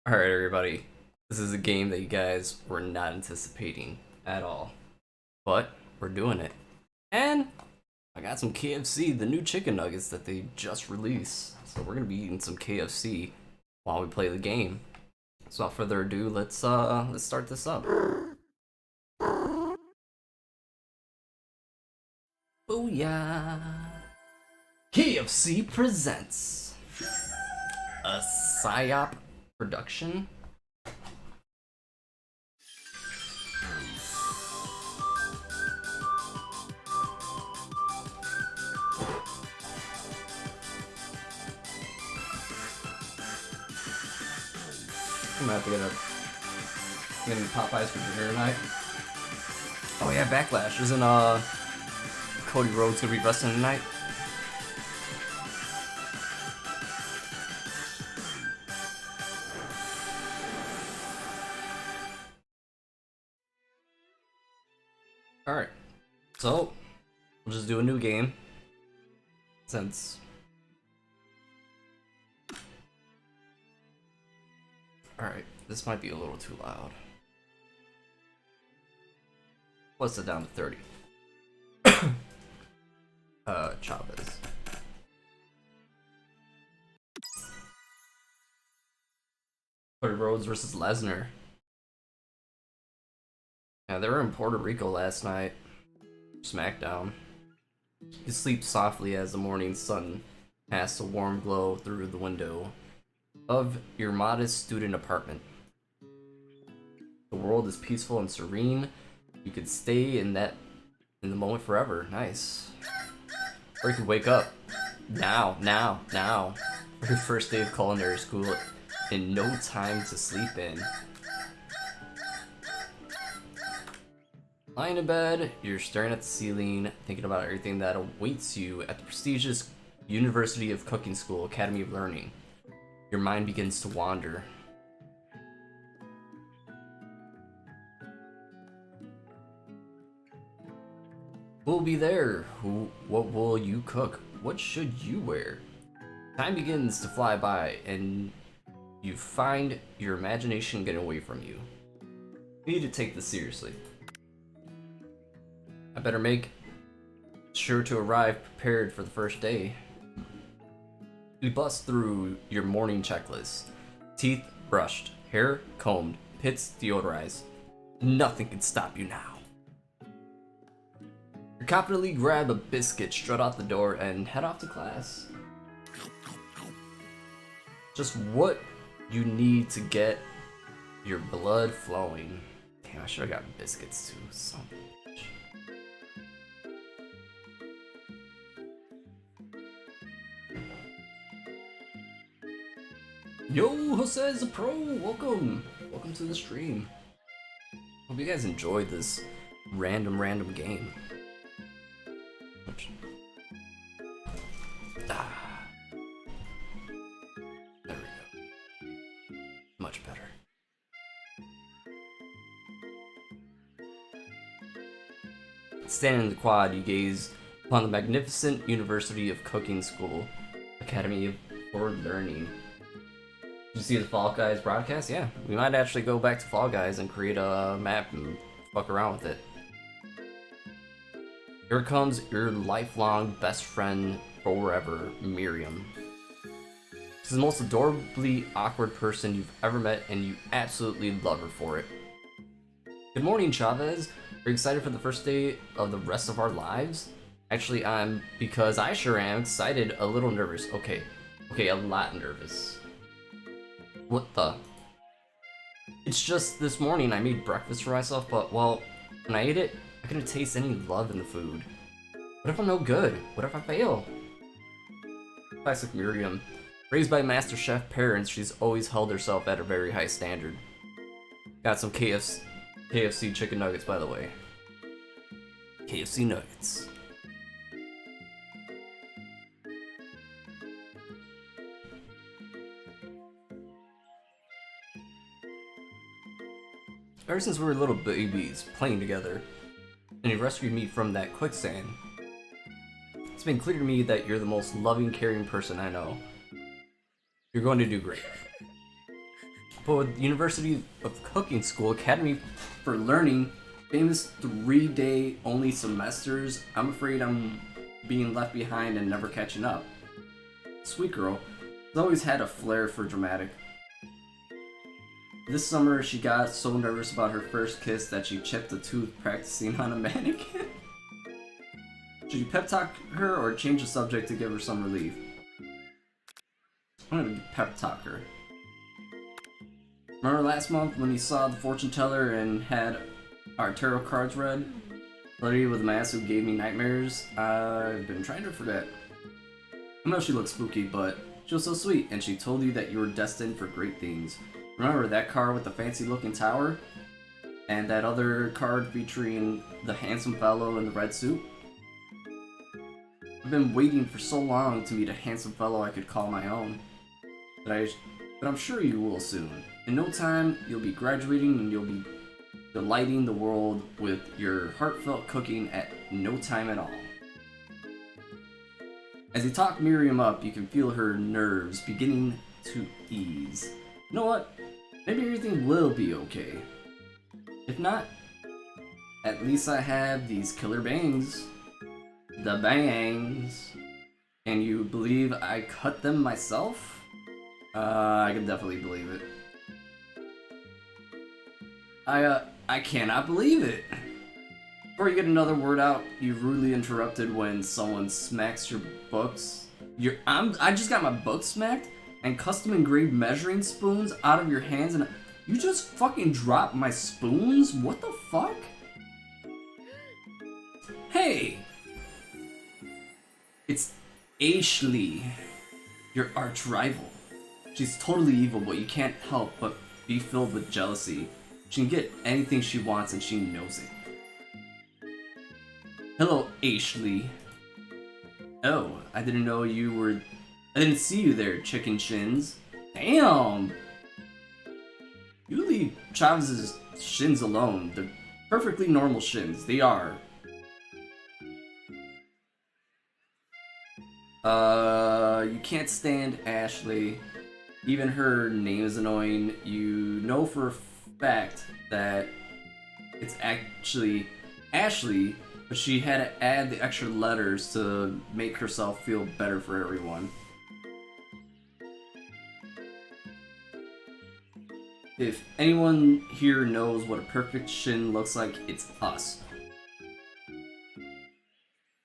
Alright, everybody. This is a game that you guys were not anticipating at all. But we're doing it. And I got some KFC, the new chicken nuggets that they just released. So we're gonna be eating some KFC while we play the game. So without further ado, let's start this up. Booyah! KFC presents a psyop production. I'm gonna have to get any Popeyes for dinner tonight. Oh yeah, Backlash. Isn't Cody Rhodes gonna be wrestling tonight? Alright. So we'll just do a new game. Since alright, this might be a little too loud. What's it down to 30? Chavez. Cody Rhodes versus Lesnar. Yeah, they were in Puerto Rico last night. SmackDown. You sleep softly as the morning sun casts a warm glow through the window of your modest student apartment. The world is peaceful and serene. You could stay in the moment forever. Nice. Or you could wake up now, for your first day of culinary school and no time to sleep in. Lying in bed, you're staring at the ceiling, thinking about everything that awaits you at the prestigious University of Cooking School Academy of Learning. Your mind begins to wander. Who'll be there? What will you cook? What should you wear? Time begins to fly by, and you find your imagination getting away from you. You need to take this seriously. I better make sure to arrive prepared for the first day. You bust through your morning checklist. Teeth brushed, hair combed, pits deodorized. Nothing can stop you now. You confidently grab a biscuit, strut out the door, and head off to class. Just what you need to get your blood flowing. Damn, I should have gotten biscuits too. Son of a bitch. Yo, Jose is a pro. Welcome to the stream. Hope you guys enjoyed this random game. There we go. Much better. Standing in the quad, you gaze upon the magnificent University of Cooking School Academy for Learning. Did you see the Fall Guys broadcast? Yeah, we might actually go back to Fall Guys and create a map and fuck around with it. Here comes your lifelong best friend forever, Miriam. She's the most adorably awkward person you've ever met, and you absolutely love her for it. Good morning, Chavez. Are you excited for the first day of the rest of our lives? Actually, because I sure am excited, a little nervous. Okay, a lot nervous. What the? It's just this morning I made breakfast for myself, but, well, when I ate it, I couldn't taste any love in the food. What if I'm no good? What if I fail? Classic Miriam. Raised by Master Chef parents, she's always held herself at a very high standard. Got some KFC chicken nuggets, by the way. KFC nuggets. Ever since we were little babies playing together, and you rescued me from that quicksand, it's been clear to me that you're the most loving, caring person I know. You're going to do great. But with University of Cooking School Academy for Learning, famous 3-day only semesters, I'm afraid I'm being left behind and never catching up. Sweet girl has always had a flair for dramatic. This summer, she got so nervous about her first kiss that she chipped a tooth practicing on a mannequin. Should you pep talk her or change the subject to give her some relief? I'm gonna pep talk her. Remember last month when you saw the fortune teller and had our tarot cards read? Lady with a mask who gave me nightmares? I've been trying to forget. I know she looked spooky, but she was so sweet, and she told you that you were destined for great things. Remember that card with the fancy looking tower? And that other card featuring the handsome fellow in the red suit? I've been waiting for so long to meet a handsome fellow I could call my own. But I'm sure you will soon. In no time, you'll be graduating and you'll be delighting the world with your heartfelt cooking at no time at all. As you talk Miriam up, you can feel her nerves beginning to ease. You know what? Maybe everything will be okay. If not, at least I have these killer bangs. The bangs. And you believe I cut them myself? I can definitely believe it. I cannot believe it. Before you get another word out, you rudely interrupted when someone smacks your books. I just got my book smacked and custom engraved measuring spoons out of your hands, and you just fucking dropped my spoons? What the fuck? Hey! It's Ashley, your arch rival. She's totally evil, but you can't help but be filled with jealousy. She can get anything she wants and she knows it. Hello, Ashley. Oh, I didn't see you there, chicken shins. Damn! You leave Chavez's shins alone. They're perfectly normal shins. They are. You can't stand Ashley. Even her name is annoying. You know for a fact that it's actually Ashley, but she had to add the extra letters to make herself feel better for everyone. If anyone here knows what a perfect shin looks like, it's us.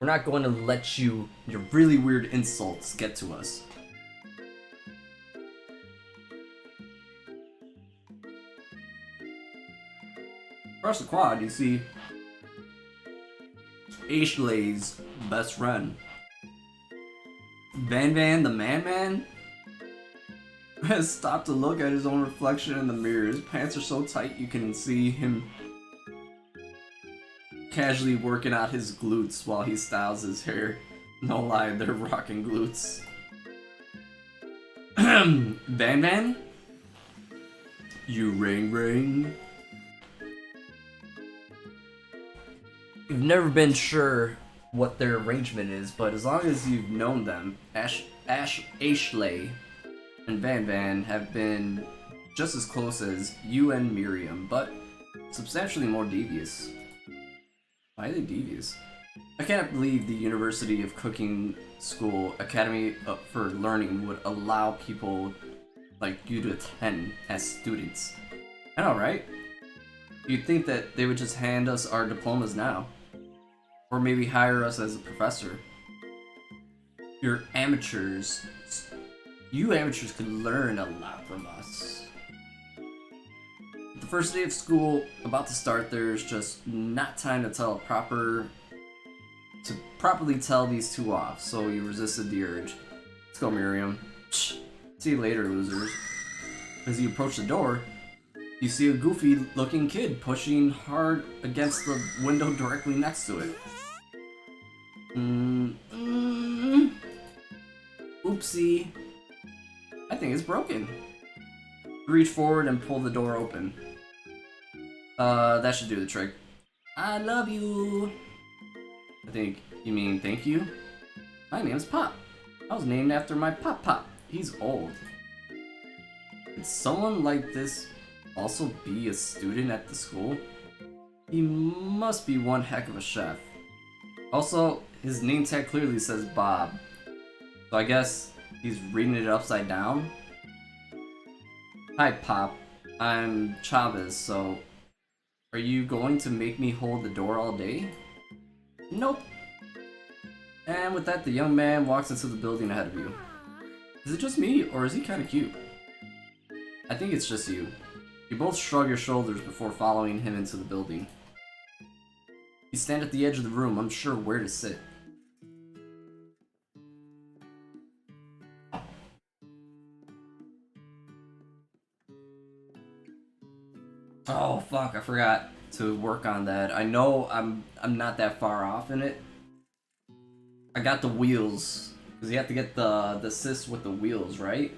We're not going to let your really weird insults get to us. Across the quad, you see Ashley's best friend. Van the Man has stopped to look at his own reflection in the mirror. His pants are so tight you can see him casually working out his glutes while he styles his hair. No lie, they're rocking glutes. Van? You ring? You've never been sure what their arrangement is, but as long as you've known them, Ashley and Van have been just as close as you and Miriam, but substantially more devious. Why are they devious? I cannot believe the University of Cooking School Academy for Learning would allow people like you to attend as students. I know, right? You'd think that they would just hand us our diplomas now. Or maybe hire us as a professor. You're amateurs. You amateurs could learn a lot from us. The first day of school about to start, there's just not time to properly tell these two off, so you resisted the urge. Let's go, Miriam. See you later, losers. As you approach the door, you see a goofy-looking kid pushing hard against the window directly next to it. Oopsie. I think it's broken. Reach forward and pull the door open. That should do the trick. I love you. I think you mean thank you? My name's Pop. I was named after my Pop. He's old. Could someone like this also be a student at the school? He must be one heck of a chef. Also, his name tag clearly says Bob. So I guess he's reading it upside down? Hi, Pop. I'm Chavez, so are you going to make me hold the door all day? Nope. And with that, the young man walks into the building ahead of you. Is it just me, or is he kinda cute? I think it's just you. You both shrug your shoulders before following him into the building. You stand at the edge of the room, unsure where to sit. Oh fuck, I forgot to work on that. I know I'm not that far off in it. I got the wheels, because you have to get the assist with the wheels, right?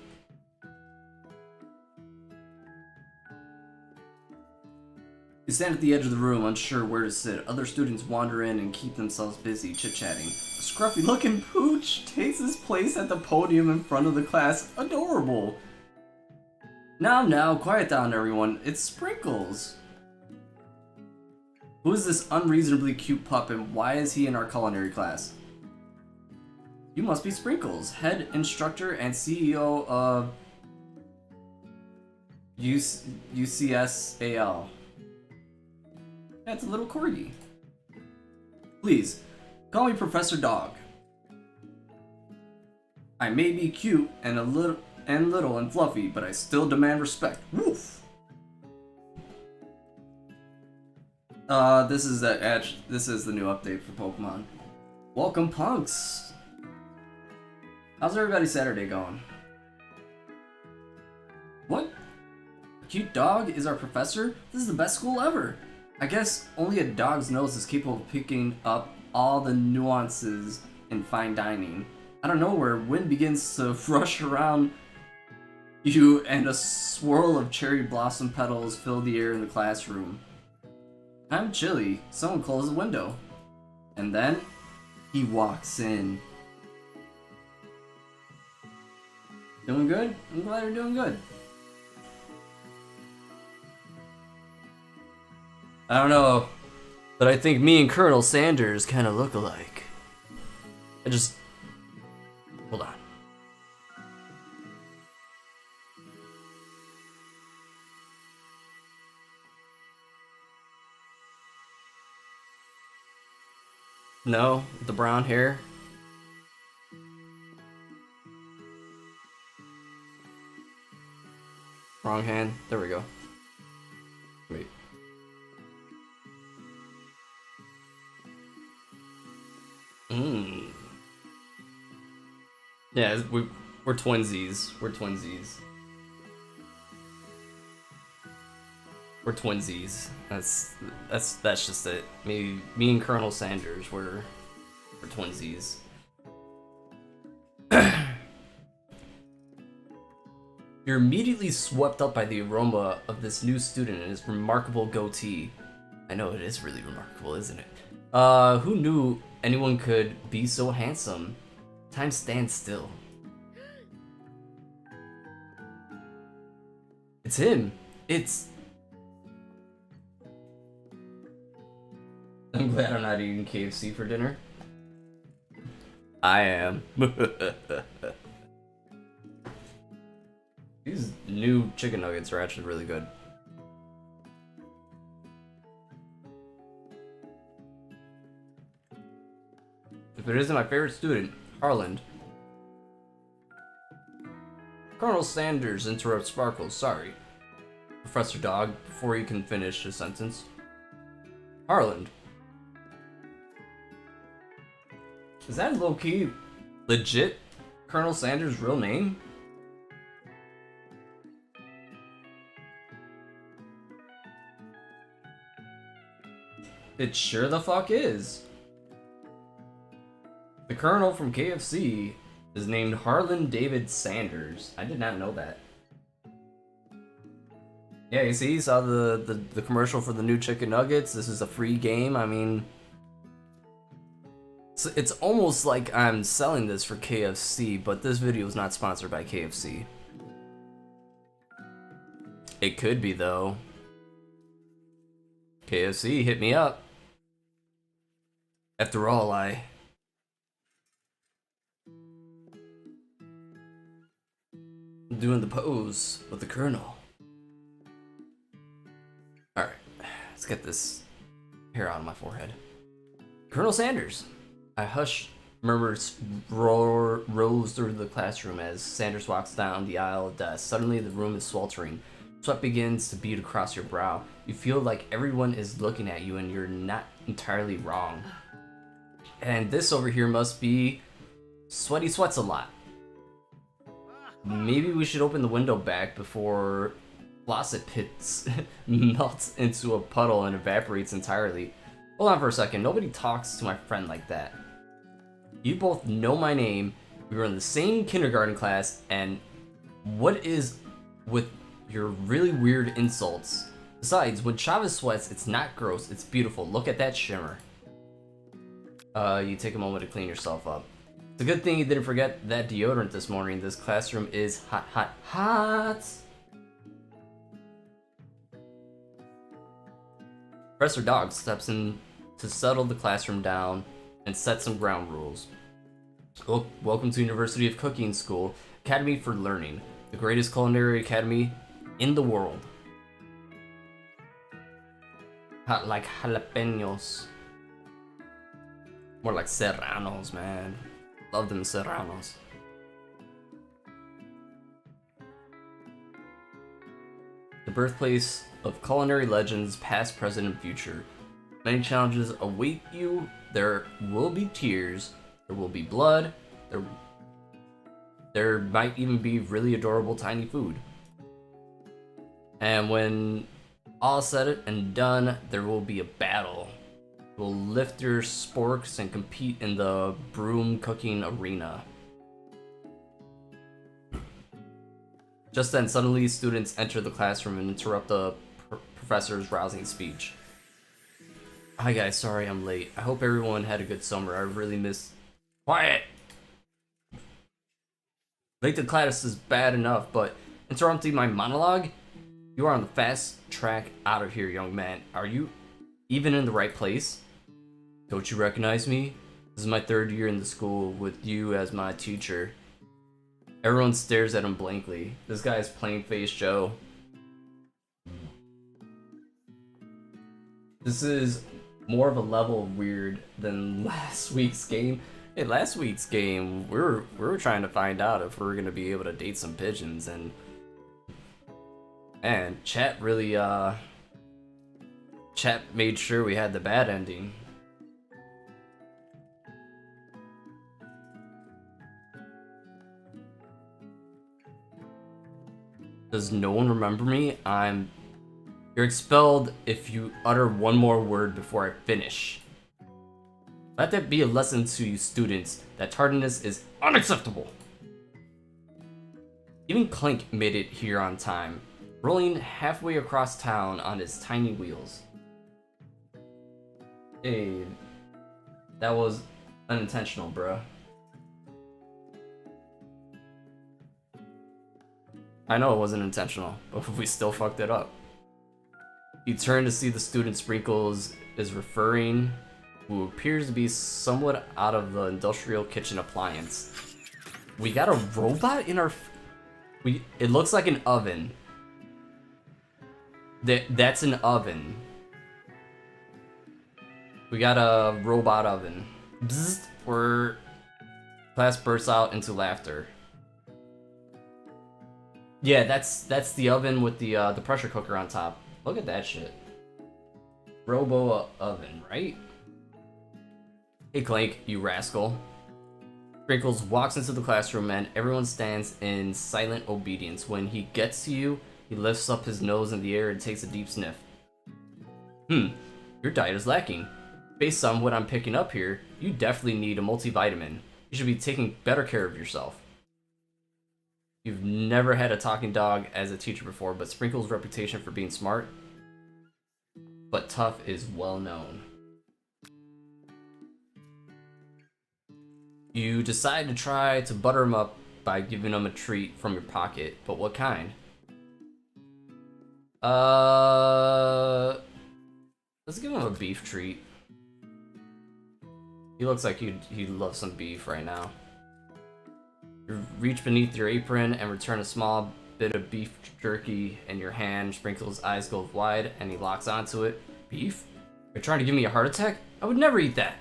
You stand at the edge of the room, unsure where to sit. Other students wander in and keep themselves busy, chit-chatting. A scruffy-looking pooch takes his place at the podium in front of the class. Adorable! Now, quiet down, everyone. It's Sprinkles! Who is this unreasonably cute pup, and why is he in our culinary class? You must be Sprinkles, head instructor and CEO of UCSAL. That's a little corgi. Please, call me Professor Dog. I may be cute and little and fluffy, but I still demand respect. Woof. This is the new update for Pokemon. Welcome, punks. How's everybody's Saturday going? What? A cute dog is our professor? This is the best school ever. I guess only a dog's nose is capable of picking up all the nuances in fine dining. Out of nowhere, wind begins to rush around you and a swirl of cherry blossom petals fill the air in the classroom. I'm chilly. Someone close the window. And then, he walks in. Doing good? I'm glad you're doing good. I don't know, but I think me and Colonel Sanders kind of look alike. Hold on. No, the brown hair. Wrong hand. There we go. Wait. Yeah, we're twinsies. We're twinsies. We're twinsies. That's just it. Me and Colonel Sanders we're twinsies. You're immediately swept up by the aroma of this new student and his remarkable goatee. I know, it is really remarkable, isn't it? Who knew anyone could be so handsome? Time stands still. It's him. I'm glad I'm not eating KFC for dinner. I am. These new chicken nuggets are actually really good. If it isn't my favorite student, Harland. Colonel Sanders interrupts Sparkles. Sorry, Professor Dog, before he can finish his sentence. Harland. Is that low-key legit Colonel Sanders' real name? It sure the fuck is. The Colonel from KFC is named Harlan David Sanders. I did not know that. Yeah, you see, you saw the commercial for the new chicken nuggets. This is a free game. I mean, it's almost like I'm selling this for KFC, but this video is not sponsored by KFC. It could be, though. KFC, hit me up. After all, I'm doing the pose with the Colonel. Alright, let's get this hair out of my forehead. Colonel Sanders. A hushed murmurs rose through the classroom as Sanders walks down the aisle of desks. Suddenly, the room is sweltering. Sweat begins to bead across your brow. You feel like everyone is looking at you and you're not entirely wrong. And this over here must be Sweaty Sweats a lot. Maybe we should open the window back before Faucet Pits melts into a puddle and evaporates entirely. Hold on for a second. Nobody talks to my friend like that. You both know my name. We were in the same kindergarten class, and what is with your really weird insults? Besides, when Chavez sweats, it's not gross, it's beautiful. Look at that shimmer. You take a moment to clean yourself up. It's a good thing you didn't forget that deodorant this morning. This classroom is hot, hot, hot. Professor Dog steps in to settle the classroom down and set some ground rules. Welcome to University of Cooking School, Academy for Learning, the greatest culinary academy in the world. Hot like jalapenos. More like serranos, man. Love them serranos. The birthplace of culinary legends, past, present, and future. Many challenges await you. There will be tears. There will be blood. There might even be really adorable tiny food. And when all said and done, there will be a battle. We'll lift your sporks and compete in the broom cooking arena. Just then, suddenly, students enter the classroom and interrupt the professor's rousing speech. Hi guys, sorry I'm late. I hope everyone had a good summer. I really miss... Quiet! Late to class is bad enough, but interrupting my monologue? You are on the fast track out of here, young man. Are you even in the right place? Don't you recognize me? This is my third year in the school with you as my teacher. Everyone stares at him blankly. This guy is plain-faced Joe. This is more of a level of weird than last week's game. Hey, last week's game, we were trying to find out if we were gonna be able to date some pigeons, and chat really chat made sure we had the bad ending. Does no one remember me? You're expelled if you utter one more word before I finish. Let that be a lesson to you students that tardiness is unacceptable. Even Clink made it here on time, rolling halfway across town on his tiny wheels. Hey, that was unintentional, bruh. I know it wasn't intentional, but we still fucked it up. You turn to see the student Sprinkles is referring, who appears to be somewhat out of the industrial kitchen appliance. We got a robot in our... It looks like an oven. That's an oven. We got a robot oven. Bzzzt, class bursts out into laughter. Yeah, that's the oven with the pressure cooker on top. Look at that shit. Robo oven, right? Hey Clank, you rascal. Sprinkles walks into the classroom and everyone stands in silent obedience. When he gets to you, he lifts up his nose in the air and takes a deep sniff. Your diet is lacking. Based on what I'm picking up here, you definitely need a multivitamin. You should be taking better care of yourself. You've never had a talking dog as a teacher before, but Sprinkles' reputation for being smart but tough is well known. You decide to try to butter him up by giving him a treat from your pocket, but what kind? Let's give him a beef treat. He looks like he'd love some beef right now. You reach beneath your apron and return a small bit of beef jerky in your hand. Sprinkle's eyes go wide and he locks onto it. Beef? You're trying to give me a heart attack? I would never eat that.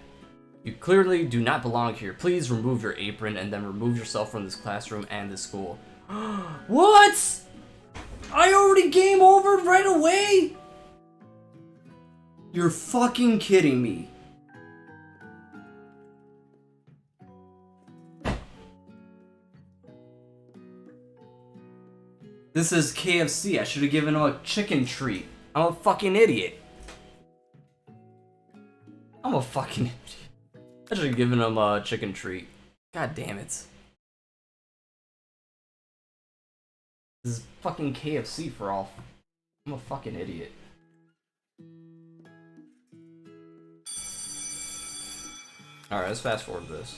You clearly do not belong here. Please remove your apron and then remove yourself from this classroom and this school. What? I already game over right away? You're fucking kidding me. This is KFC. I should have given him a chicken treat. I'm a fucking idiot. I'm a fucking idiot. I should have given him a chicken treat. God damn it. This is fucking KFC for all. I'm a fucking idiot. Alright, let's fast forward this.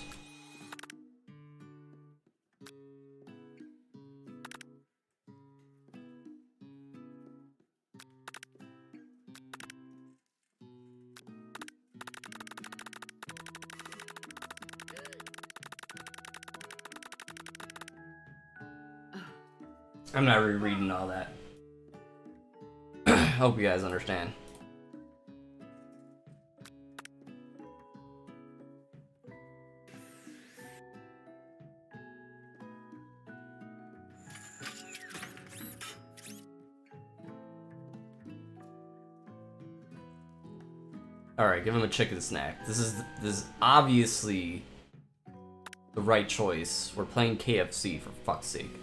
I'm not rereading all that. Hope you guys understand. Alright, give him a chicken snack. This is obviously the right choice. We're playing KFC, for fuck's sake.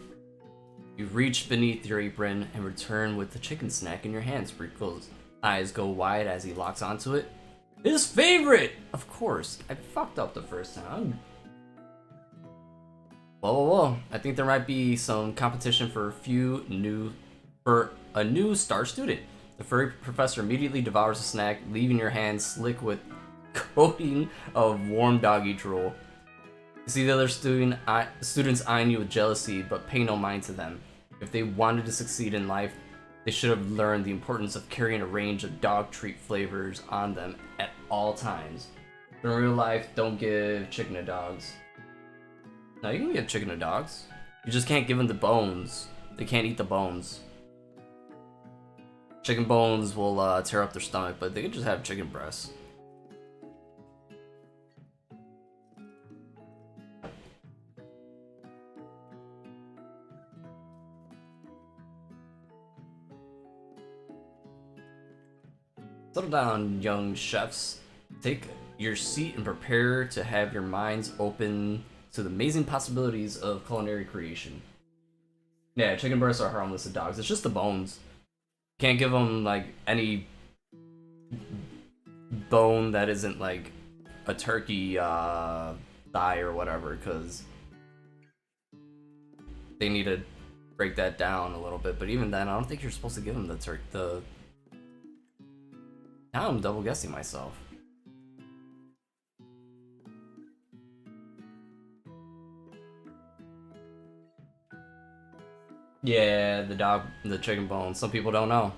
You reach beneath your apron and return with the chicken snack in your hand. Sprinkle's eyes go wide as he locks onto it. His favorite! Of course, I fucked up the first time. Whoa. I think there might be some competition for a new star student. The furry professor immediately devours the snack, leaving your hands slick with coating of warm doggy drool. You see the other students eyeing you with jealousy, but pay no mind to them. If they wanted to succeed in life, they should have learned the importance of carrying a range of dog treat flavors on them at all times. In real life, don't give chicken to dogs. No, you can give chicken to dogs. You just can't give them the bones. They can't eat the bones. Chicken bones will tear up their stomach, but they can just have chicken breasts. Settle down, young chefs. Take your seat and prepare to have your minds open to the amazing possibilities of culinary creation. Yeah, chicken breasts are harmless to dogs. It's just the bones. Can't give them, like, any bone that isn't, like, a turkey thigh or whatever, because they need to break that down a little bit. But even then, I don't think you're supposed to give them the Now I'm double guessing myself. Yeah, the chicken bones. Some people don't know.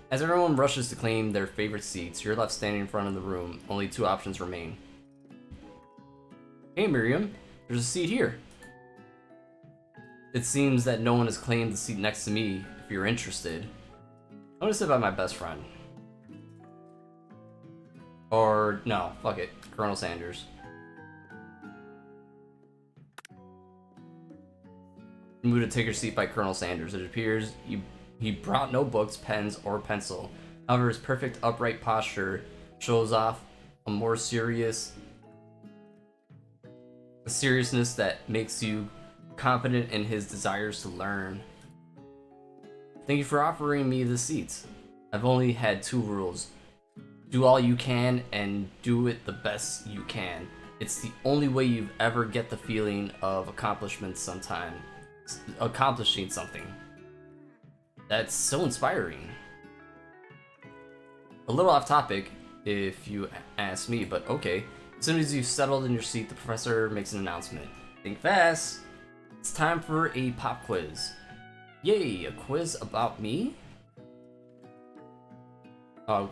As everyone rushes to claim their favorite seats, you're left standing in front of the room. Only two options remain. Hey Miriam, there's a seat here. It seems that no one has claimed the seat next to me. If you're interested, I'm gonna sit by my best friend. Or, no, fuck it. Coronel Sanders. Move to take your seat by Coronel Sanders. It appears he brought no books, pens, or pencil. However, his perfect upright posture shows off a seriousness that makes you confident in his desires to learn. Thank you for offering me the seat. I've only had two rules. Do all you can and do it the best you can. It's the only way you ever get the feeling of accomplishing something. That's so inspiring. A little off topic, if you ask me, but okay. As soon as you've settled in your seat, the professor makes an announcement. Think fast. It's time for a pop quiz. Yay, a quiz about me?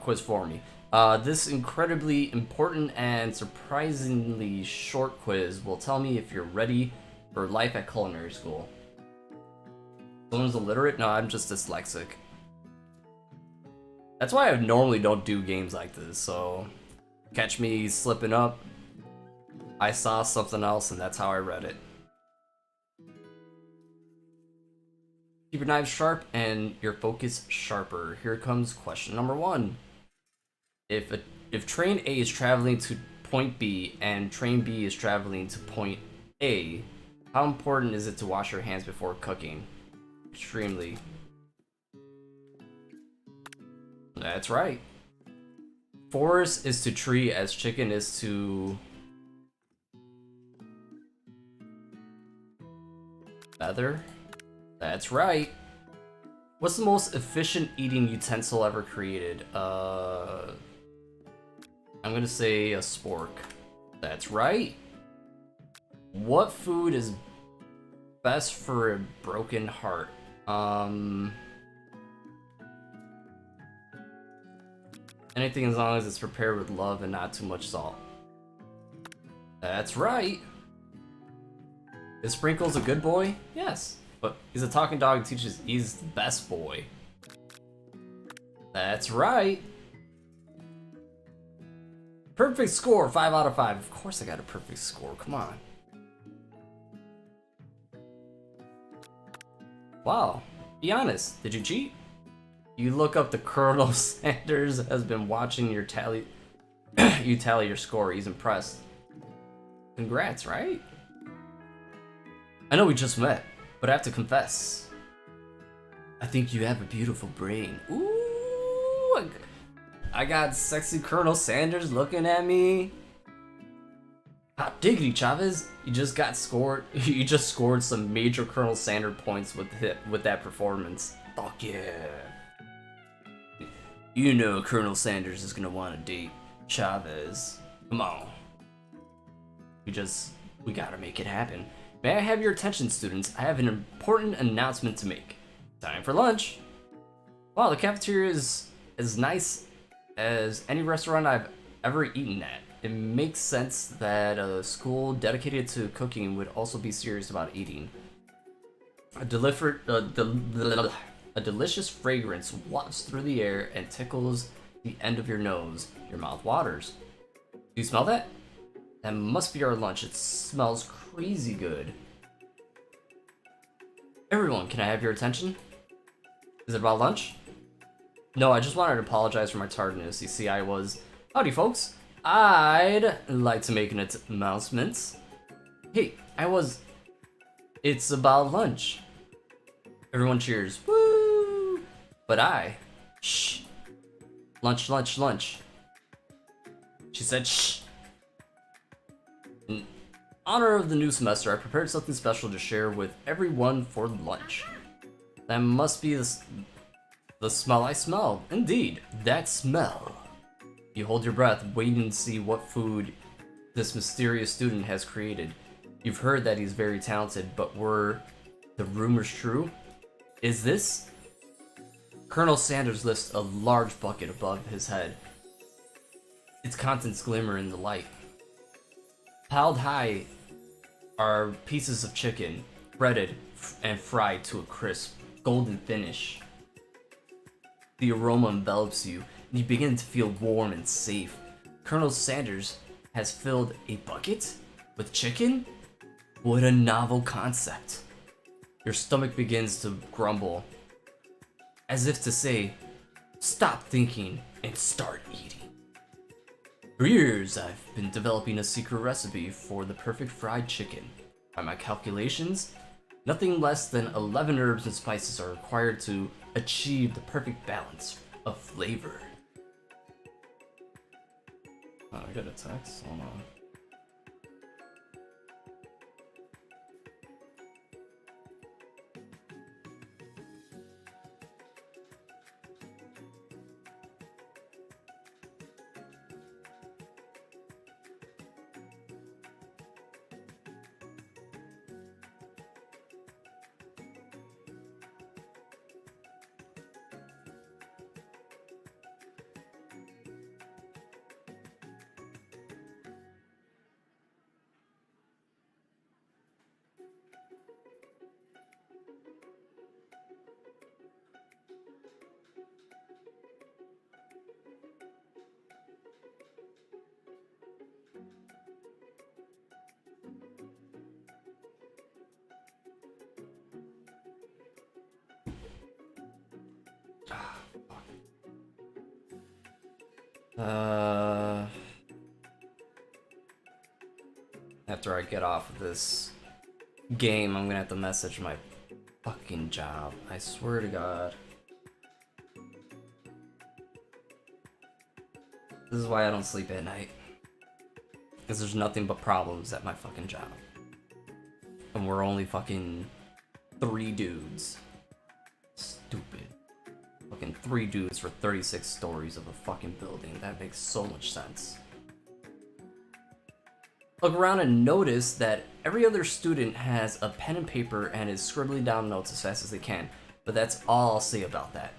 Quiz for me. This incredibly important and surprisingly short quiz will tell me if you're ready for life at culinary school. Someone's illiterate? No, I'm just dyslexic. That's why I normally don't do games like this, so catch me slipping up. I saw something else and that's how I read it. Keep your knives sharp and your focus sharper. Here comes question number 1. If train A is traveling to point B and train B is traveling to point A, how important is it to wash your hands before cooking? Extremely. That's right. Forest is to tree as chicken is to feather. That's right. What's the most efficient eating utensil ever created? I'm gonna say a spork. That's right. What food is best for a broken heart? Anything as long as it's prepared with love and not too much salt. That's right. Is Sprinkles a good boy? Yes. But he's a talking dog and teaches he's the best boy. That's right. Perfect score, 5 out of 5. Of course I got a perfect score, come on. Wow, be honest, did you cheat? You look up the Coronel Sanders has been watching your tally. You tally your score, he's impressed. Congrats, right? I know we just met, but I have to confess. I think you have a beautiful brain. Ooh, I got sexy Colonel Sanders looking at me. Hot diggity, Chavez! You just got scored. You just scored some major Colonel Sanders points with that performance. Fuck yeah! You know Colonel Sanders is gonna want to date Chavez. Come on. We gotta make it happen. May I have your attention, students? I have an important announcement to make. Time for lunch. Wow, the cafeteria is as nice as any restaurant I've ever eaten at. It makes sense that a school dedicated to cooking would also be serious about eating. A delicious fragrance wafts through the air and tickles the end of your nose. Your mouth waters. Do you smell that? That must be our lunch. It smells crazy good. Everyone, can I have your attention? Is it about lunch? No, I just wanted to apologize for my tardiness. You see, Howdy, folks. I'd like to make an announcement. Hey, It's about lunch. Everyone cheers. Woo! But shh. Lunch, lunch, lunch. She said shh. In honor of the new semester, I prepared something special to share with everyone for lunch. That must be the smell I smell. Indeed, that smell. You hold your breath, waiting to see what food this mysterious student has created. You've heard that he's very talented, but were the rumors true? Is this? Colonel Sanders lifts a large bucket above his head. Its contents glimmer in the light. Piled high are pieces of chicken, breaded and fried to a crisp, golden finish. The aroma envelops you, and you begin to feel warm and safe. Colonel Sanders has filled a bucket with chicken? What a novel concept. Your stomach begins to grumble, as if to say, stop thinking and start eating. For years, I've been developing a secret recipe for the perfect fried chicken. By my calculations, nothing less than 11 herbs and spices are required to achieve the perfect balance of flavor. Oh, I got a text? Hold on. Uh, After I get off of this game, I'm gonna have to message my fucking job. I swear to God. This is why I don't sleep at night. Because there's nothing but problems at my fucking job. And we're only fucking 3 dudes. Stupid. Fucking 3 dudes for 36 stories of a fucking building. That makes so much sense. Look around and notice that every other student has a pen and paper and is scribbling down notes as fast as they can. But that's all I'll say about that.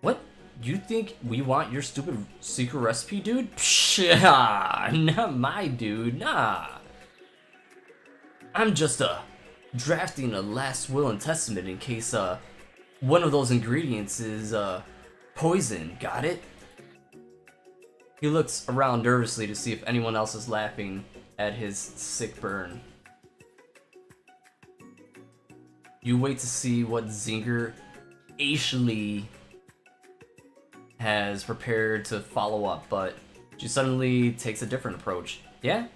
What? You think we want your stupid secret recipe, dude? Pshaw, not my dude, nah. I'm just drafting a last will and testament in case one of those ingredients is poison, got it? He looks around nervously to see if anyone else is laughing at his sick burn. You wait to see what Zinger Ashley has prepared to follow up, but she suddenly takes a different approach. Yeah?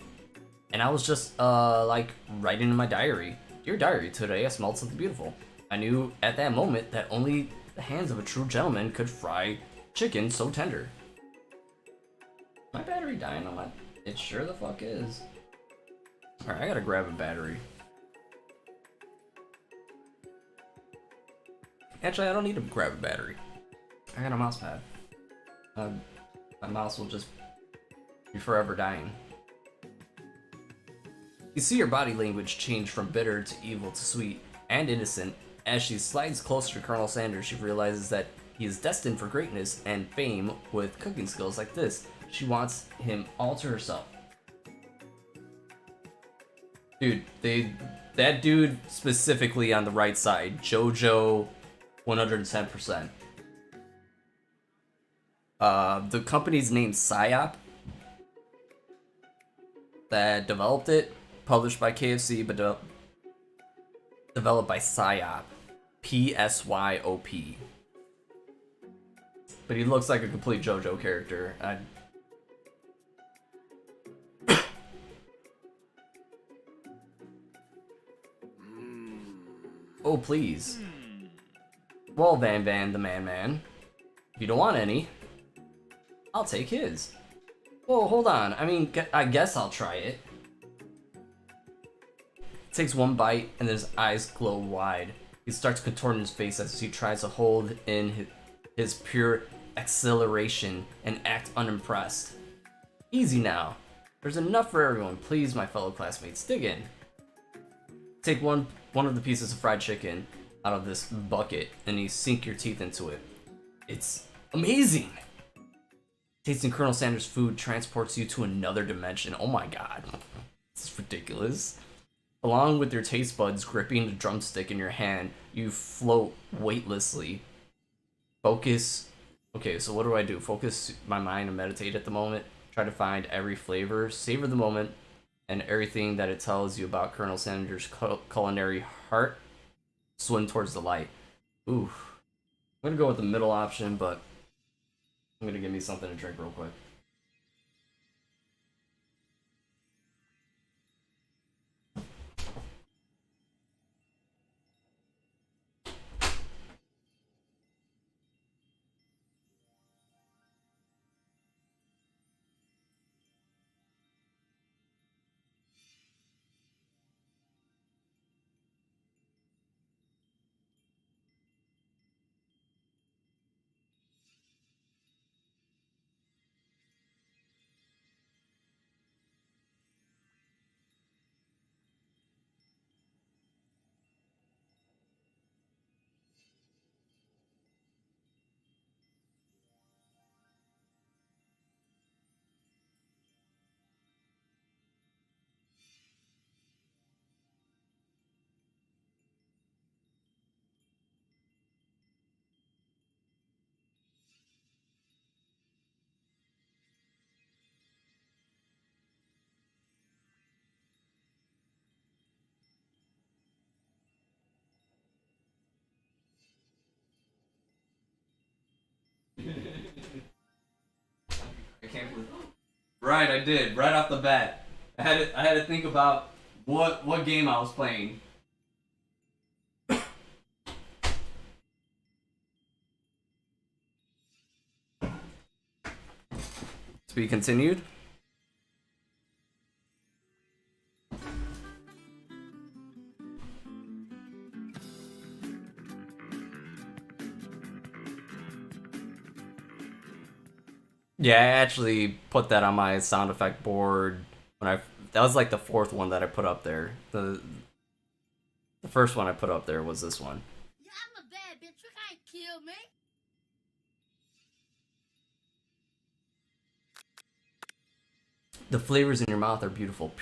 And I was just, like, writing in my diary. Dear diary, today I smelled something beautiful. I knew at that moment that only the hands of a true gentleman could fry chicken so tender. My battery dying on my... It sure the fuck is. Alright, I gotta grab a battery. Actually, I don't need to grab a battery. I got a mouse pad. My mouse will just be forever dying. You see her body language change from bitter to evil to sweet and innocent. As she slides closer to Colonel Sanders, she realizes that he is destined for greatness and fame with cooking skills like this. She wants him all to herself. Dude, that dude specifically on the right side, JoJo 110%. The company's name PSYOP that developed it, published by KFC, but developed by PSYOP. PSYOP. But he looks like a complete JoJo character. Oh, please. Well, Van Van the Man. If you don't want any, I'll take his. Whoa, hold on. I mean, I guess I'll try it. Takes one bite, and his eyes glow wide. He starts contorting his face as he tries to hold in his pure exhilaration and act unimpressed. Easy now. There's enough for everyone. Please, my fellow classmates, dig in. Take one of the pieces of fried chicken out of this bucket, and you sink your teeth into it. It's amazing! Tasting Colonel Sanders' food transports you to another dimension. Oh my god. This is ridiculous. Along with your taste buds gripping the drumstick in your hand, you float weightlessly. Focus. Okay, so what do? Focus my mind and meditate at the moment. Try to find every flavor, savor the moment, and everything that it tells you about Colonel Sanders' culinary heart. Swim towards the light. Ooh. I'm gonna go with the middle option, but I'm gonna give me something to drink real quick. Right, I did. Right off the bat. I had to think about what game I was playing. To be continued. Yeah, I actually put that on my sound effect board when I that was like the fourth one that I put up there. The first one I put up there was this one. Yeah, I'm a bad bitch. You can't kill me. The flavors in your mouth are beautiful,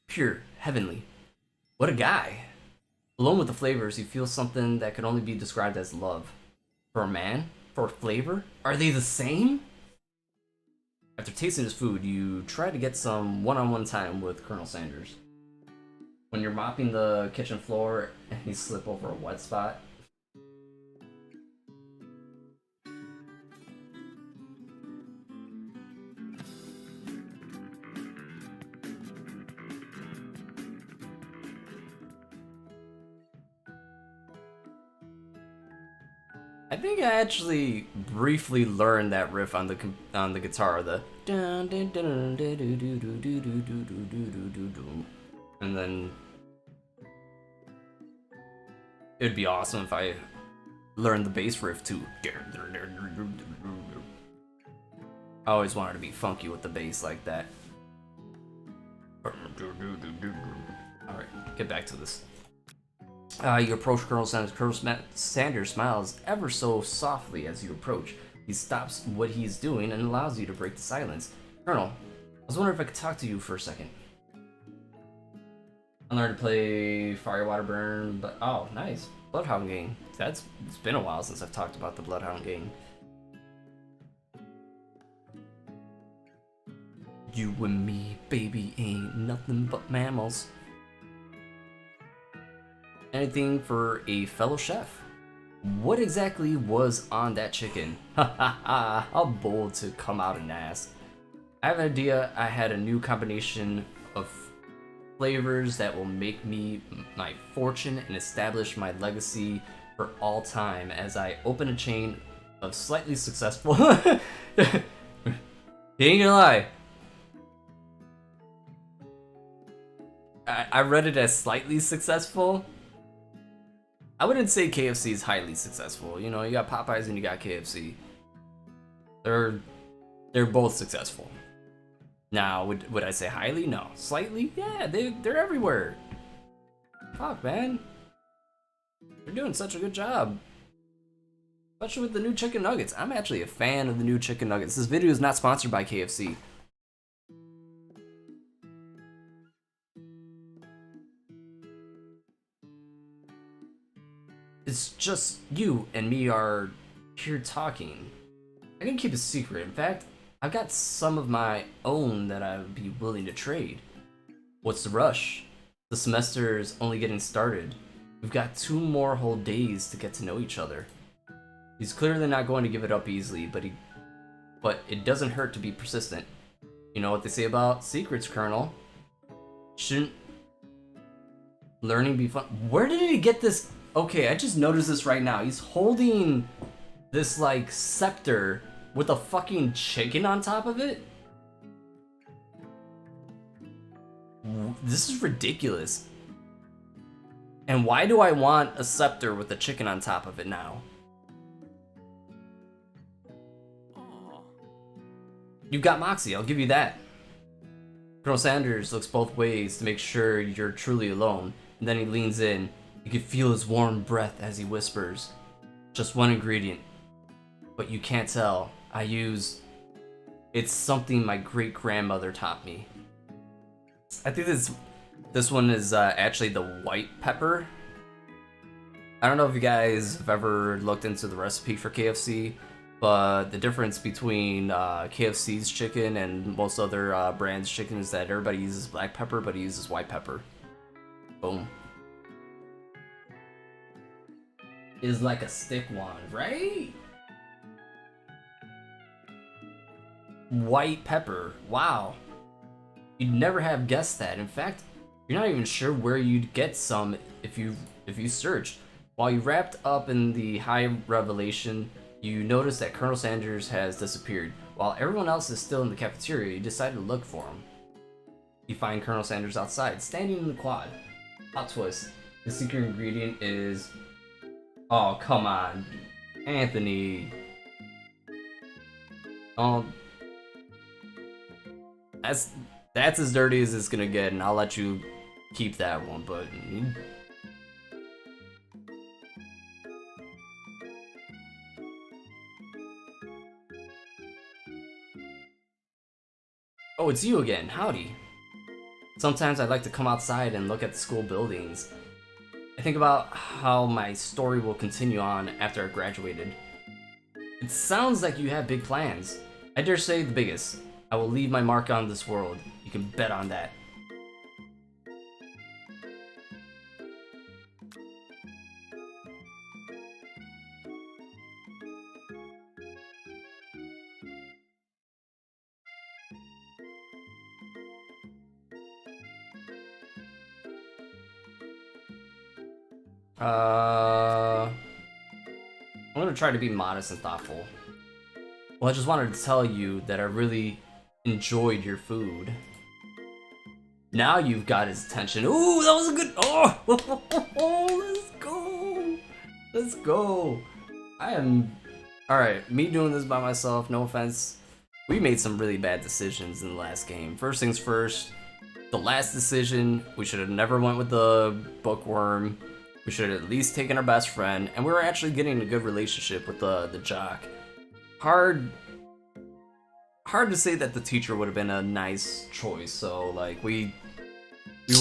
pure, heavenly. What a guy. Alone with the flavors, you feel something that could only be described as love. For a man? For a flavor? Are they the same? After tasting his food, you try to get some one-on-one time with Colonel Sanders. When you're mopping the kitchen floor and you slip over a wet spot. I think I actually briefly learned that riff on the guitar, the and then it'd be awesome if I learned the bass riff too. I always wanted to be funky with the bass like that. Alright, get back to this. You approach Colonel Sanders. Colonel Sanders smiles ever so softly as you approach. He stops what he's doing and allows you to break the silence. Colonel, I was wondering if I could talk to you for a second. I learned to play Fire, Water, Burn, but oh, nice. Bloodhound Gang. It's been a while since I've talked about the Bloodhound Gang. You and me, baby, ain't nothing but mammals. Anything for a fellow chef. What exactly was on that chicken? Ha ha ha, how bold to come out and ask. I have an idea. I had a new combination of flavors that will make me my fortune and establish my legacy for all time as I open a chain of slightly successful... You ain't gonna lie. I read it as slightly successful. I wouldn't say KFC is highly successful. You know, you got Popeyes and you got KFC. They're both successful. Now, would I say highly? No. Slightly? Yeah, they're everywhere. Fuck, man. They're doing such a good job. Especially with the new chicken nuggets. I'm actually a fan of the new chicken nuggets. This video is not sponsored by KFC. It's just you and me are here talking. I can keep a secret. In fact, I've got some of my own that I would be willing to trade. What's the rush? The semester is only getting started. We've got 2 more whole days to get to know each other. He's clearly not going to give it up easily, but it doesn't hurt to be persistent. You know what they say about secrets, Colonel? Shouldn't learning be fun? Where did he get this? Okay, I just noticed this right now. He's holding this, like, scepter with a fucking chicken on top of it? This is ridiculous. And why do I want a scepter with a chicken on top of it now? You've got moxie, I'll give you that. Colonel Sanders looks both ways to make sure you're truly alone, and then he leans in. You can feel his warm breath as he whispers. Just one ingredient, but you can't tell. It's something my great-grandmother taught me. I think this one is actually the white pepper. I don't know if you guys have ever looked into the recipe for KFC, but the difference between KFC's chicken and most other brands' chicken is that everybody uses black pepper, but he uses white pepper. Boom. Is like a stick wand, right? white pepper. Wow. You'd never have guessed that. In fact, you're not even sure where you'd get some if you searched. While you wrapped up in the high revelation, you notice that Colonel Sanders has disappeared. While everyone else is still in the cafeteria, you decide to look for him. You find Colonel Sanders outside, standing in the quad. Hot twist. The secret ingredient is... Oh, come on. Anthony. Oh... That's as dirty as it's gonna get, and I'll let you keep that one, but... Oh, it's you again. Howdy. Sometimes I'd like to come outside and look at the school buildings. I think about how my story will continue on after I graduated. It sounds like you have big plans. I dare say the biggest. I will leave my mark on this world. You can bet on that. I'm gonna try to be modest and thoughtful. Well, I just wanted to tell you that I really enjoyed your food. Now you've got his attention. Ooh, that was a good. Oh, let's go. Let's go. I am. Alright, me doing this by myself, no offense. We made some really bad decisions in the last game. First things first, the last decision, we should have never went with the bookworm. We should have at least taken our best friend, and we were actually getting a good relationship with the jock. Hard to say that the teacher would have been a nice choice, so like we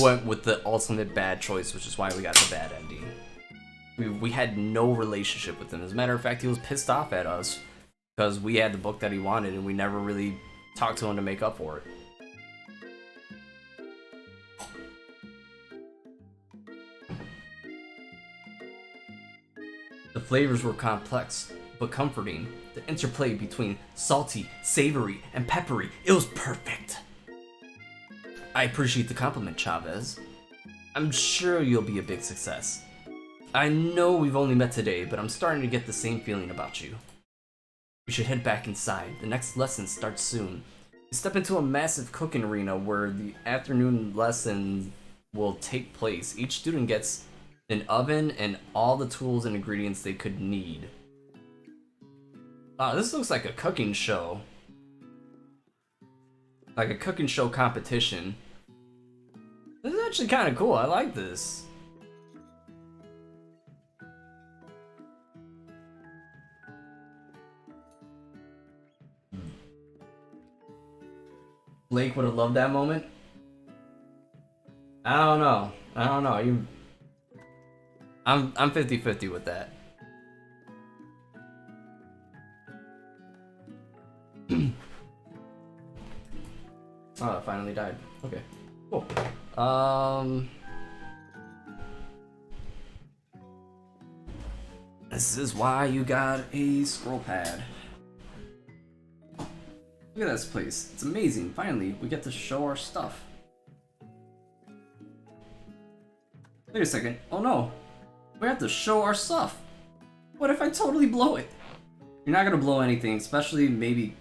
went with the ultimate bad choice, which is why we got the bad ending. We had no relationship with him. As a matter of fact, he was pissed off at us because we had the book that he wanted and we never really talked to him to make up for it. The flavors were complex, but comforting. The interplay between salty, savory, and peppery, it was perfect. I appreciate the compliment, Chavez. I'm sure you'll be a big success. I know we've only met today, but I'm starting to get the same feeling about you. We should head back inside. The next lesson starts soon. You step into a massive cooking arena where the afternoon lesson will take place. Each student gets an oven and all the tools and ingredients they could need. This looks like a cooking show. Like a cooking show competition. This is actually kind of cool. I like this. Blake would have loved that moment. I don't know. I'm 50-50 with that. Oh, it finally died. Okay. Cool. This is why you got a scroll pad. Look at this place. It's amazing. Finally, we get to show our stuff. Wait a second. Oh no. We have to show our stuff. What if I totally blow it? You're not gonna blow anything, especially maybe...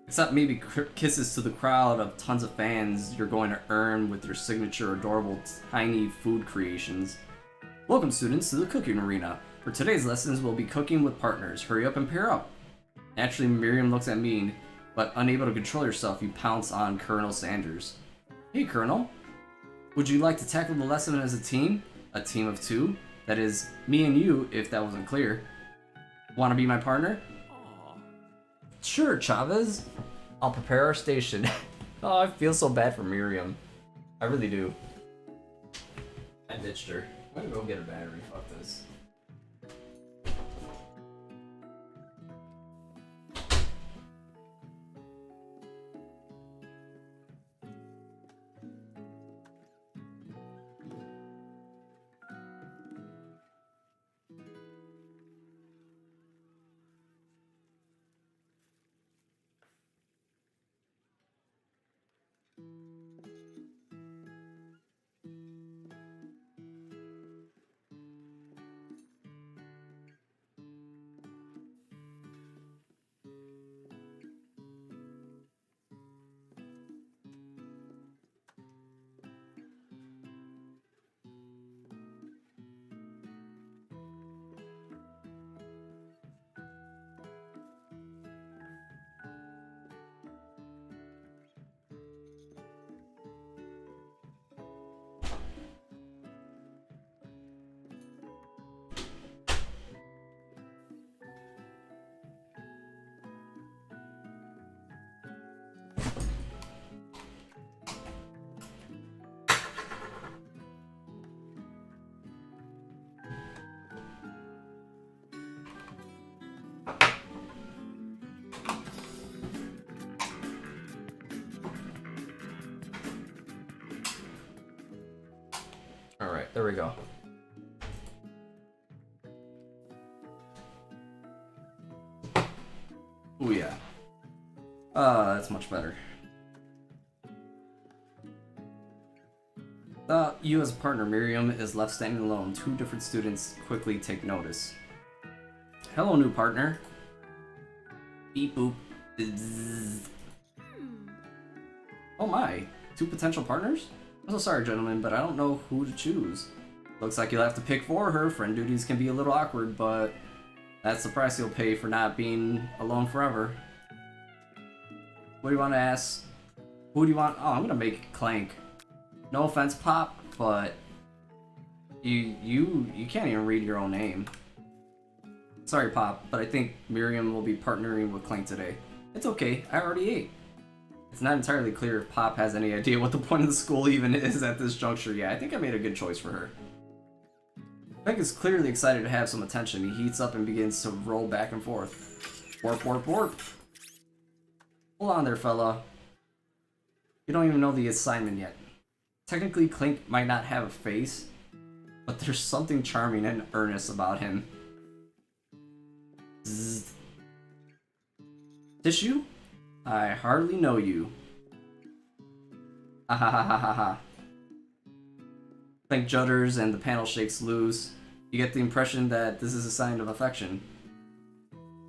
Except maybe kisses to the crowd of tons of fans you're going to earn with your signature adorable tiny food creations. Welcome students to the cooking arena. For today's lessons we'll be cooking with partners. Hurry up and pair up. Naturally, Miriam looks at me, but unable to control yourself, you pounce on Coronel Sanders. Hey Colonel, would you like to tackle the lesson as a team? A team of two? That is, me and you, if that wasn't clear. Want to be my partner? Sure, Chavez. I'll prepare our station. Oh, I feel so bad for Miriam. I really do. I ditched her. I'm gonna go get a battery. Fuck this. Alright, there we go. Oh yeah. That's much better. You as a partner, Miriam, is left standing alone. Two different students quickly take notice. Hello, new partner. Beep boop. Bzzz. Oh my, two potential partners? I'm so sorry, gentlemen, but I don't know who to choose. Looks like you'll have to pick for her. Friend duties can be a little awkward, but that's the price you'll pay for not being alone forever. What do you want to ask? Who do you want? Oh, I'm gonna make Clank. No offense, Pop, but you can't even read your own name. Sorry, Pop, but I think Miriam will be partnering with Clank today. It's okay, I already ate. It's not entirely clear if Pop has any idea what the point of the school even is at this juncture. Yeah, I think I made a good choice for her. Clank is clearly excited to have some attention. He heats up and begins to roll back and forth. Warp, warp, warp. Hold on there, fella. You don't even know the assignment yet. Technically, Clank might not have a face, but there's something charming and earnest about him. Zzz. Tissue? I hardly know you. Ha ha ha ha ha ha. Clank judders and the panel shakes loose. You get the impression that this is a sign of affection.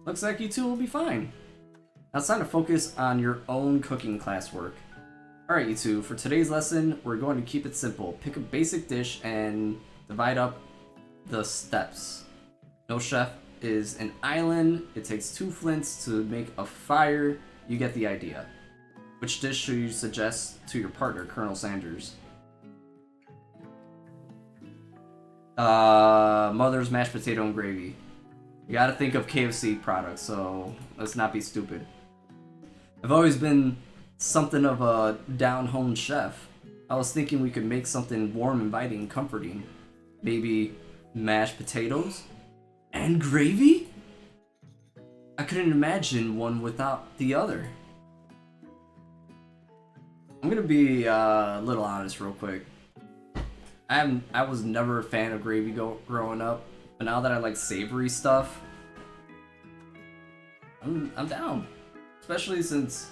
Looks like you two will be fine. Now it's time to focus on your own cooking classwork. Alright, you two, for today's lesson, we're going to keep it simple. Pick a basic dish and divide up the steps. No chef is an island. It takes 2 flints to make a fire. You get the idea. Which dish should you suggest to your partner, Colonel Sanders? Mother's mashed potato and gravy. You gotta think of KFC products, so let's not be stupid. I've always been something of a down-home chef. I was thinking we could make something warm, inviting, and comforting. Maybe mashed potatoes and gravy? I couldn't imagine one without the other. I'm gonna be a little honest real quick. I was never a fan of gravy growing up, but now that I like savory stuff, I'm down. Especially since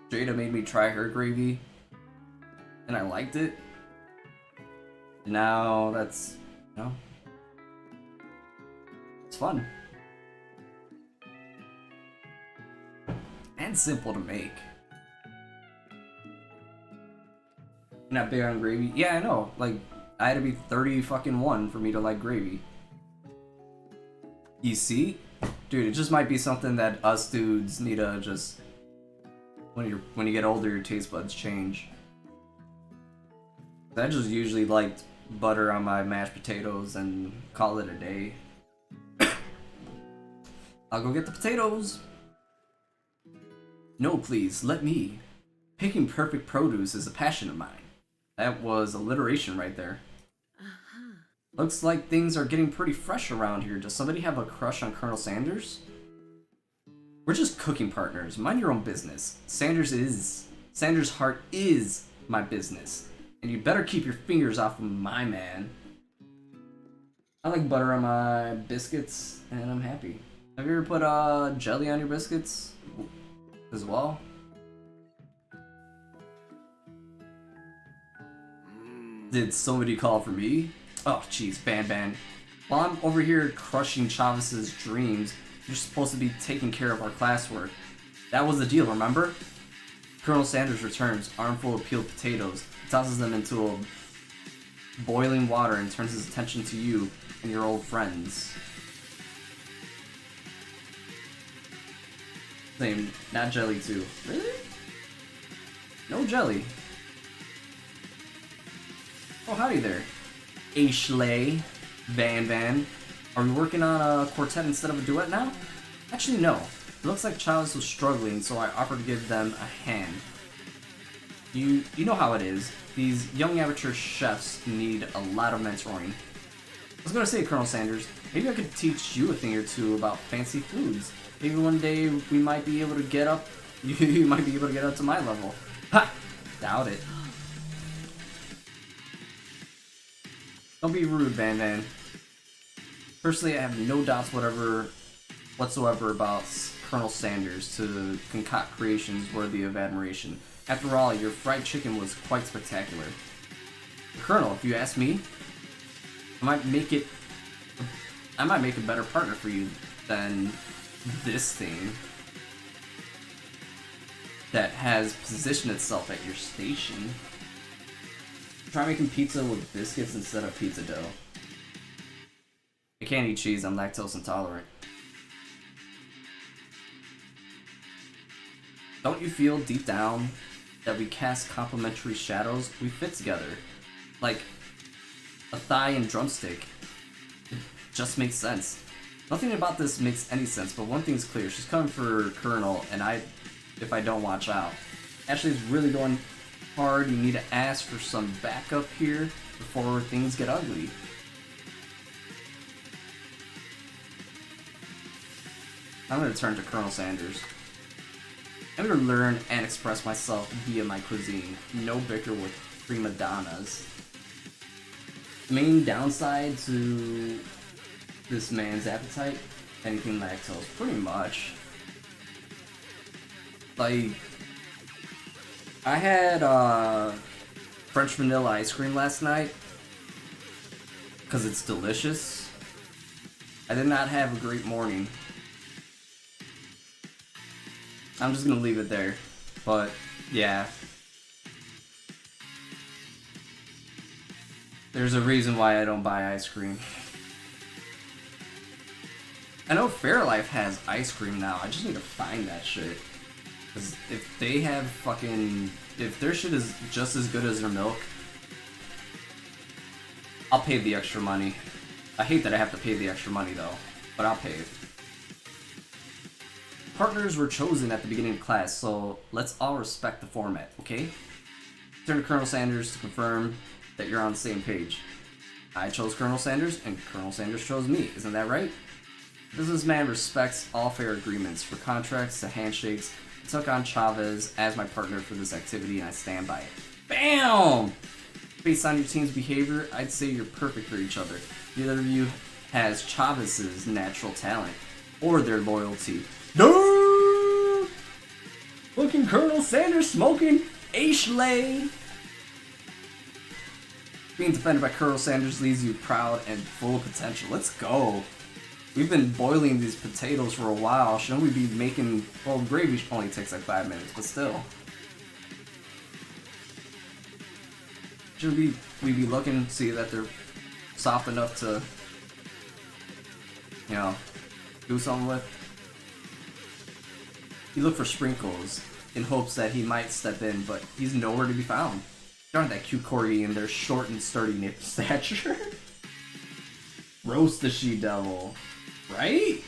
Jada made me try her gravy, and I liked it. Now that's, you know, it's fun. And simple to make. You're not big on gravy? Yeah, I know. Like, I had to be 30-1 for me to like gravy. You see? Dude, it just might be something that us dudes need to just... When you get older, your taste buds change. I just usually liked butter on my mashed potatoes and call it a day. I'll go get the potatoes. No, please, let me. Picking perfect produce is a passion of mine. That was alliteration right there. Looks like things are getting pretty fresh around here. Does somebody have a crush on Colonel Sanders? We're just cooking partners. Mind your own business. Sanders' heart is my business. And you better keep your fingers off of my man. I like butter on my biscuits, and I'm happy. Have you ever put jelly on your biscuits as well? Did somebody call for me? Oh, jeez, Ban. While I'm over here crushing Chavez's dreams, you're supposed to be taking care of our classwork. That was the deal, remember? Colonel Sanders returns, armful of peeled potatoes, tosses them into a boiling water, and turns his attention to you and your old friends. Same, not jelly too. Really? No jelly. Oh, howdy there. Ashley, Van. Are we working on a quartet instead of a duet now? Actually, no. It looks like Chavez was struggling, so I offered to give them a hand. You know how it is. These young amateur chefs need a lot of mentoring. I was gonna say, Colonel Sanders, maybe I could teach you a thing or two about fancy foods. Maybe one day we might be able to get up. You might be able to get up to my level. Ha! Doubt it. Don't be rude, Van. Personally, I have no doubts whatsoever about Colonel Sanders to concoct creations worthy of admiration. After all, your fried chicken was quite spectacular. Colonel, if you ask me, I might make a better partner for you than this thing that has positioned itself at your station. Try making pizza with biscuits instead of pizza dough. I can't eat cheese, I'm lactose intolerant. Don't you feel deep down that we cast complementary shadows? We fit together. Like a thigh and drumstick. It just makes sense. Nothing about this makes any sense, but one thing's clear. She's coming for Colonel, and if I don't watch out. Ashley's really going hard. You need to ask for some backup here before things get ugly. I'm gonna turn to Colonel Sanders. I'm gonna learn and express myself via my cuisine. No bicker with prima donnas. The main downside to this man's appetite, anything lactose, pretty much. Like, I had French vanilla ice cream last night because it's delicious. I did not have a great morning. I'm just gonna leave it there, but yeah. There's a reason why I don't buy ice cream. I know Fairlife has ice cream now, I just need to find that shit. Cause if they have if their shit is just as good as their milk, I'll pay the extra money. I hate that I have to pay the extra money though, but I'll pay it. Partners were chosen at the beginning of class, so let's all respect the format, okay? Turn to Colonel Sanders to confirm that you're on the same page. I chose Colonel Sanders, and Colonel Sanders chose me. Isn't that right? Businessman respects all fair agreements, from contracts to handshakes. I took on Chavez as my partner for this activity, and I stand by it. BAM! Based on your team's behavior, I'd say you're perfect for each other. Neither of you has Chavez's natural talent, or their loyalty. No! Looking Colonel Sanders smoking Ashley. Being defended by Colonel Sanders leaves you proud and full of potential. Let's go. We've been boiling these potatoes for a while. Shouldn't we be making... Well, gravy only takes like 5 minutes, but still. Should we be looking to see that they're soft enough to, you know, do something with? You look for sprinkles in hopes that he might step in, but he's nowhere to be found. Darn that cute corgi in their short and sturdy stature. Roast the she-devil. Right?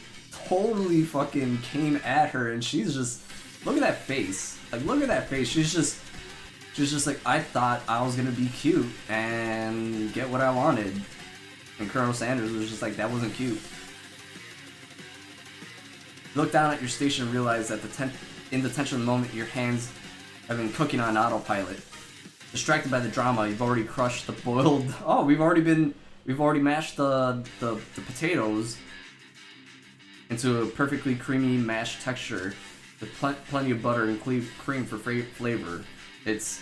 Totally fucking came at her and she's just... Look at that face. Like, look at that face. She's just like, I thought I was gonna be cute and get what I wanted. And Colonel Sanders was just like, that wasn't cute. You look down at your station and realize that in the tension of the moment, your hands have been cooking on autopilot. Distracted by the drama, you've already crushed the boiled... Oh, we've already mashed the potatoes into a perfectly creamy mashed texture with plenty of butter and cream for flavor. It's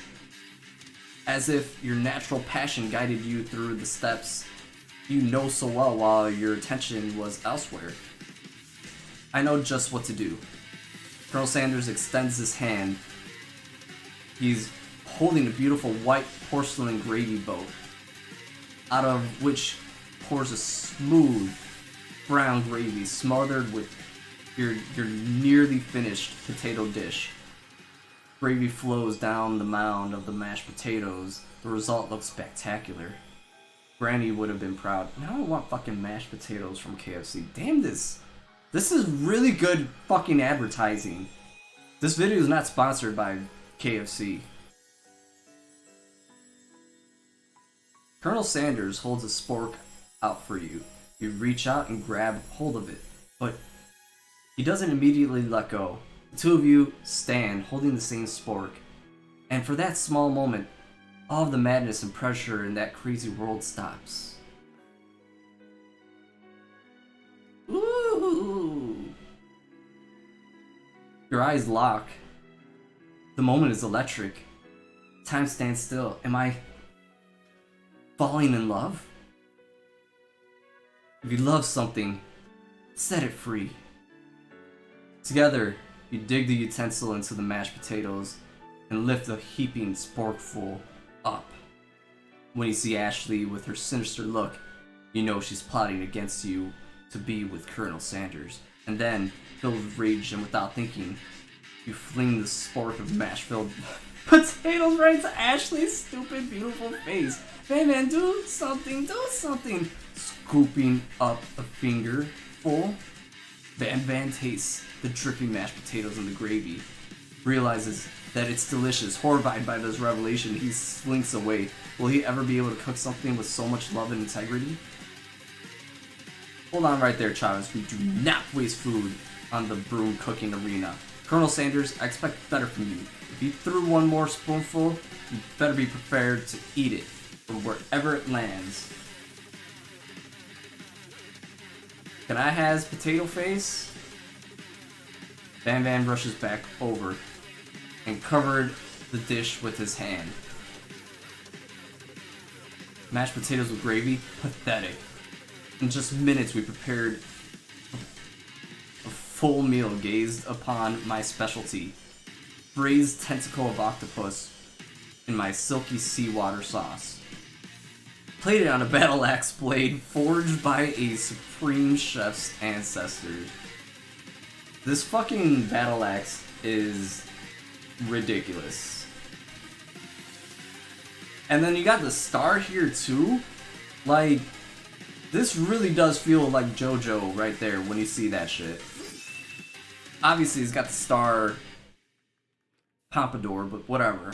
as if your natural passion guided you through the steps you know so well while your attention was elsewhere. I know just what to do. Colonel Sanders extends his hand. He's holding a beautiful white porcelain gravy boat, out of which pours a smooth brown gravy smothered with your nearly finished potato dish. Gravy flows down the mound of the mashed potatoes. The result looks spectacular. Granny would have been proud. Now I want fucking mashed potatoes from KFC. Damn this. This is really good fucking advertising. This video is not sponsored by KFC. Colonel Sanders holds a spork out for you. You reach out and grab hold of it, but he doesn't immediately let go. The two of you stand holding the same spork, and for that small moment, all of the madness and pressure in that crazy world stops. Your eyes lock. The moment is electric. Time stands still. Am I falling in love? If you love something, set it free. Together, you dig the utensil into the mashed potatoes and lift the heaping sporkful up. When you see Ashley with her sinister look, you know she's plotting against you to be with Colonel Sanders. And then, filled with rage and without thinking, you fling the spork of mash-filled potatoes right into Ashley's stupid, beautiful face. Man, do something, do something. Scooping up a fingerful, Van tastes the dripping mashed potatoes and the gravy. Realizes that it's delicious. Horrified by this revelation, he slinks away. Will he ever be able to cook something with so much love and integrity? Hold on right there, Chavez. We do not waste food on the broom cooking arena. Colonel Sanders, I expect better from you. If you threw one more spoonful, you better be prepared to eat it from wherever it lands. Can I has potato face? Van rushes back over and covered the dish with his hand. Mashed potatoes with gravy? Pathetic. In just minutes we prepared a full meal gazed upon my specialty. Braised tentacle of octopus in my silky seawater sauce. Plated on a battle axe blade forged by a supreme chef's ancestors. This fucking battle axe is ridiculous. And then you got the star here too. Like, this really does feel like JoJo right there when you see that shit. Obviously, it's got the star pompadour, but whatever.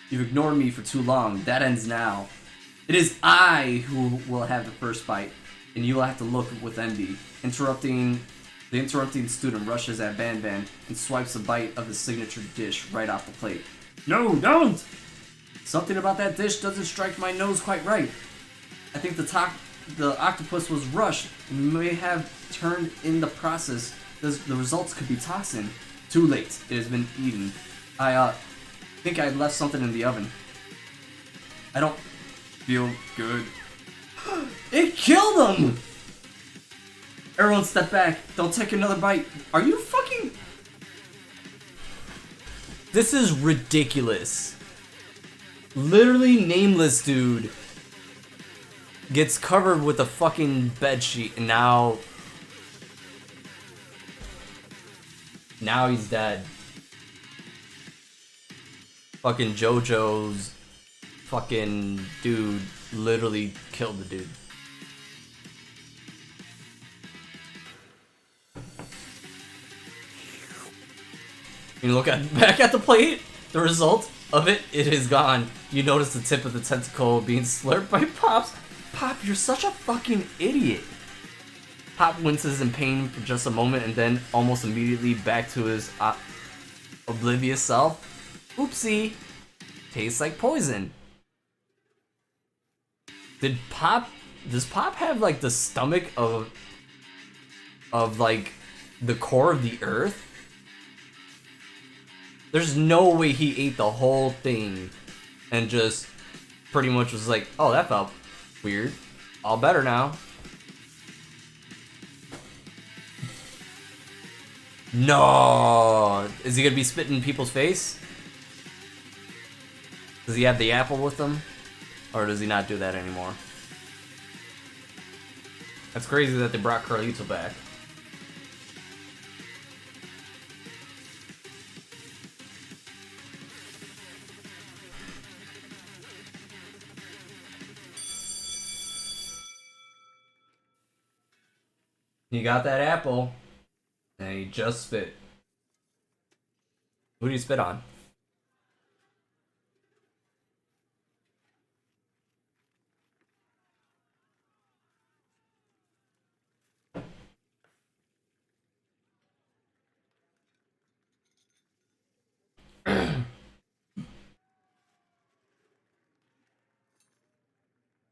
You've ignored me for too long. That ends now. It is I who will have the first bite, and you will have to look with envy. The interrupting student rushes at Van and swipes a bite of the signature dish right off the plate. No, don't! Something about that dish doesn't strike my nose quite right. I think the octopus was rushed and may have turned in the process. The results could be toxin. Too late. It has been eaten. I think I left something in the oven. I don't feel good. It killed him! Everyone step back. Don't take another bite. Are you fucking... This is ridiculous. Literally nameless dude gets covered with a fucking bedsheet and now he's dead. Fucking JoJo's fucking dude literally killed the dude. You look back at the plate, the result of it is gone. You notice the tip of the tentacle being slurped by Pops. Pop, you're such a fucking idiot. Pop winces in pain for just a moment and then almost immediately back to his oblivious self. Oopsie. Tastes like poison. Does Pop have like the stomach of like the core of the earth? There's no way he ate the whole thing and just pretty much was like, oh, that felt weird. All better now. No! Is he gonna be spitting in people's face? Does he have the apple with him? Or does he not do that anymore? That's crazy that they brought Carlito back. You got that apple, and he just spit. Who do you spit on?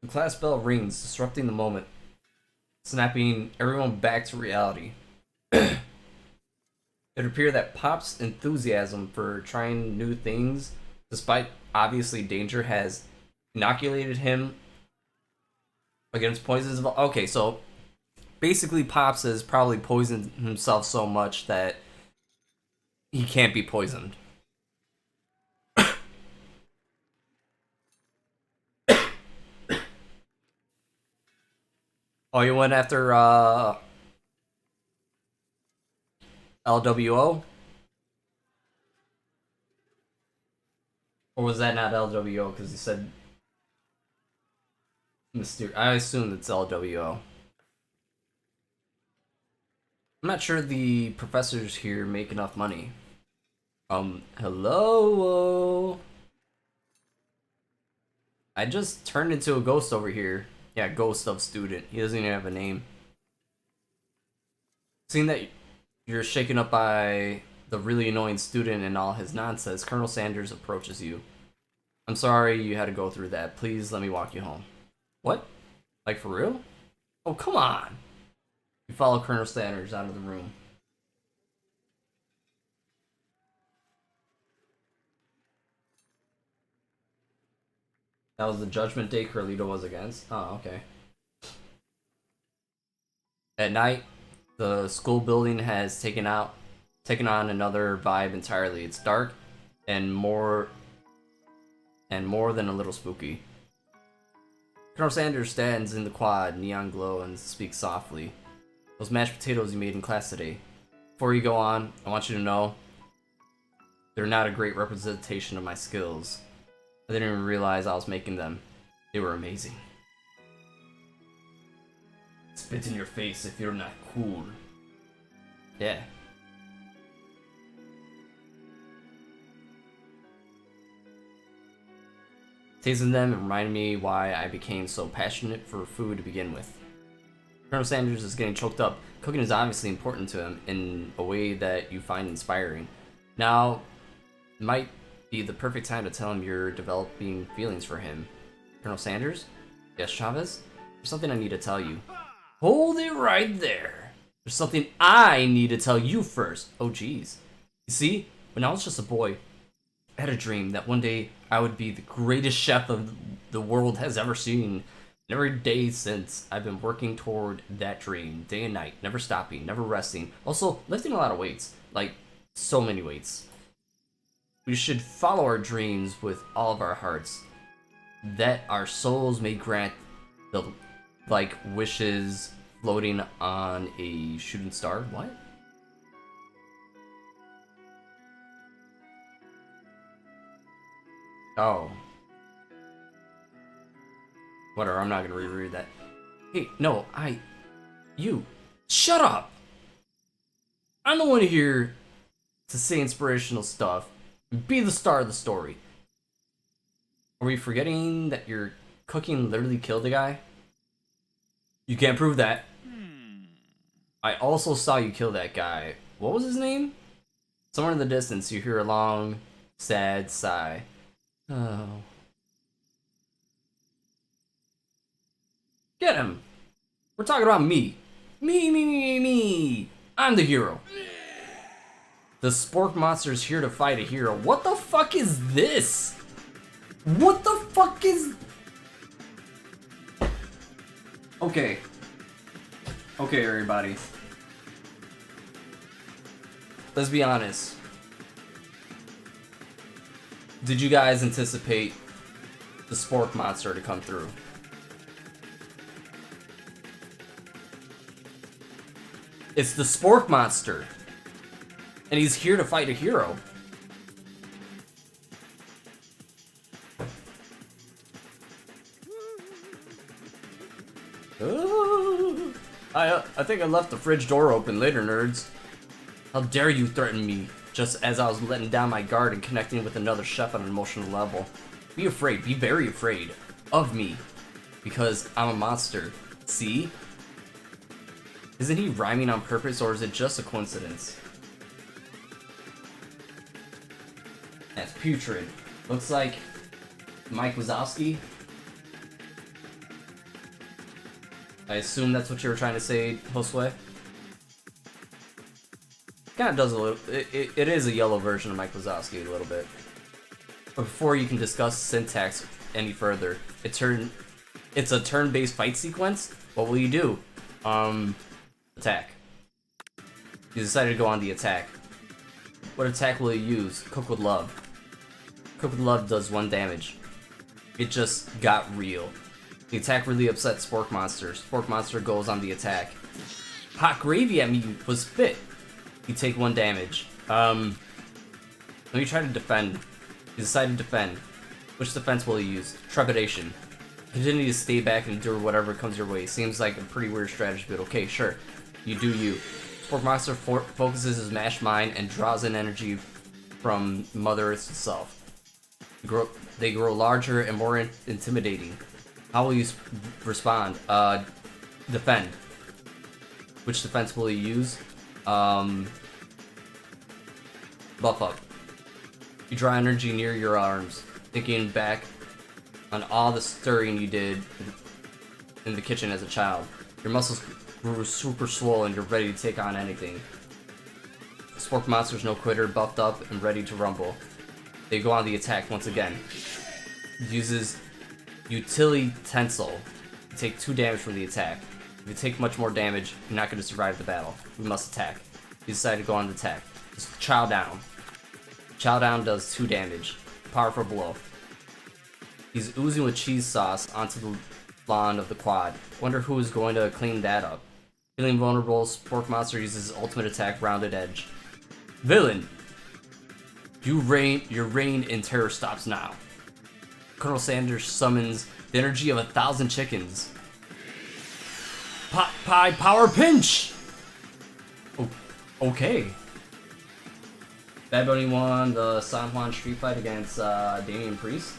The class bell rings, disrupting the moment, snapping everyone back to reality. It would appear that Pop's enthusiasm for trying new things, despite obviously danger, has inoculated him against poisons. Okay, so basically Pops has probably poisoned himself so much that he can't be poisoned. Oh, you went after LWO? Or was that not LWO? Because you said Mysterio. I assume it's LWO. I'm not sure the professors here make enough money. Hello? I just turned into a ghost over here. Yeah, ghost of student. He doesn't even have a name. Seeing that you're shaken up by the really annoying student and all his nonsense, Colonel Sanders approaches you. I'm sorry you had to go through that. Please let me walk you home. What? Like for real? Oh, come on. You follow Colonel Sanders out of the room. That was the Judgment Day Carlito was against? Oh, okay. At night, the school building has taken on another vibe entirely. It's dark and more than a little spooky. Colonel Sanders stands in the quad, neon glow, and speaks softly. Those mashed potatoes you made in class today. Before you go on, I want you to know they're not a great representation of my skills. I didn't even realize I was making them. They were amazing. Spit in your face if you're not cool. Yeah. Tasting them reminded me why I became so passionate for food to begin with. Colonel Sanders is getting choked up. Cooking is obviously important to him in a way that you find inspiring. Now might be the perfect time to tell him you're developing feelings for him. Colonel Sanders? Yes, Chavez? There's something I need to tell you. Hold it right there. There's something I need to tell you first. Oh, geez. You see, when I was just a boy, I had a dream that one day I would be the greatest chef of the world has ever seen. And every day since, I've been working toward that dream, day and night, never stopping, never resting. Also, lifting a lot of weights, like so many weights. We should follow our dreams with all of our hearts, that our souls may grant the like wishes floating on a shooting star. What? Oh. Whatever, I'm not gonna reread that. Hey, no, you, shut up! I'm the one here to say inspirational stuff. Be the star of the story. Are we forgetting that your cooking literally killed a guy? You can't prove that. I also saw you kill that guy. What was his name? Somewhere in the distance, you hear a long, sad sigh. Oh. Get him! We're talking about me. Me. I'm the hero. The spork monster's here to fight a hero. What the fuck is this? What the fuck is... Okay. Okay, everybody. Let's be honest. Did you guys anticipate the spork monster to come through? It's the spork monster. And he's here to fight a hero. I think I left the fridge door open later, nerds. How dare you threaten me, just as I was letting down my guard and connecting with another chef on an emotional level. Be afraid, be very afraid of me, because I'm a monster. See? Isn't he rhyming on purpose, or is it just a coincidence? That's putrid. Looks like Mike Wazowski. I assume that's what you were trying to say, Josue. Kind of does a little. It is a yellow version of Mike Wazowski a little bit. But before you can discuss syntax any further, it's a turn-based fight sequence. What will you do? Attack. You decided to go on the attack. What attack will you use? Cook with Love. Cook with Love does 1 damage. It just got real. The attack really upset Spork Monster. Spork Monster goes on the attack. Hot Gravy at me was fit. You take 1 damage. Let me try to defend. You decide to defend. Which defense will you use? Trepidation. Continue to stay back and endure whatever comes your way. Seems like a pretty weird strategy, but okay, sure. You do you. Spork Monster focuses his mashed mind and draws in energy from Mother Earth itself. They grow larger and more intimidating. How will you respond? Defend. Which defense will you use? Buff up. You draw energy near your arms, thinking back on all the stirring you did in the kitchen as a child. Your muscles grew super swole and you're ready to take on anything. Spork Monster's no quitter, buffed up and ready to rumble. They go on the attack once again. Uses Utility Tensile. You take 2 damage from the attack. If you take much more damage, you're not going to survive the battle. We must attack. You decide to go on the attack. Just chow down. Chow down does 2 damage. Powerful blow. He's oozing with cheese sauce onto the lawn of the quad. Wonder who is going to clean that up. Feeling vulnerable, Spork Monster uses his ultimate attack, Rounded Edge. Villain! Your reign in terror stops now. Coronel Sanders summons the energy of 1,000 chickens. Pot Pie Power Pinch! Oh, okay. Bad Bunny won the San Juan street fight against Damian Priest.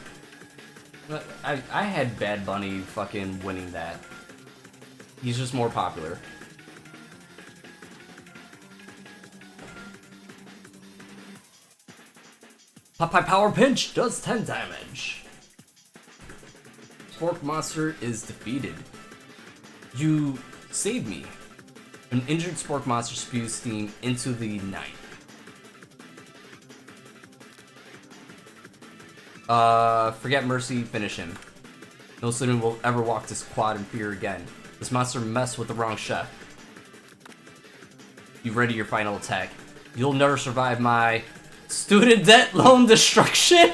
I had Bad Bunny fucking winning that. He's just more popular. Pot Pie Power Pinch does 10 damage. Spork Monster is defeated. You saved me. An injured Spork Monster spews steam into the night. Forget Mercy, finish him. No student will ever walk this quad in fear again. This monster messed with the wrong chef. You ready your final attack. You'll never survive my student debt loan destruction.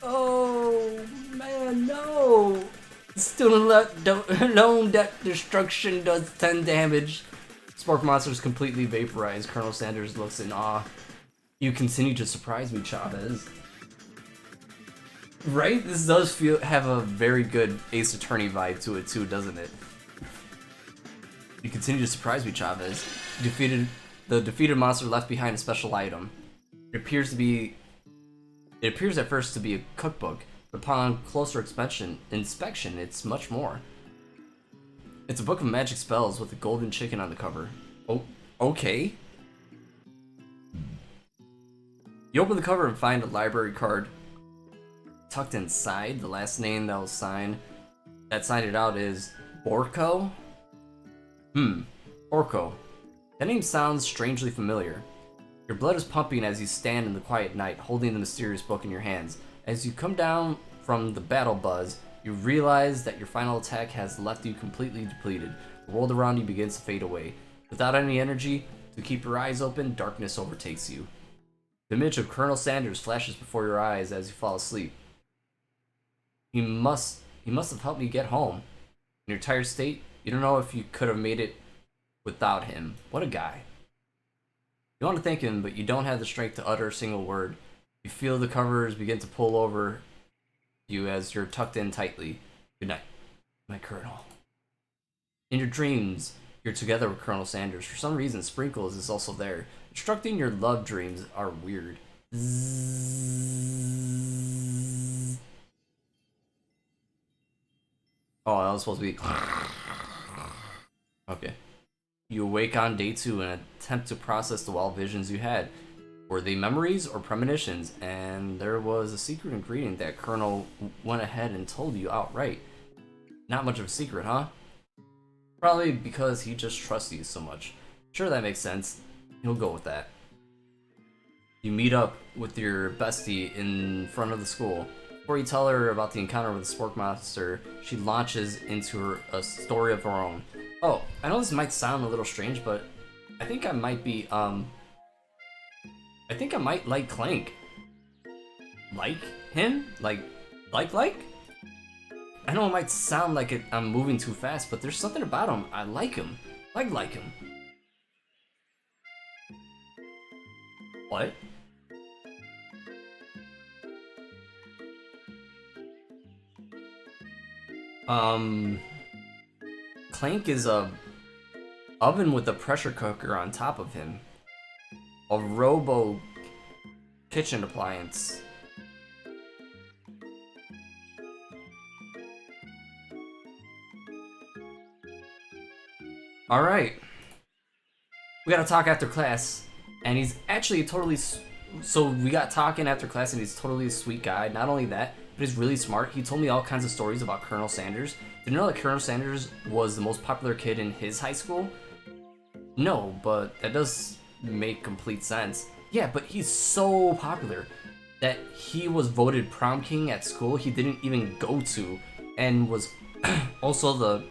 Oh man, no. Student loan debt destruction does 10 damage. Spork Monster is completely vaporized. Colonel Sanders looks in awe. You continue to surprise me, Chavez. Right? This does have a very good Ace Attorney vibe to it too, doesn't it? You continue to surprise me, Chavez. The defeated monster left behind a special item. It appears at first to be a cookbook, but upon closer inspection, it's much more. It's a book of magic spells with a golden chicken on the cover. Oh, okay. You open the cover and find a library card tucked inside. The last name that signed it out is Orko. Orko. That name sounds strangely familiar. Your blood is pumping as you stand in the quiet night, holding the mysterious book in your hands. As you come down from the battle buzz, you realize that your final attack has left you completely depleted. The world around you begins to fade away. Without any energy to keep your eyes open, darkness overtakes you. The image of Colonel Sanders flashes before your eyes as you fall asleep. He must have helped me get home. In your tired state, you don't know if you could have made it without him. What a guy. You want to thank him, but you don't have the strength to utter a single word. You feel the covers begin to pull over you as you're tucked in tightly. Good night, my Colonel. In your dreams, you're together with Colonel Sanders. For some reason, Sprinkles is also there. Instructing your love dreams are weird. Zzz. Oh, that was supposed to be... Okay. You awake on day 2 and attempt to process the wild visions you had. Were they memories or premonitions? And there was a secret ingredient that Colonel went ahead and told you outright. Not much of a secret, huh? Probably because he just trusts you so much. Sure, that makes sense. He'll go with that. You meet up with your bestie in front of the school. Before you tell her about the encounter with the spork monster, she launches into a story of her own. Oh, I know this might sound a little strange, but I think I might be, I think I might like Clank. Like him? Like? I know it might sound like I'm moving too fast, but there's something about him. I like him. Like him. What? Clank is a oven with a pressure cooker on top of him. A robo kitchen appliance. Alright. We gotta talk after class. And he's actually so we got talking after class and he's totally a sweet guy. Not only that, but he's really smart. He told me all kinds of stories about Colonel Sanders. Did you know that Colonel Sanders was the most popular kid in his high school? No, but that does make complete sense. Yeah, but he's so popular that he was voted prom king at school he didn't even go to, and was also the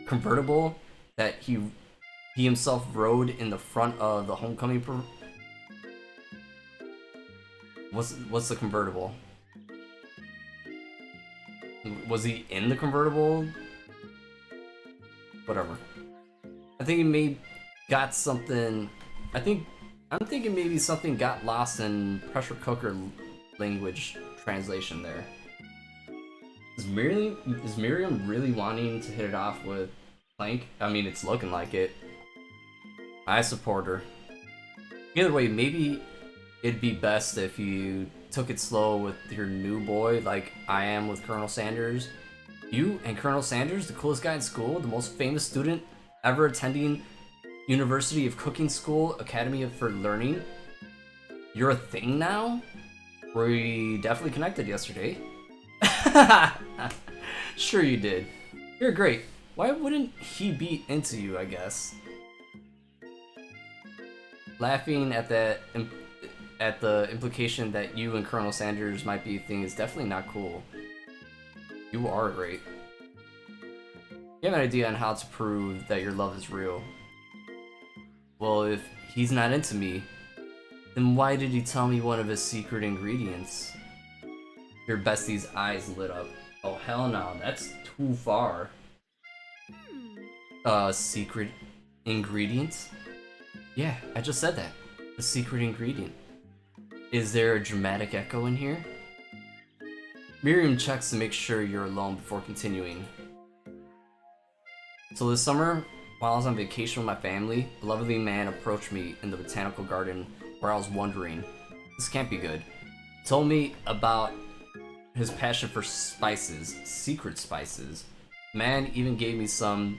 convertible that he himself rode in the front of the homecoming. What's the convertible? Was he in the convertible? Whatever. I think he may got something. I'm thinking maybe something got lost in pressure cooker language translation there. Is Miriam really wanting to hit it off with Clank? I mean, it's looking like it. I support her. Either way, maybe it'd be best if you took it slow with your new boy, like I am with Colonel Sanders. You and Colonel Sanders, the coolest guy in school, the most famous student ever attending University of Cooking School, Academy for Learning. You're a thing now? We definitely connected yesterday. Sure you did. You're great. Why wouldn't he be into you, I guess? Laughing at the implication that you and Colonel Sanders might be a thing is definitely not cool. You are great. You have an idea on how to prove that your love is real. Well, if he's not into me, then why did he tell me one of his secret ingredients? Your bestie's eyes lit up. Oh hell no, that's too far. Secret ingredient? Yeah, I just said that. A secret ingredient. Is there a dramatic echo in here? Miriam checks to make sure you're alone before continuing. So this summer, while I was on vacation with my family, a lovely man approached me in the botanical garden where I was wondering, this can't be good. He told me about his passion for spices, secret spices. Man even gave me some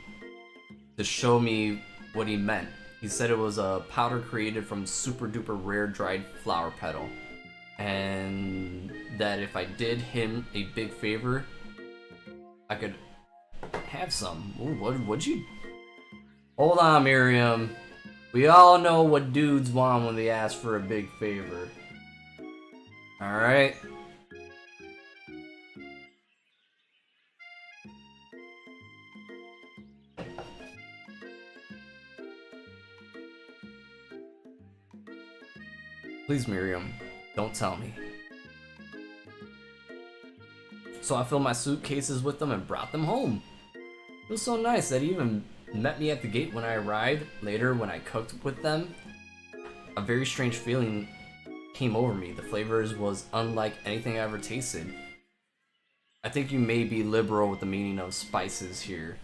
to show me what he meant. He said it was a powder created from super duper rare dried flower petal. And that if I did him a big favor, I could have some. Ooh, what'd you... Hold on, Miriam. We all know what dudes want when they ask for a big favor. Alright? Please, Miriam, don't tell me. So I filled my suitcases with them and brought them home. It was so nice that he even met me at the gate when I arrived. Later, when I cooked with them, a very strange feeling came over me. The flavors was unlike anything I ever tasted. I think you may be liberal with the meaning of spices here.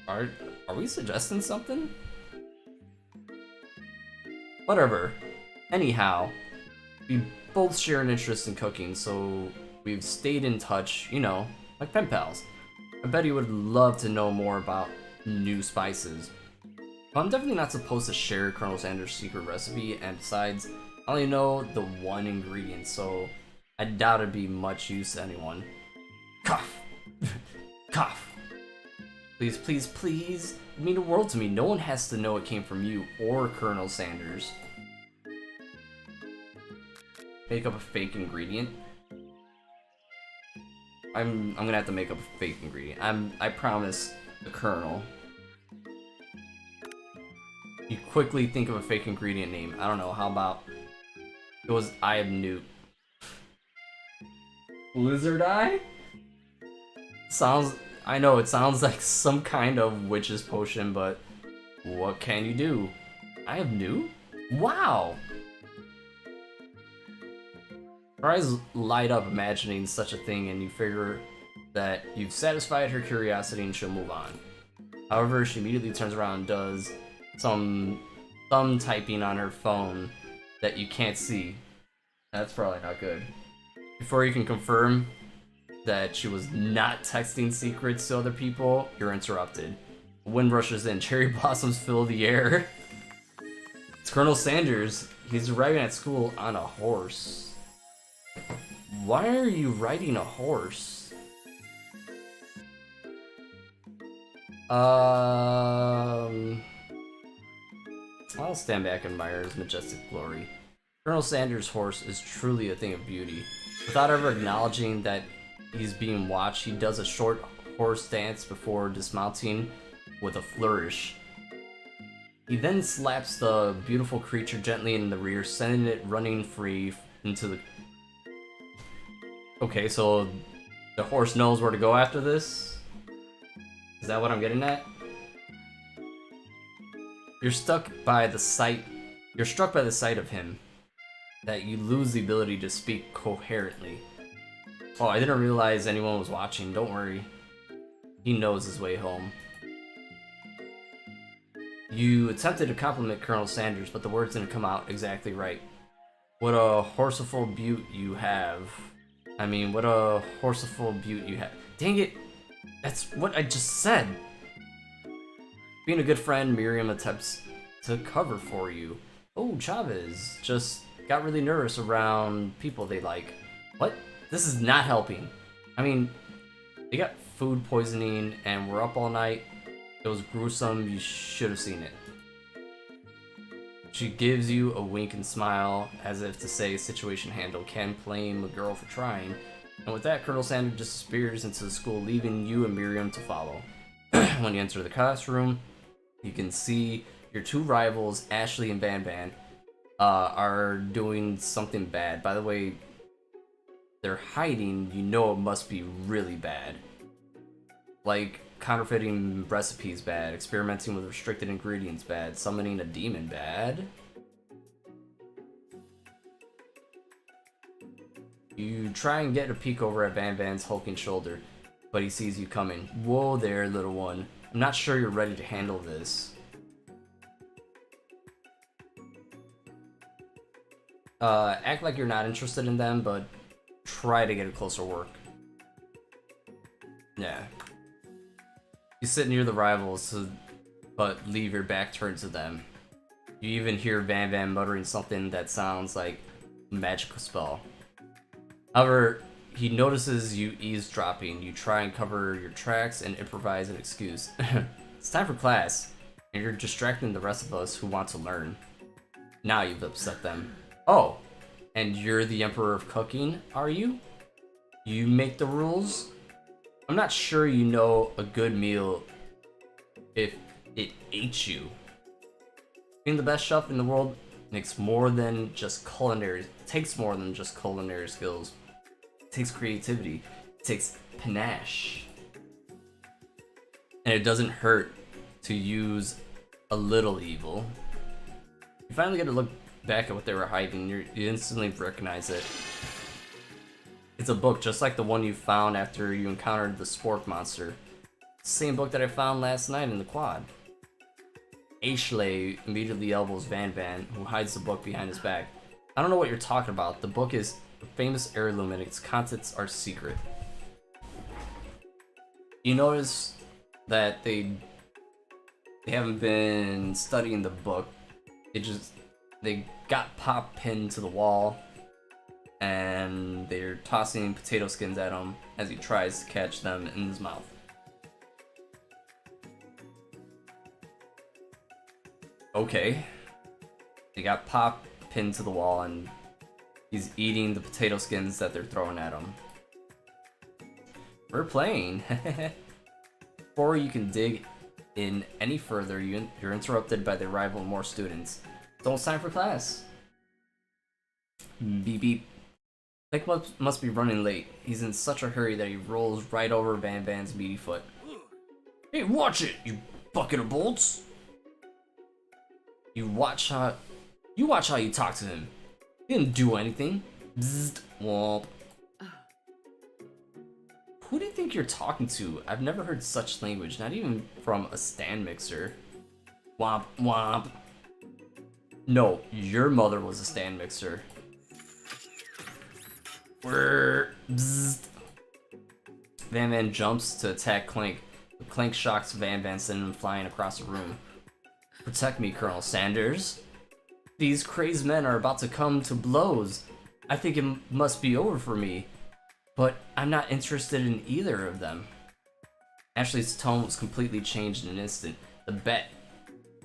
Are we suggesting something? Whatever. Anyhow, we both share an interest in cooking, so we've stayed in touch, you know, like pen pals. I bet he would love to know more about new spices. Well, I'm definitely not supposed to share Colonel Sanders' secret recipe, and besides, I only know the one ingredient, so I doubt it'd be much use to anyone. Cough! Cough! Please, please, please! It mean the world to me. No one has to know it came from you or Colonel Sanders. Make up a fake ingredient. I'm gonna have to make up a fake ingredient. I promise the Colonel. You quickly think of a fake ingredient name. I don't know, how about it was Eye of Newt. Lizard Eye? I know it sounds like some kind of witch's potion, but what can you do? Eye of Newt? Wow! Her eyes light up imagining such a thing, and you figure that you've satisfied her curiosity and she'll move on. However, she immediately turns around and does some thumb typing on her phone that you can't see. That's probably not good. Before you can confirm that she was not texting secrets to other people, you're interrupted. Wind rushes in, cherry blossoms fill the air. It's Colonel Sanders. He's arriving at school on a horse. Why are you riding a horse? I'll stand back and admire his majestic glory. Colonel Sanders' horse is truly a thing of beauty. Without ever acknowledging that he's being watched, he does a short horse dance before dismounting with a flourish. He then slaps the beautiful creature gently in the rear, sending it running free into the... Okay, so the horse knows where to go after this? Is that what I'm getting at? You're struck by the sight of him, that you lose the ability to speak coherently. Oh, I didn't realize anyone was watching. Don't worry. He knows his way home. You attempted to compliment Colonel Sanders, but the words didn't come out exactly right. What a horseful beaut you have. What a horseful beaut you have. Dang it! That's what I just said! Being a good friend, Miriam attempts to cover for you. Oh, Chavez just got really nervous around people they like. What? This is not helping. They got food poisoning and we're up all night. It was gruesome, you should have seen it. She gives you a wink and smile, as if to say situation handled, can't blame a girl for trying. And with that, Colonel Sanders disappears into the school, leaving you and Miriam to follow. When you enter the classroom, you can see your two rivals, Ashley and Van Van, are doing something bad. By the way, they're hiding, you know it must be really bad. Like, counterfeiting recipes bad, experimenting with restricted ingredients bad, summoning a demon bad. You try and get a peek over at Van Van's hulking shoulder, but he sees you coming. Whoa there, little one. I'm not sure you're ready to handle this. Act like you're not interested in them, but try to get a closer work. Yeah. You sit near the rivals, but leave your back turned to them. You even hear Van Van muttering something that sounds like a magical spell. However, he notices you eavesdropping. You try and cover your tracks and improvise an excuse. It's time for class, and you're distracting the rest of us who want to learn. Now you've upset them. Oh, and you're the Emperor of Cooking, are you? You make the rules? I'm not sure you know a good meal if it ate you. Being the best chef in the world takes more than just culinary skills. It takes creativity. It takes panache. And it doesn't hurt to use a little evil. You finally get to look back at what they were hiding. You instantly recognize it. It's a book just like the one you found after you encountered the spork monster. Same book that I found last night in the quad. Ashley immediately elbows Van Van, who hides the book behind his back. I don't know what you're talking about. The book is a famous heirloom and its contents are secret. You notice that they They haven't been studying the book. They got Pop pinned to the wall, and they're tossing potato skins at him as he tries to catch them in his mouth. Okay. They got Pop pinned to the wall, and he's eating the potato skins that they're throwing at him. We're playing. Before you can dig in any further, you're interrupted by the arrival of more students. It's almost time for class. Beep beep. Nick must be running late. He's in such a hurry that he rolls right over Van Van's meaty foot. Hey, watch it, you bucket of bolts! You watch how you talk to him. He didn't do anything. Bzzzt, womp. Who do you think you're talking to? I've never heard such language, not even from a stand mixer. Womp womp. No, your mother was a stand mixer. Bzzzt. Van Van jumps to attack Clank. Clank shocks Van Van, sending him flying across the room. Protect me, Colonel Sanders. These crazed men are about to come to blows. I think it must be over for me. But I'm not interested in either of them. Ashley's tone was completely changed in an instant.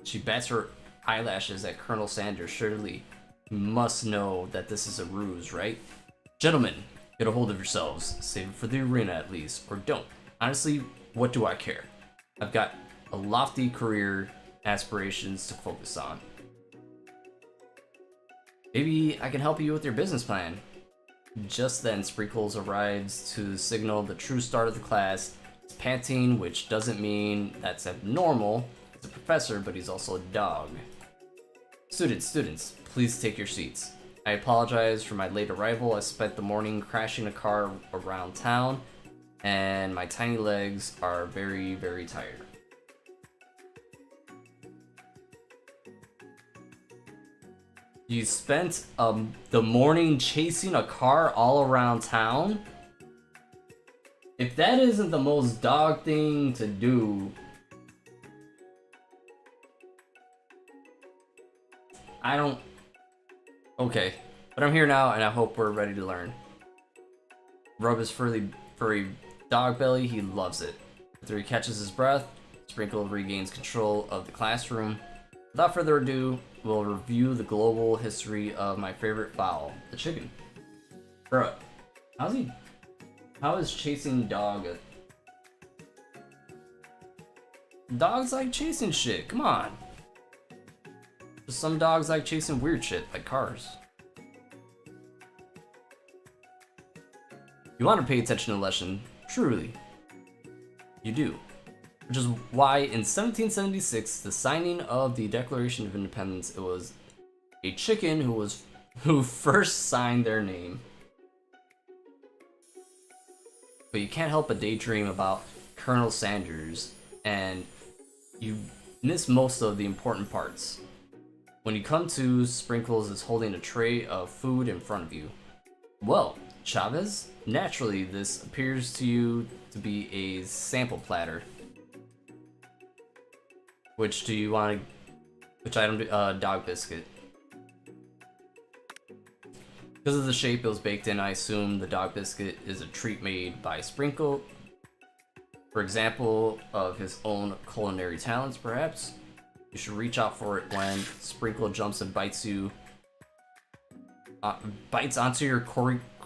She bats her eyelashes at Colonel Sanders. Surely you must know that this is a ruse, right? Gentlemen, get a hold of yourselves. Save it for the arena at least, or don't. Honestly, what do I care? I've got a lofty career aspirations to focus on. Maybe I can help you with your business plan. Just then, Sprinkles arrives to signal the true start of the class. He's panting, which doesn't mean that's abnormal. He's a professor, but he's also a dog. Students, please take your seats. I apologize for my late arrival. I spent the morning crashing a car around town, and my tiny legs are very, very tired. You spent the morning chasing a car all around town? If that isn't the most dog thing to do, I don't... Okay, but I'm here now and I hope we're ready to learn. Rub his furry dog belly, he loves it. After he catches his breath, Sprinkle regains control of the classroom. Without further ado, we'll review the global history of my favorite fowl, the chicken. Bruh, how is chasing dog a... Dogs like chasing shit, come on. Some dogs like chasing weird shit, like cars. You want to pay attention to the lesson, truly. You do. Which is why in 1776, the signing of the Declaration of Independence, it was a chicken who first signed their name. But you can't help but daydream about Colonel Sanders, and you miss most of the important parts. When you come to, Sprinkles is holding a tray of food in front of you. Well, Chavez, naturally this appears to you to be a sample platter. Which do you want to... Which item do... dog biscuit. Because of the shape it was baked in, I assume the dog biscuit is a treat made by Sprinkle. For example, of his own culinary talents, perhaps. You should reach out for it when Sprinkle jumps and bites onto your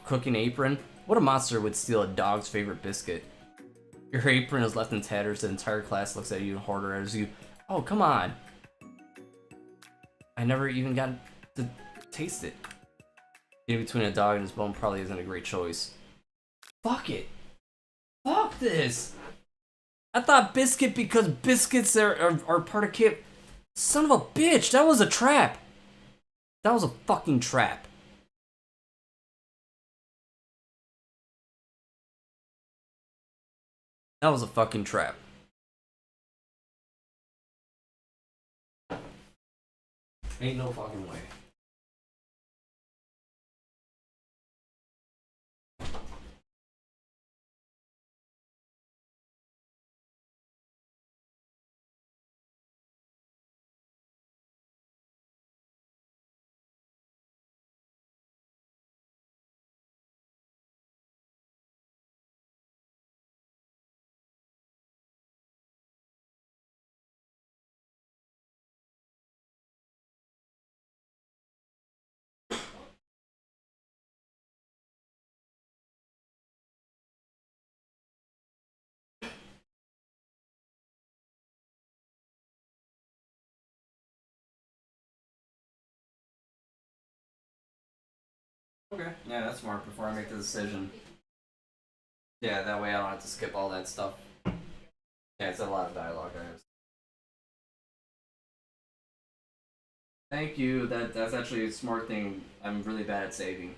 cooking apron. What a monster would steal a dog's favorite biscuit? Your apron is left in tatters. The entire class looks at you and horror as you... Oh, come on. I never even got to taste it. Getting between a dog and his bone probably isn't a great choice. Fuck it. Fuck this. I thought biscuit because biscuits are part of kid. Son of a bitch, that was a trap. That was a fucking trap. That was a fucking trap. Ain't no fucking way. Okay, yeah, that's smart before I make the decision. Yeah, that way I don't have to skip all that stuff. Yeah, it's a lot of dialogue. Thank you. That's actually a smart thing. I'm really bad at saving.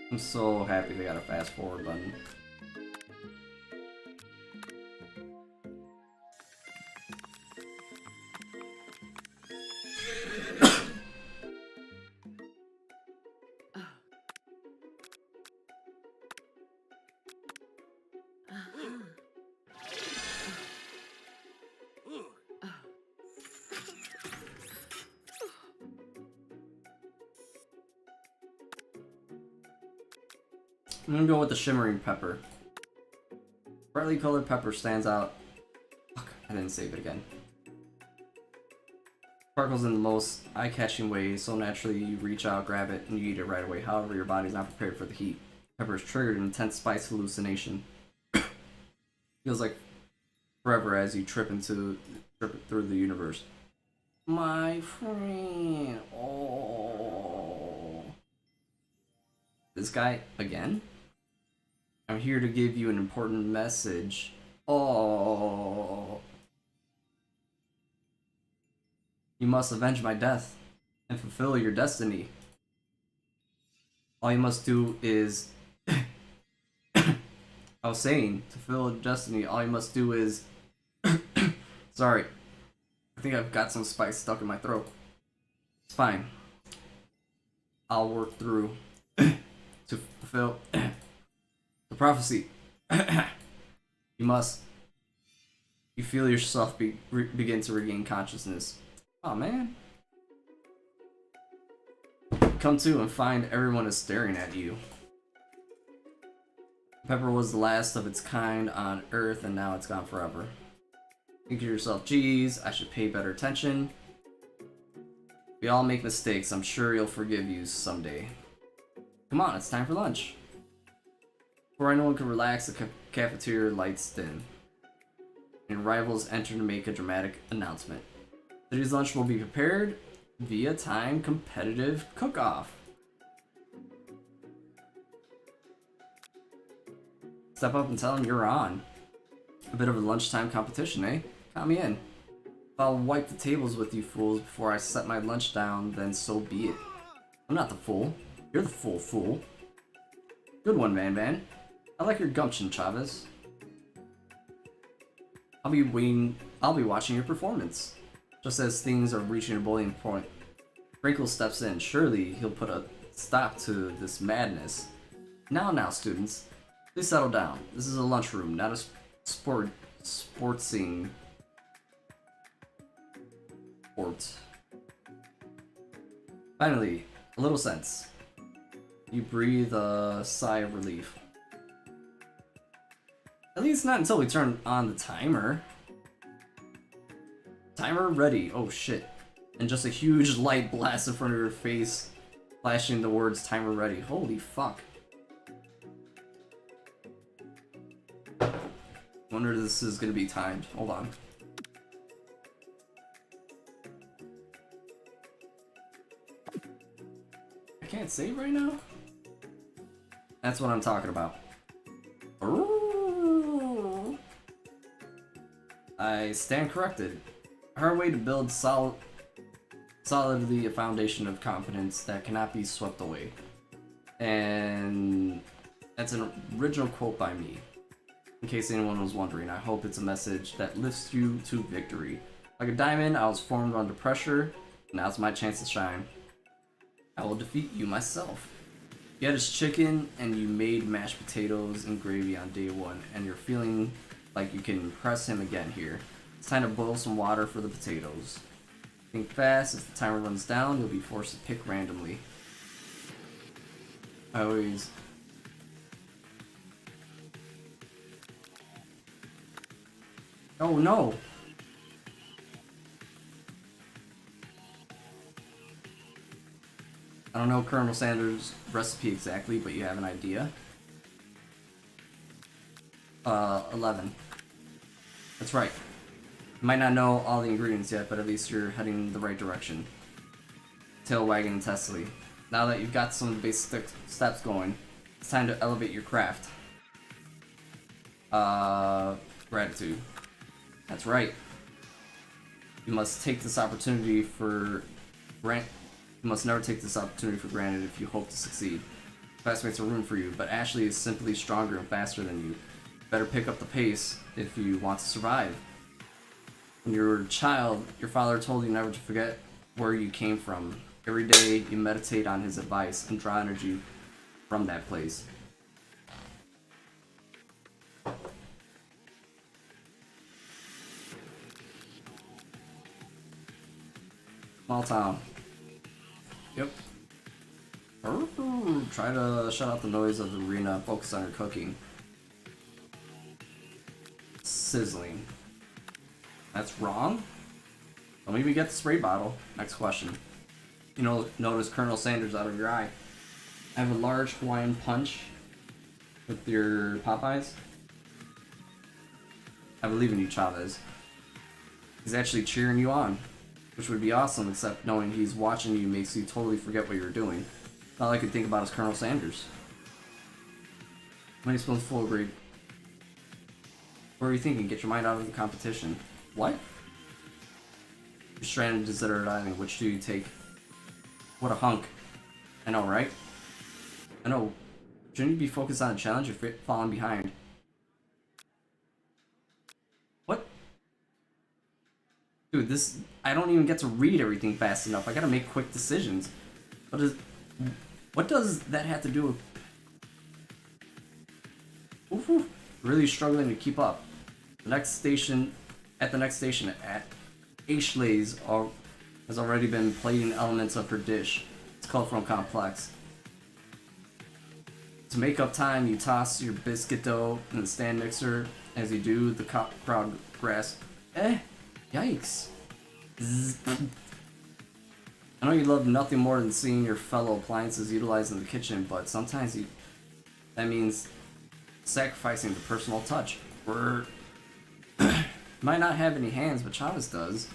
I'm so happy they got a fast forward button. I'm gonna go with the shimmering pepper. Brightly colored pepper stands out. Fuck, I didn't save it again. Sparkles in the most eye-catching way, so naturally you reach out, grab it, and you eat it right away. However, your body's not prepared for the heat. Pepper has triggered an intense spice hallucination. Feels like forever as you trip through the universe. My friend. Oh. This guy again? I'm here to give you an important message. Oh. You must avenge my death and fulfill your destiny. All you must do is. I was saying, to fulfill destiny, all you must do is. Sorry. I think I've got some spice stuck in my throat. It's fine. I'll work through to fulfill the prophecy. You must. You feel yourself begin to regain consciousness. Oh man. Come to and find everyone is staring at you. Pepper was the last of its kind on Earth, and now it's gone forever. Think to yourself, geez, I should pay better attention. We all make mistakes. I'm sure you'll forgive you someday. Come on, it's time for lunch. Before anyone can relax, the cafeteria lights dim, and rivals enter to make a dramatic announcement. Today's lunch will be prepared via time competitive cook-off. Step up and tell them you're on. A bit of a lunchtime competition, eh? Count me in. If I'll wipe the tables with you fools before I set my lunch down, then so be it. I'm not the fool. You're the fool. Good one, Van. I like your gumption, Chavez. I'll be watching your performance. Just as things are reaching a boiling point, Sprinkle steps in. Surely he'll put a stop to this madness. Now, students. Please settle down. This is a lunchroom, not a sportsing. Finally, a little sense. You breathe a sigh of relief. At least not until we turn on the timer. Timer ready. Oh shit. And just a huge light blast in front of your face, flashing the words timer ready. Holy fuck. Wonder if this is gonna be timed. Hold on. I can't save right now? That's what I'm talking about. Ooh. I stand corrected. A hard way to build solidly a foundation of confidence that cannot be swept away. And that's an original quote by me. In case anyone was wondering, I hope it's a message that lifts you to victory. Like a diamond, I was formed under pressure. Now's my chance to shine. I will defeat you myself. You had his chicken and you made mashed potatoes and gravy on day one, and you're feeling like you can impress him again here. It's time to boil some water for the potatoes. Think fast, as the timer runs down, you'll be forced to pick randomly. I always... Oh no! I don't know Colonel Sanders' recipe exactly, but you have an idea. 11. That's right. You might not know all the ingredients yet, but at least you're heading in the right direction. Tail wagging intensely. Now that you've got some of the basic steps going, it's time to elevate your craft. Gratitude. That's right. You must take this opportunity for granted. You must never take this opportunity for granted if you hope to succeed. Classmates are room for you, but Ashley is simply stronger and faster than you. Better pick up the pace if you want to survive. When you were a child, your father told you never to forget where you came from. Every day, you meditate on his advice and draw energy from that place. Small town. Yep. Try to shut out the noise of the arena, focus on your cooking. Sizzling. That's wrong? Don't even get the spray bottle. Next question. You know, notice Colonel Sanders out of your eye. I have a large Hawaiian punch with your Popeyes. I believe in you, Chavez. He's actually cheering you on, which would be awesome, except knowing he's watching you makes you totally forget what you're doing. All I could think about is Colonel Sanders. Many spoonful of gravy. What are you thinking? Get your mind out of the competition. What? You're stranded to desert island. Which do you take? What a hunk. I know, right? I know. Shouldn't you be focused on a challenge? You're falling behind. What? Dude, this... I don't even get to read everything fast enough. I gotta make quick decisions. What does that have to do with... Oof. Really struggling to keep up. At the next station, Ashley's has already been plating elements of her dish. It's colorful and complex. To make up time, you toss your biscuit dough in the stand mixer. As you do, the crowd grasps. Yikes. Zzz. I know you love nothing more than seeing your fellow appliances utilized in the kitchen, but sometimes that means sacrificing the personal touch. Might not have any hands, but Chavez does.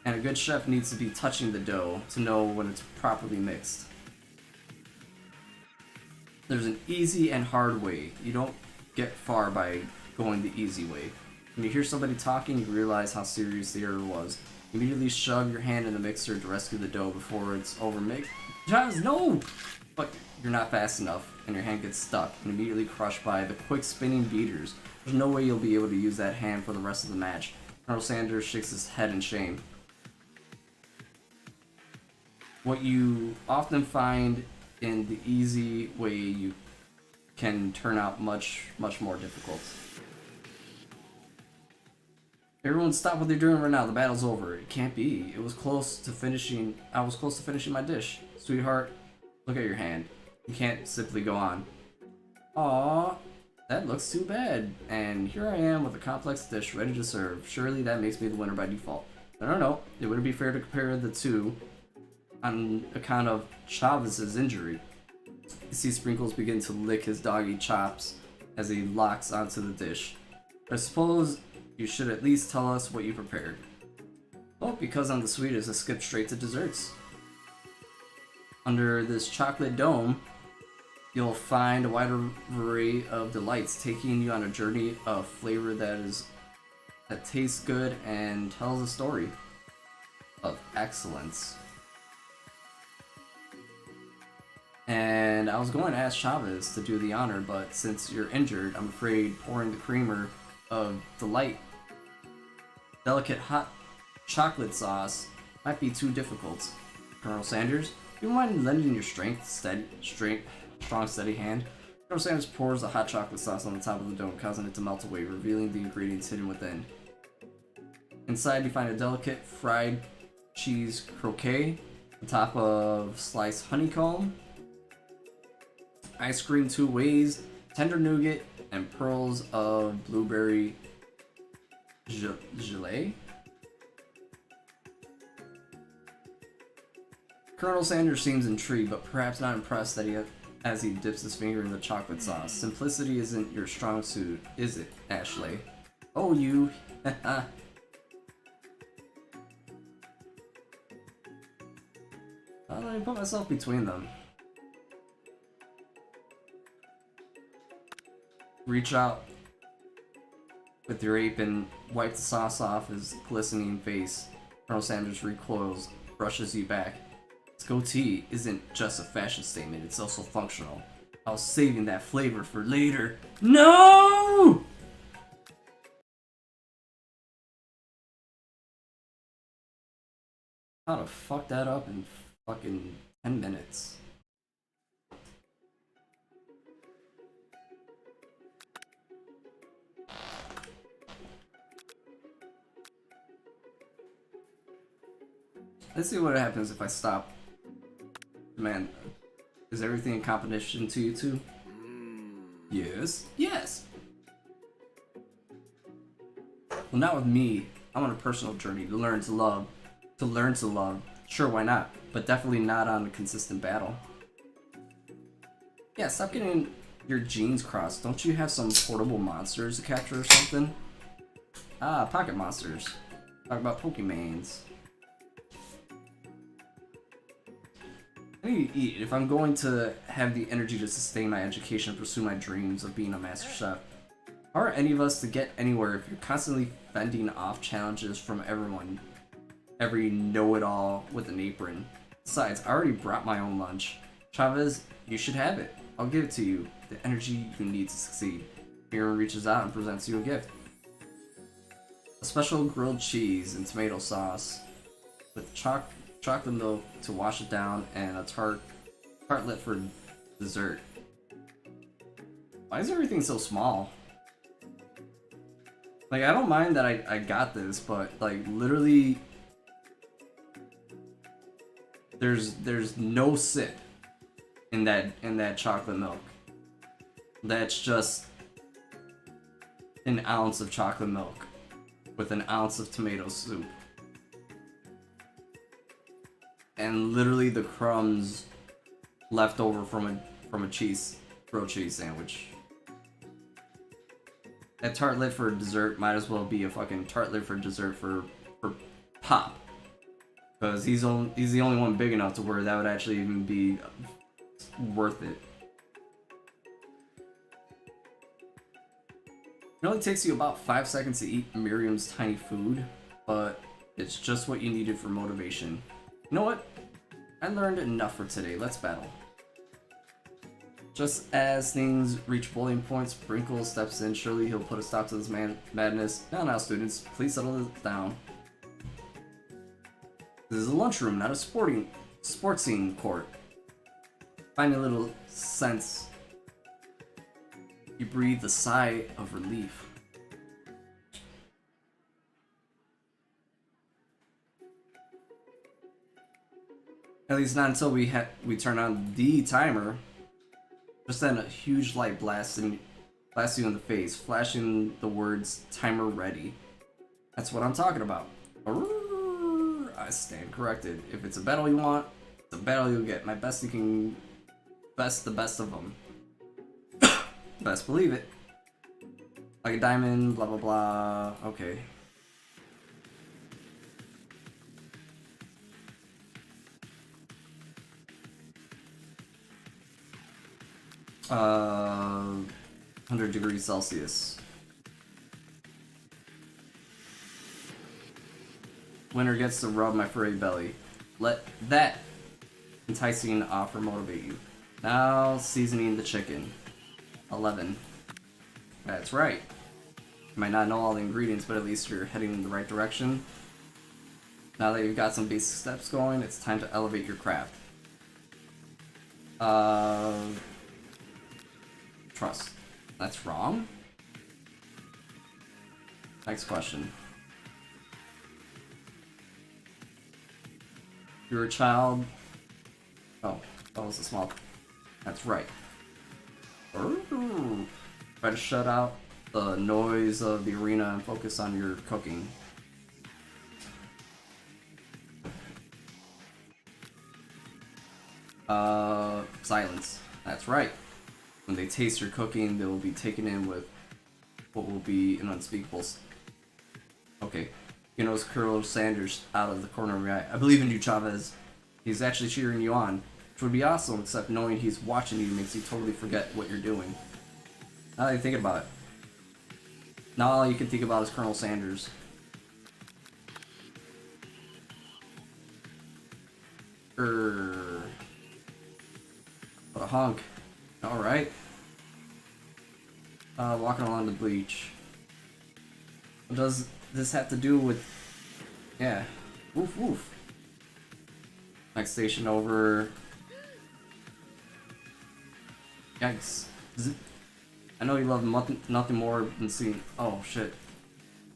And a good chef needs to be touching the dough to know when it's properly mixed. There's an easy and hard way. You don't get far by going the easy way. When you hear somebody talking, you realize how serious the error was. You immediately shove your hand in the mixer to rescue the dough before it's overmixed. Chavez, no! But you're not fast enough, and your hand gets stuck and immediately crushed by the quick spinning beaters. There's no way you'll be able to use that hand for the rest of the match. Colonel Sanders shakes his head in shame. What you often find in the easy way you can turn out much more difficult. Everyone stop what they're doing right now. The battle's over. It can't be. I was close to finishing my dish. Sweetheart, look at your hand. You can't simply go on. Aww, that looks too bad. And here I am with a complex dish ready to serve. Surely that makes me the winner by default. No. It wouldn't be fair to compare the two on account of Chavez's injury. You see Sprinkles begin to lick his doggy chops as he locks onto the dish. I suppose you should at least tell us what you prepared. Well, because I'm the sweetest, I skipped straight to desserts. Under this chocolate dome, you'll find a wider array of delights, taking you on a journey of flavor that tastes good and tells a story of excellence. And I was going to ask Chavez to do the honor, but since you're injured, I'm afraid pouring the creamer of delicate hot chocolate sauce might be too difficult. Colonel Sanders, do you mind lending your strong, steady hand? Colonel Sanders pours the hot chocolate sauce on the top of the dough, causing it to melt away, revealing the ingredients hidden within. Inside, you find a delicate fried cheese croquet, on top of sliced honeycomb, ice cream 2 ways, tender nougat, and pearls of blueberry gelée. Colonel Sanders seems intrigued, but perhaps not impressed as he dips his finger in the chocolate sauce. Simplicity isn't your strong suit, is it, Ashley? Oh, you. Let me put myself between them. Reach out with your ape and wipe the sauce off his glistening face. Colonel Sanders recoils, brushes you back. This goatee isn't just a fashion statement, it's also functional. I was saving that flavor for later. No! How to fuck that up in fucking 10 minutes? Let's see what happens if I stop. Man, is everything in competition to you two? Yes. Yes! Well, not with me. I'm on a personal journey to learn to love. To learn to love. Sure, why not? But definitely not on a consistent battle. Yeah, stop getting your genes crossed. Don't you have some portable monsters to capture or something? Ah, pocket monsters. Talk about Pokemans. I need to eat if I'm going to have the energy to sustain my education and pursue my dreams of being a master chef. How are any of us to get anywhere if you're constantly fending off challenges from everyone? Every know-it-all with an apron. Besides, I already brought my own lunch. Chavez, you should have it. I'll give it to you. The energy you need to succeed. Miriam reaches out and presents you a gift. A special grilled cheese and tomato sauce with chocolate milk to wash it down and a tartlet for dessert. Why is everything so small? Like, I don't mind that I got this, but like literally there's no sip in that chocolate milk. That's just an ounce of chocolate milk with an ounce of tomato soup. And literally the crumbs left over from a grilled cheese sandwich. That tartlet for dessert might as well be a fucking tartlet for dessert for Pop. Because he's the only one big enough to where that would actually even be worth it. It only takes you about 5 seconds to eat Miriam's tiny food, but it's just what you needed for motivation. You know what? I learned enough for today. Let's battle. Just as things reach boiling point, Sprinkle steps in. Surely he'll put a stop to this madness. Now, students, please settle this down. This is a lunchroom, not a sports scene court. Find a little sense. You breathe a sigh of relief. At least not until we turn on the timer. Just then a huge light blasts you in the face, flashing the words "timer ready." That's what I'm talking about. I stand corrected. If it's a battle you want, it's a battle you'll get. My bestie can best the best of them. Best believe it. Like a diamond, blah blah blah. Okay. Uh, 100 degrees Celsius. Winter gets to rub my furry belly. Let that enticing offer motivate you. Now seasoning the chicken. 11. That's right. You might not know all the ingredients, but at least you're heading in the right direction. Now that you've got some basic steps going, it's time to elevate your craft. Trust. That's wrong? Next question. You're a child. Oh, that was a small. That's right. Ooh. Try to shut out the noise of the arena and focus on your cooking. Silence. That's right. When they taste your cooking, they will be taken in with what will be an unspeakable. Okay. You know, it's Coronel Sanders out of the corner of your eye. I believe in you, Chavez. He's actually cheering you on, which would be awesome, except knowing he's watching you makes you totally forget what you're doing. Now that you think about it. Now all you can think about is Colonel Sanders. What a hunk. Alright. Walking along the beach. What does this have to do with... Yeah. Woof woof. Next station over. Yikes. I know you love nothing more than seeing... Oh, shit.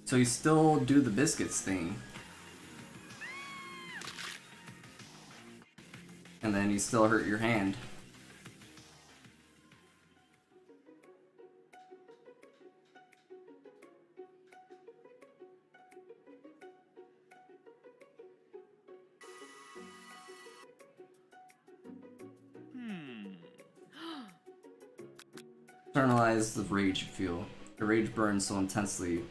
So you still do the biscuits thing. And then you still hurt your hand. Internalize the rage you feel. The rage burns so intensely.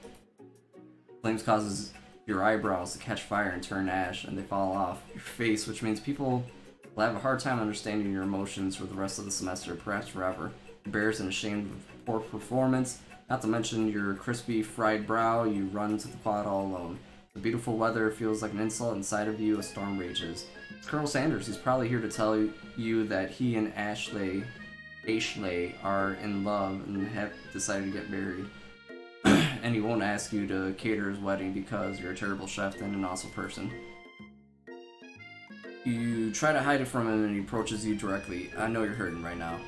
Flames causes your eyebrows to catch fire and turn ash, and they fall off your face, which means people will have a hard time understanding your emotions for the rest of the semester, perhaps forever. Embarrassed and ashamed of poor performance, not to mention your crispy, fried brow, you run to the quad all alone. The beautiful weather feels like an insult. Inside of you, a storm rages. It's Colonel Sanders. He's probably here to tell you that he and Ashley are in love and have decided to get married. And he won't ask you to cater his wedding because you're a terrible chef and an awesome person. You try to hide it from him and he approaches you directly. I know you're hurting right now.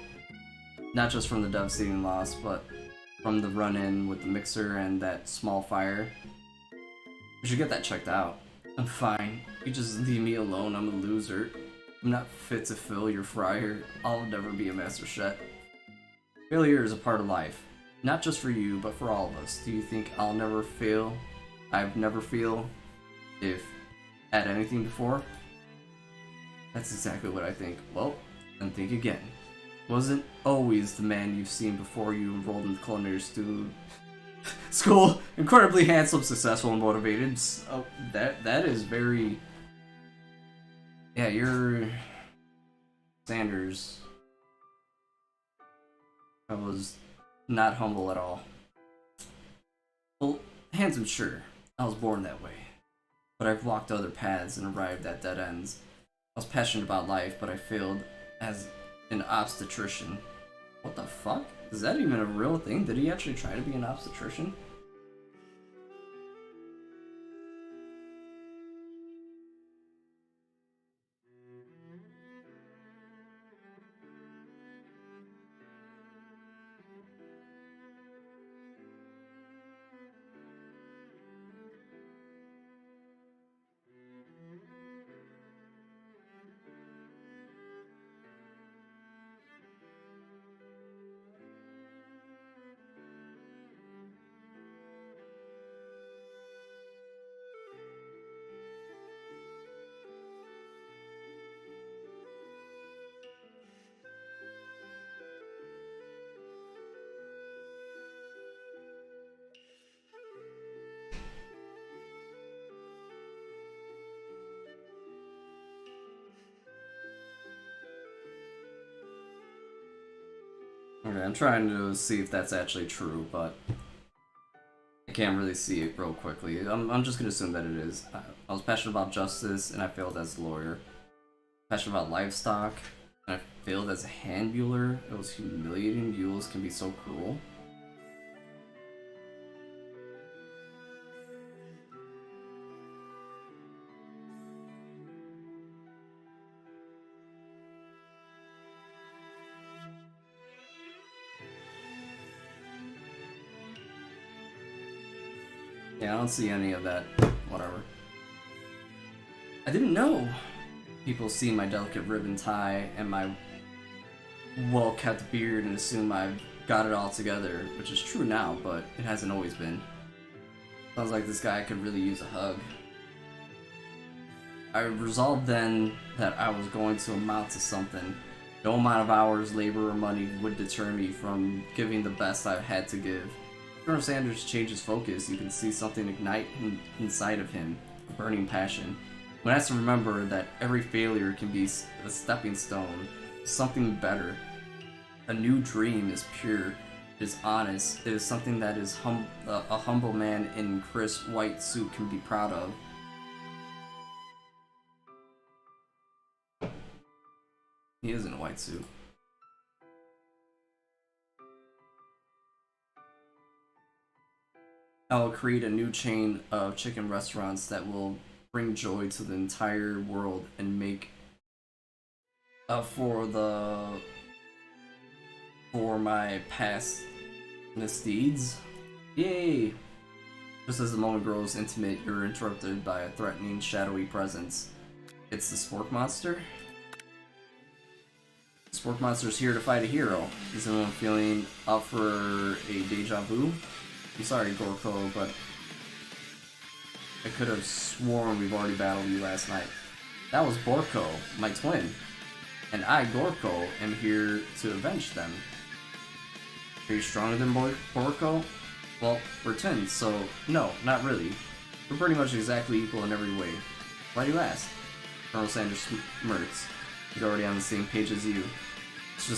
Not just from the devastating loss, but from the run-in with the mixer and that small fire. You should get that checked out. I'm fine. You just leave me alone. I'm a loser. I'm not fit to fill your fryer. I'll never be a master chef. Failure is a part of life. Not just for you, but for all of us. Do you think I'll never fail? I've never failed if at anything before? That's exactly what I think. Well, then think again. Wasn't always the man you've seen before you enrolled in the culinary school. Incredibly handsome, successful, and motivated. Oh, that is very... Yeah, you're... Sanders. I was not humble at all. Well, handsome, sure. I was born that way. But I've walked other paths and arrived at dead ends. I was passionate about life, but I failed as an obstetrician. What the fuck? Is that even a real thing? Did he actually try to be an obstetrician? Okay, I'm trying to see if that's actually true, but I can't really see it real quickly. I'm just gonna assume that it is. I was passionate about justice, and I failed as a lawyer. Passionate about livestock, and I failed as a hand mueller. It was humiliating. Mules can be so cruel. Yeah, I don't see any of that. Whatever. I didn't know people see my delicate ribbon tie and my well-kept beard and assume I've got it all together, which is true now, but it hasn't always been. Sounds like this guy could really use a hug. I resolved then that I was going to amount to something. No amount of hours, labor, or money would deter me from giving the best I had to give. Colonel Sanders changes focus. You can see something ignite inside of him, a burning passion. One has to remember that every failure can be a stepping stone, something better. A new dream is pure, it is honest, it is something that is a humble man in crisp white suit can be proud of. He is in a white suit. I will create a new chain of chicken restaurants that will bring joy to the entire world and make for my past misdeeds. Yay! Just as the moment grows intimate, you're interrupted by a threatening, shadowy presence. It's the Spork Monster. The Spork Monster's here to fight a hero. Is anyone feeling up for a deja vu? I'm sorry, Gorko, but I could have sworn we've already battled you last night. That was Borko, my twin. And I, Gorko, am here to avenge them. Are you stronger than Borko? Well, we're twins, so no, not really. We're pretty much exactly equal in every way. Why do you ask? Colonel Sanders smirks. He's already on the same page as you. It's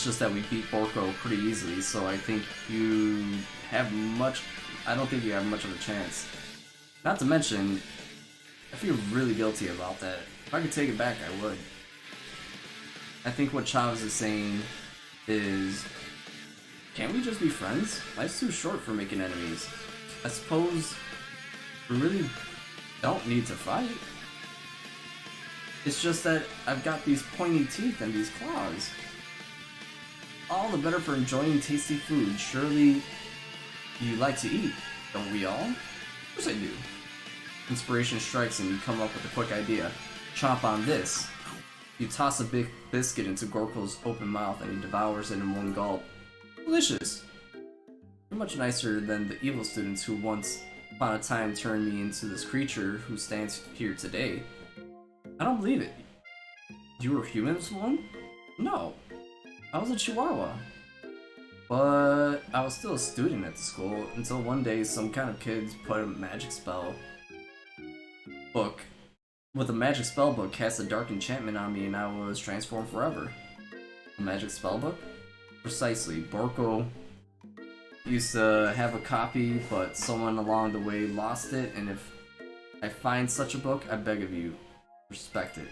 just that we beat Borko pretty easily, so I think you have much... I don't think you have much of a chance. Not to mention, I feel really guilty about that. If I could take it back, I would. I think what Chavez is saying is... Can't we just be friends? Life's too short for making enemies. I suppose we really don't need to fight. It's just that I've got these pointy teeth and these claws. All the better for enjoying tasty food. Surely you like to eat, don't we all? Of course I do. Inspiration strikes and you come up with a quick idea. Chomp on this. You toss a big biscuit into Gorko's open mouth and he devours it in one gulp. Delicious! You're much nicer than the evil students who once upon a time turned me into this creature who stands here today. I don't believe it. You were humans one? No. I was a chihuahua. But I was still a student at the school until one day some kind of kids put a magic spell book with a magic spell book cast a dark enchantment on me and I was transformed forever. A magic spell book? Precisely. Borko used to have a copy, but someone along the way lost it, and if I find such a book, I beg of you, respect it.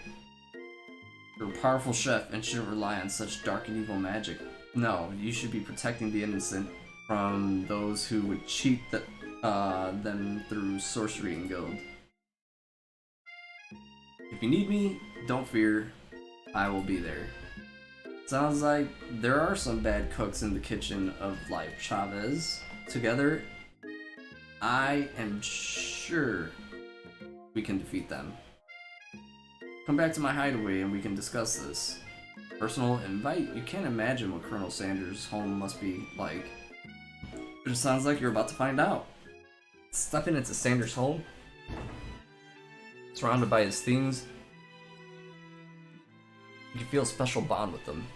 You're a powerful chef and shouldn't rely on such dark and evil magic. No, you should be protecting the innocent from those who would cheat them through sorcery and guild. If you need me, don't fear, I will be there. Sounds like there are some bad cooks in the kitchen of life, Chavez. Together, I am sure we can defeat them. Come back to my hideaway and we can discuss this. Personal invite? You can't imagine what Colonel Sanders' home must be like. But it sounds like you're about to find out. Stepping into Sanders' home, surrounded by his things, you can feel a special bond with them.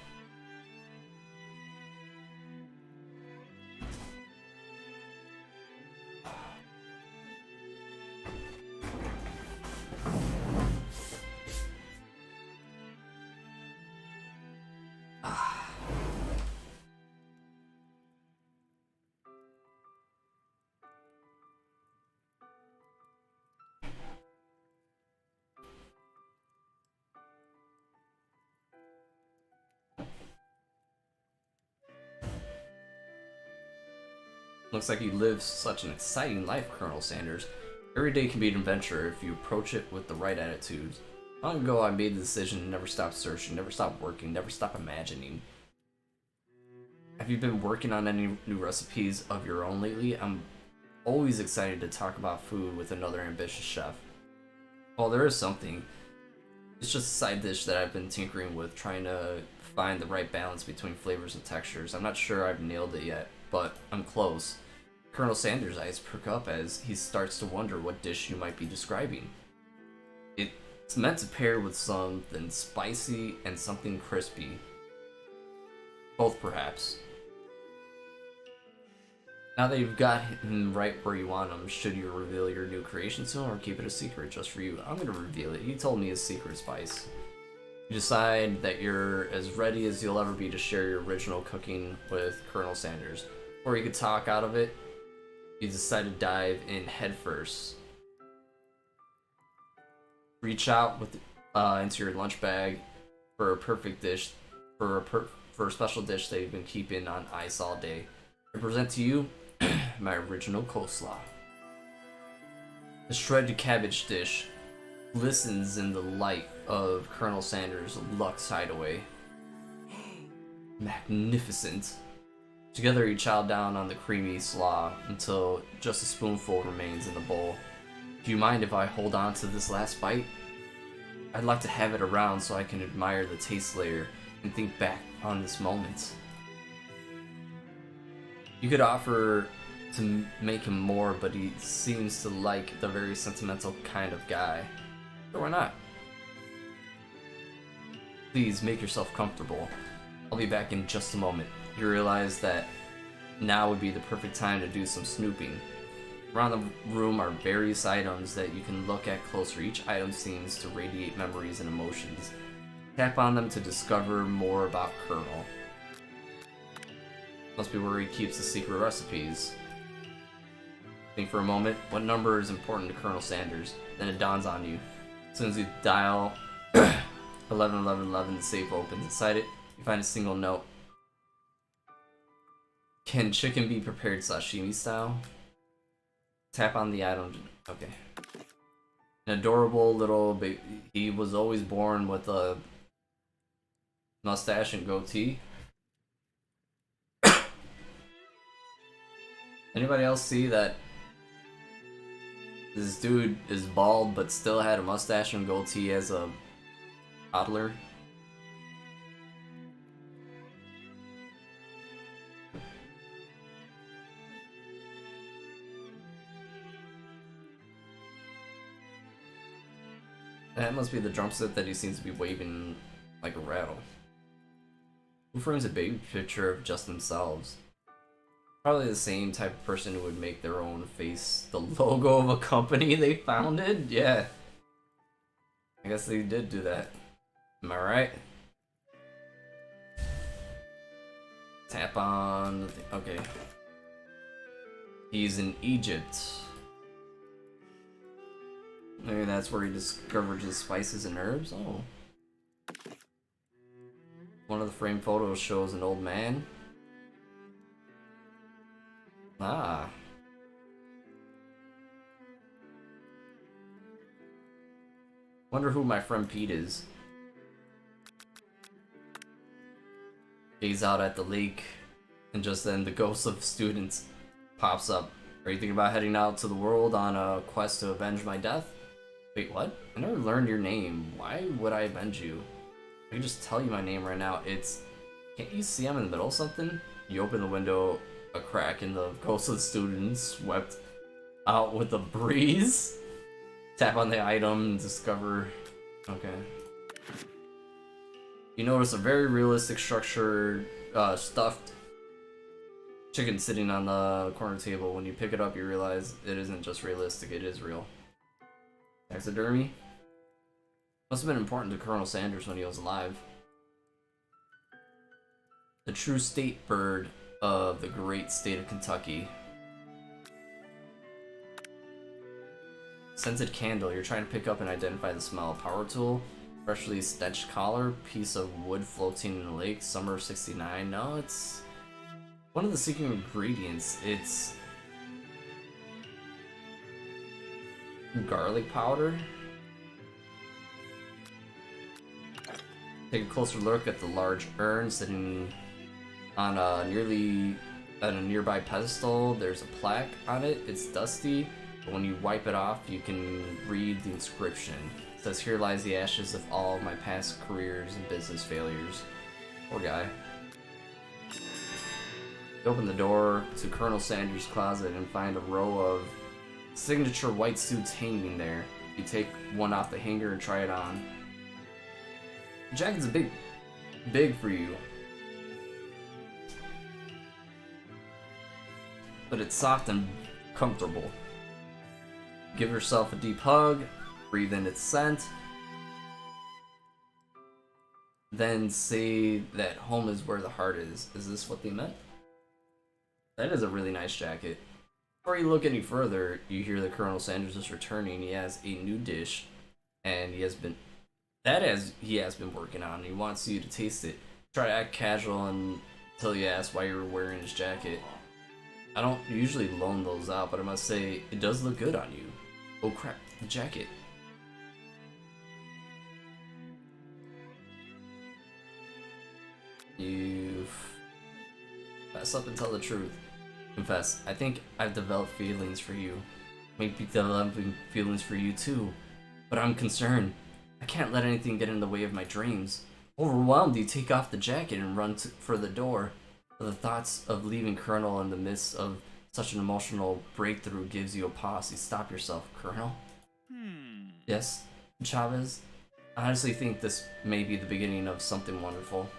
Looks like you live such an exciting life, Colonel Sanders. Every day can be an adventure if you approach it with the right attitudes. Long ago, I made the decision to never stop searching, never stop working, never stop imagining. Have you been working on any new recipes of your own lately? I'm Always excited to talk about food with another ambitious chef. Well, there is something. It's just a side dish that I've been tinkering with, trying to find the right balance between flavors and textures. I'm not sure I've nailed it yet, but I'm close. Colonel Sanders' eyes perk up as he starts to wonder what dish you might be describing. It's meant to pair with something spicy and something crispy. Both, perhaps. Now that you've got him right where you want him, should you reveal your new creation to him or keep it a secret just for you? I'm gonna reveal it. You told me his secret spice. You decide that you're as ready as you'll ever be to share your original cooking with Colonel Sanders. Before you could talk out of it, you decide to dive in headfirst. Reach out with into your lunch bag for a perfect dish, for a special dish that you've been keeping on ice all day. I present to you my original coleslaw. The shredded cabbage dish glistens in the light of Colonel Sanders' Lux hideaway. Magnificent. Together you chow down on the creamy slaw until just a spoonful remains in the bowl. Do you mind if I hold on to this last bite? I'd like to have it around so I can admire the taste layer and think back on this moment. You could offer to make him more, but he seems to like the very sentimental kind of guy. So why not? Please make yourself comfortable. I'll be back in just a moment. You realize that now would be the perfect time to do some snooping. Around the room are various items that you can look at closer. Each item seems to radiate memories and emotions. Tap on them to discover more about Colonel. Must be where he keeps the secret recipes. Think for a moment, what number is important to Colonel Sanders? Then it dawns on you. As soon as you dial 111111, the safe opens. Inside it, you find a single note. Can chicken be prepared sashimi style? Tap on the item. Okay. An adorable little baby. He was always born with a mustache and goatee. Anybody else see that this dude is bald but still had a mustache and goatee as a toddler? That must be the drum set that he seems to be waving like a rattle. Who frames a baby picture of just themselves? Probably the same type of person who would make their own face the logo of a company they founded? Yeah. I guess they did do that. Am I right? Tap on the thing. Okay. He's in Egypt. Maybe that's where he discovered his spices and herbs? Oh. One of the frame photos shows an old man. Ah. Wonder who my friend Pete is. Gaze out at the lake, and just then the ghost of students pops up. Are you thinking about heading out to the world on a quest to avenge my death? Wait, what? I never learned your name. Why would I avenge you? I can just tell you my name right now. It's... Can't you see I'm in the middle of something? You open the window a crack and the ghost of the student swept out with a breeze. Tap on the item and discover... Okay. You notice a very realistic structured, stuffed chicken sitting on the corner table. When you pick it up, you realize it isn't just realistic, it is real. Taxidermy? Must have been important to Colonel Sanders when he was alive. The true state bird of the great state of Kentucky. Scented candle. You're trying to pick up and identify the smell. Power tool. Freshly stench collar. Piece of wood floating in the lake. Summer of '69. No, it's one of the secret ingredients. It's garlic powder. Take a closer look at the large urn sitting on a nearly At a nearby pedestal, there's a plaque on it. It's dusty, but when you wipe it off, you can read the inscription. It says, "Here lies the ashes of all my past careers and business failures." Poor guy. You open the door to Colonel Sanders' closet and find a row of signature white suits hanging there. You take one off the hanger and try it on. The jacket's big for you. But it's soft and comfortable. Give yourself a deep hug, breathe in its scent, then say that home is where the heart is. Is this what they meant? That is a really nice jacket. Before you look any further, you hear that Colonel Sanders is returning. He has a new dish, and he has been working on. He wants you to taste it. Try to act casual until you ask why you're wearing his jacket. I don't usually loan those out, but I must say, it does look good on you. Oh crap, the jacket. You fess up and tell the truth. Confess, I think I've developed feelings for you. Maybe developing feelings for you too. But I'm concerned. I can't let anything get in the way of my dreams. Overwhelmed, you take off the jacket and run for the door. The thoughts of leaving Colonel in the midst of such an emotional breakthrough gives you a pause. You stop yourself, Colonel. Yes, Chavez. I honestly think this may be the beginning of something wonderful.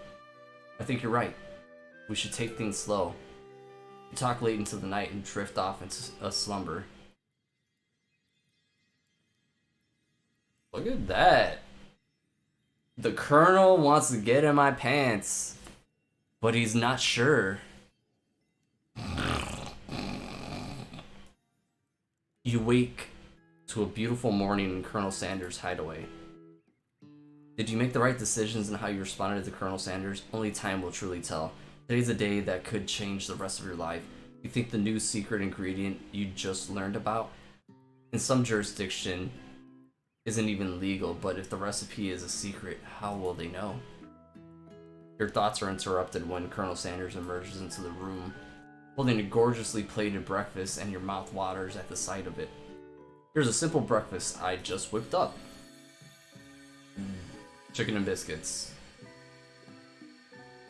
I think you're right. We should take things slow. We talk late into the night and drift off into a slumber. Look at that. The Colonel wants to get in my pants, but he's not sure. You wake to a beautiful morning in Colonel Sanders' hideaway. Did you make the right decisions in how you responded to Colonel Sanders? Only time will truly tell. Today's a day that could change the rest of your life. You think the new secret ingredient you just learned about, in some jurisdiction, isn't even legal, but if the recipe is a secret, how will they know? Your thoughts are interrupted when Colonel Sanders emerges into the room, holding a gorgeously plated breakfast, and your mouth waters at the sight of it. Here's a simple breakfast I just whipped up. Chicken and biscuits.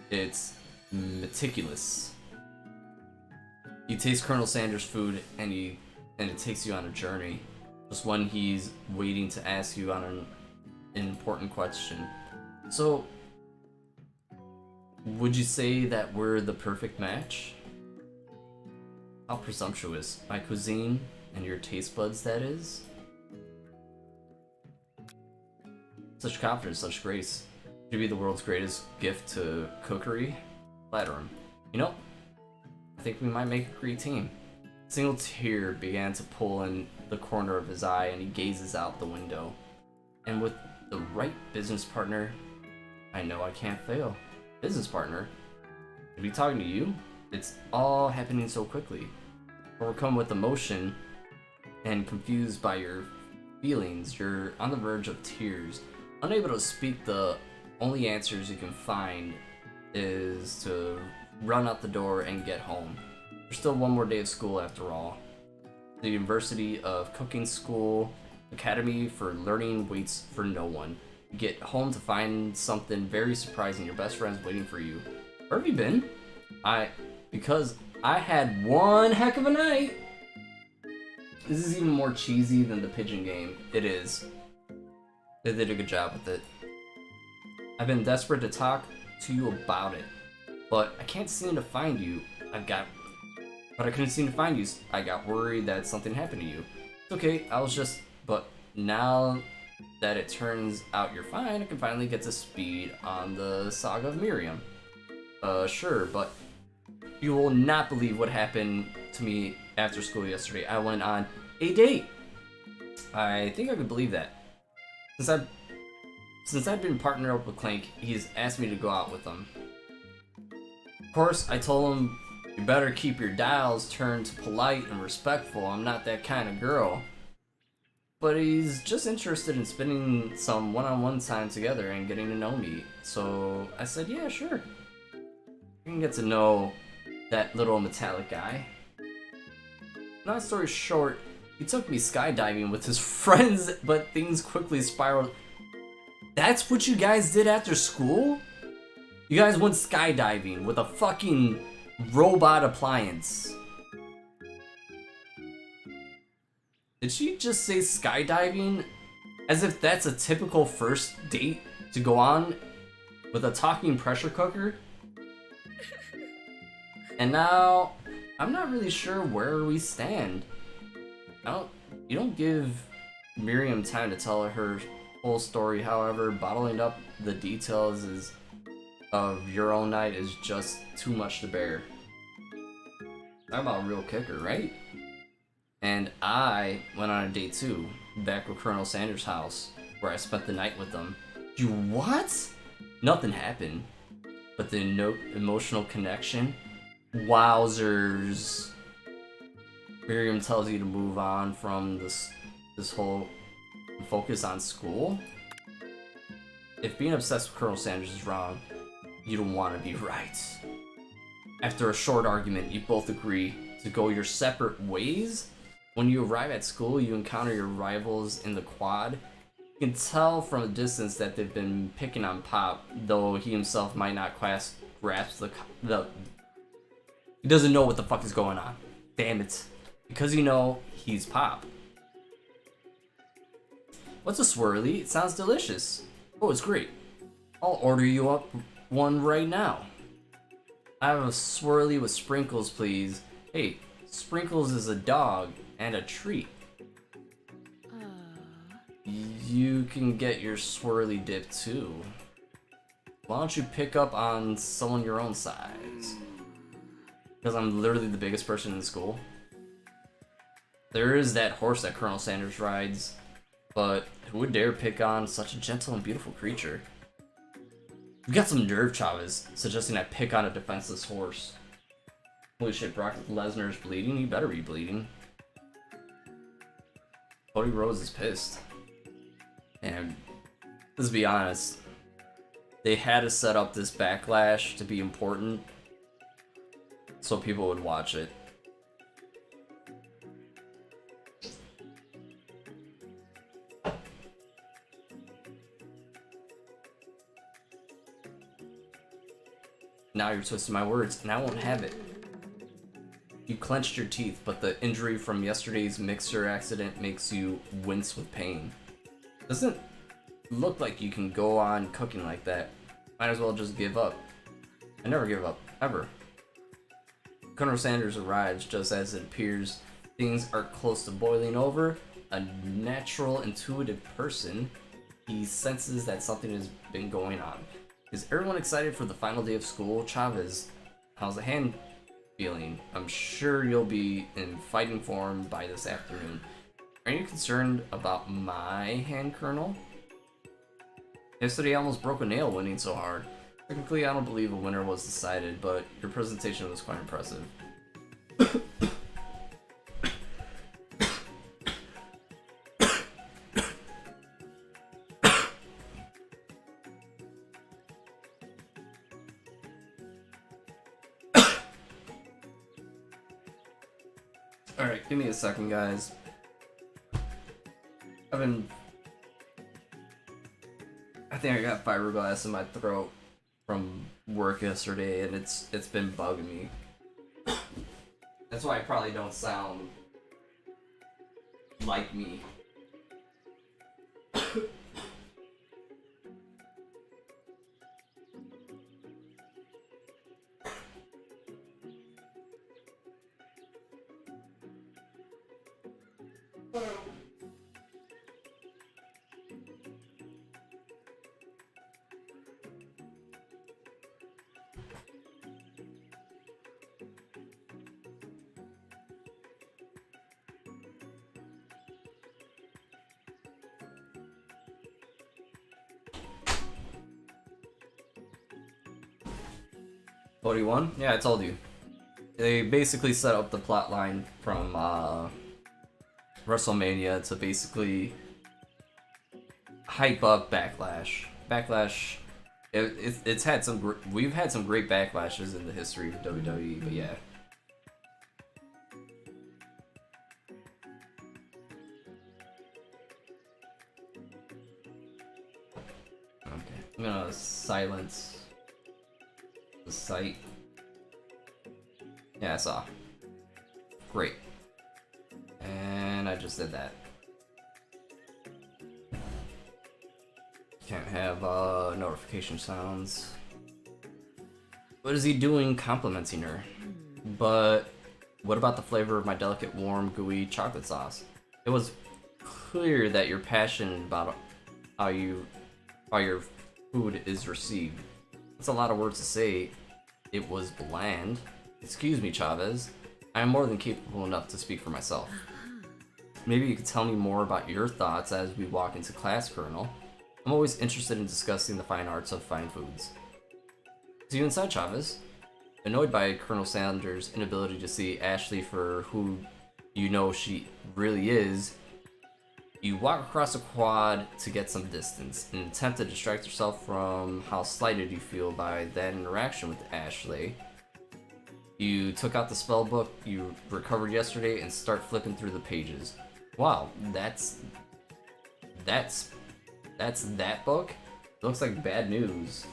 It's meticulous. You taste Colonel Sanders' food, and it takes you on a journey. Just when he's waiting to ask you on an important question. So, would you say that we're the perfect match? How presumptuous. My cuisine and your taste buds, that is? Such confidence, such grace. Should be the world's greatest gift to cookery. Flatter him. You know, I think we might make a great team. A single tear began to pull in the corner of his eye, and he gazes out the window. And with the right business partner, I know I can't fail. Business partner? To be talking to you? It's all happening so quickly. Overcome with emotion and confused by your feelings, you're on the verge of tears. Unable to speak, the only answers you can find is to run out the door and get home. There's still one more day of school after all. The University of Cooking School Academy for Learning waits for no one. You get home to find something very surprising. Your best friend's waiting for you. Where have you been? Because I had one heck of a night. This is even more cheesy than the pigeon game. It is. They did a good job with it. I've been desperate to talk to you about it, but I can't seem to find you. But I couldn't seem to find you. I got worried that something happened to you. It's okay, but now that it turns out you're fine, I can finally get to speed on the saga of Miriam. Sure, but you will not believe what happened to me after school yesterday. I went on a date. I think I could believe that. Since I've been partnered up with Clank, he's asked me to go out with him. Of course, I told him, you better keep your dials turned to polite and respectful. I'm not that kind of girl. But he's just interested in spending some one-on-one time together and getting to know me. So I said, yeah, sure. You can get to know that little metallic guy. Long story short, he took me skydiving with his friends, but things quickly spiraled. That's what you guys did after school? You guys went skydiving with a fucking robot appliance. Did she just say skydiving? As if that's a typical first date to go on with a talking pressure cooker? And now, I'm not really sure where we stand. You don't give Miriam time to tell her whole story, however, bottling up the details of your own night is just too much to bear. Talk about a real kicker, right? And I went on a date too, back at Coronel Sanders' house, where I spent the night with them. You what? Nothing happened. But the emotional connection? Wowzers. Miriam tells you to move on from this whole focus on school? If being obsessed with Colonel Sanders is wrong, you don't want to be right. After a short argument, you both agree to go your separate ways. When you arrive at school, you encounter your rivals in the quad. You can tell from a distance that they've been picking on Pop, though he himself might not grasp the he doesn't know what the fuck is going on. Damn it. Because you know he's Pop. What's a swirly? It sounds delicious. Oh, it's great. I'll order you up one right now. I have a swirly with sprinkles, please. Hey, Sprinkles is a dog and a treat. You can get your swirly dip too. Why don't you pick up on someone your own size? Because I'm literally the biggest person in school. There is that horse that Colonel Sanders rides, but who would dare pick on such a gentle and beautiful creature? You got some nerve, Chavez, suggesting I pick on a defenseless horse. Holy shit, Brock Lesnar's bleeding? He better be bleeding. Cody Rhodes is pissed. And let's be honest, they had to set up this backlash to be important so people would watch it. Now you're twisting my words, and I won't have it. You clenched your teeth, but the injury from yesterday's mixer accident makes you wince with pain. Doesn't look like you can go on cooking like that. Might as well just give up. I never give up, ever. Colonel Sanders arrives just as it appears things are close to boiling over. A natural, intuitive person, he senses that something has been going on. Is everyone excited for the final day of school? Chavez, how's the hand feeling? I'm sure you'll be in fighting form by this afternoon. Are you concerned about my hand, Colonel? Yesterday I almost broke a nail winning so hard. Technically, I don't believe a winner was decided, but your presentation was quite impressive. Alright, give me a second, guys. I think I got fiberglass in my throat from work yesterday, and it's been bugging me. That's why I probably don't sound like me. What do you want? Yeah, I told you. They basically set up the plot line from WrestleMania to basically hype up Backlash. Backlash It's had some we've had some great backlashes in the history of WWE, but yeah. Okay, I'm gonna silence the site. Yeah, I saw. Great. And I just did that. Can't have notification sounds. What is he doing complimenting her? But what about the flavor of my delicate, warm, gooey chocolate sauce? It was clear that you're passionate about how your food is received. That's a lot of words to say. It was bland. Excuse me, Chavez. I am more than capable enough to speak for myself. Maybe you could tell me more about your thoughts as we walk into class, Colonel. I'm always interested in discussing the fine arts of fine foods. See you inside, Chavez. Annoyed by Colonel Sanders' inability to see Ashley for who you know she really is, you walk across the quad to get some distance, in an attempt to distract yourself from how slighted you feel by that interaction with Ashley. You took out the spell book you recovered yesterday and start flipping through the pages. Wow, that's that book? It looks like bad news.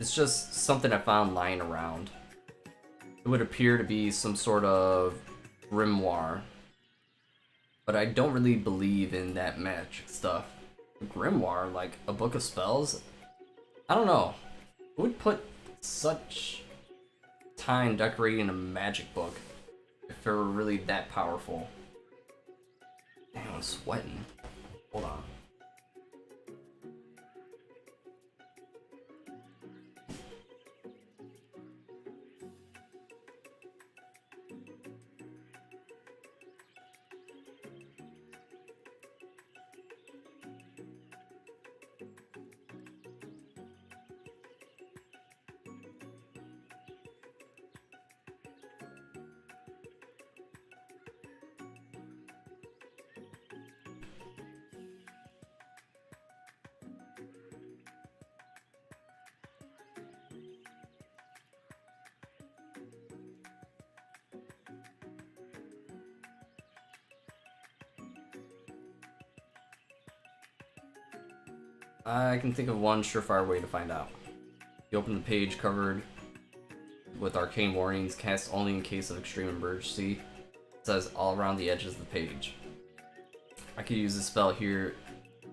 It's just something I found lying around. It would appear to be some sort of grimoire. But I don't really believe in that magic stuff. Grimoire, like a book of spells? I don't know. Who would put such time decorating a magic book if it were really that powerful? Damn, I'm sweating. Hold on. I can think of one surefire way to find out. You open the page covered with arcane warnings, cast only in case of extreme emergency. It says all around the edges of the page. I could use a spell here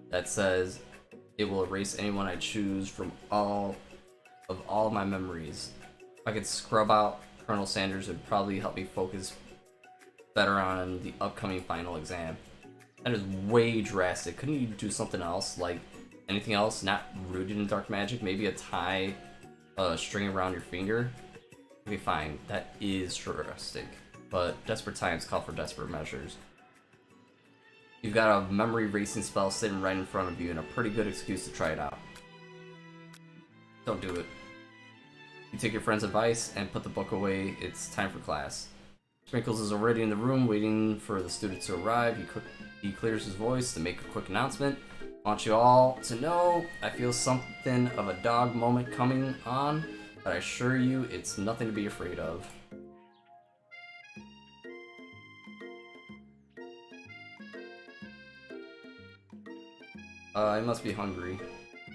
that says it will erase anyone I choose from all of my memories. If I could scrub out Colonel Sanders, it would probably help me focus better on the upcoming final exam. That is way drastic. Couldn't you do something else, like anything else not rooted in dark magic? Maybe tie a string around your finger? Okay, fine. That is drastic. But desperate times call for desperate measures. You've got a memory erasing spell sitting right in front of you and a pretty good excuse to try it out. Don't do it. You take your friend's advice and put the book away. It's time for class. Sprinkles is already in the room waiting for the students to arrive. He clears his voice to make a quick announcement. I want you all to know I feel something of a dog moment coming on, but I assure you it's nothing to be afraid of. He must be hungry.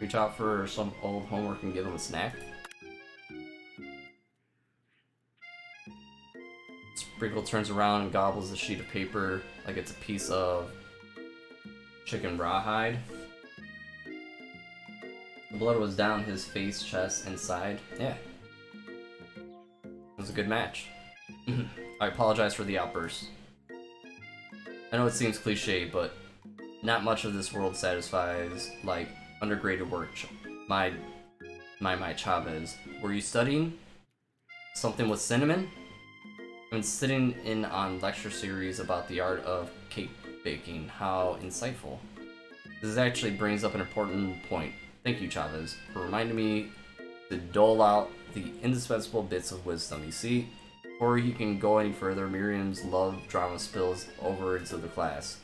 Reach out for some old homework and give him a snack. Sprinkle turns around and gobbles the sheet of paper like it's a piece of chicken rawhide. The blood was down his face, chest, and side. Yeah. It was a good match. I apologize for the outburst. I know it seems cliche, but not much of this world satisfies like undergraded work. My Chavez. Were you studying something with cinnamon? I've been sitting in on lecture series about the art of cake baking. How insightful. This actually brings up an important point. Thank you, Chavez, for reminding me to dole out the indispensable bits of wisdom. You see, before you can go any further, Miriam's love drama spills over into the class.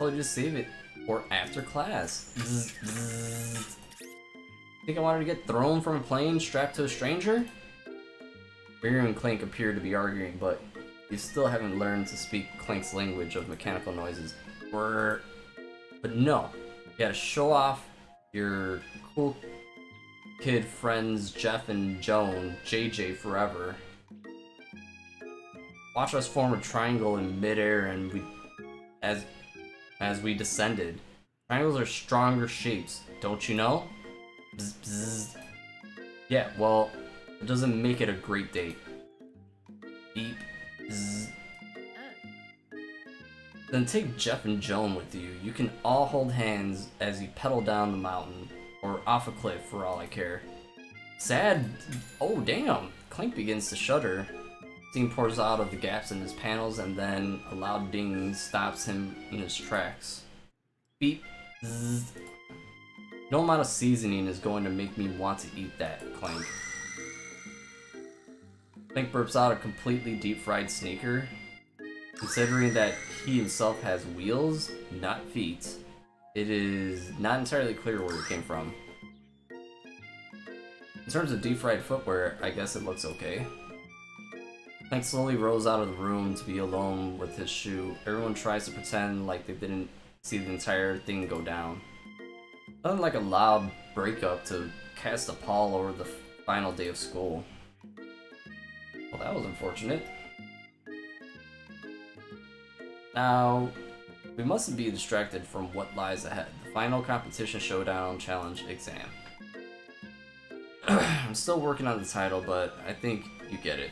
probably just save it for after class. Think I wanted to get thrown from a plane strapped to a stranger? Miriam and Clank appear to be arguing, but you still haven't learned to speak Clank's language of mechanical noises. But no, you gotta show off your cool kid friends Jeff and Joan, JJ forever. Watch us form a triangle in midair, and as we descended. Triangles are stronger shapes, don't you know? Bzz, bzz. Yeah, well, it doesn't make it a great date. Beep. Bzz. Then take Jeff and Joan with you. You can all hold hands as you pedal down the mountain, or off a cliff for all I care. Sad. Oh, damn. Clank begins to shudder. Steam pours out of the gaps in his panels, and then a loud ding stops him in his tracks. Beep. Zzz. No amount of seasoning is going to make me want to eat that, Clank. Clank burps out a completely deep-fried sneaker. Considering that he himself has wheels, not feet, it is not entirely clear where it came from. In terms of deep-fried footwear, I guess it looks okay. Clank slowly rolls out of the room to be alone with his shoe. Everyone tries to pretend like they didn't see the entire thing go down. Nothing like a loud breakup to cast a pall over the final day of school. Well, that was unfortunate. Now, we mustn't be distracted from what lies ahead. The final competition showdown challenge exam. I'm still working on the title, but I think you get it.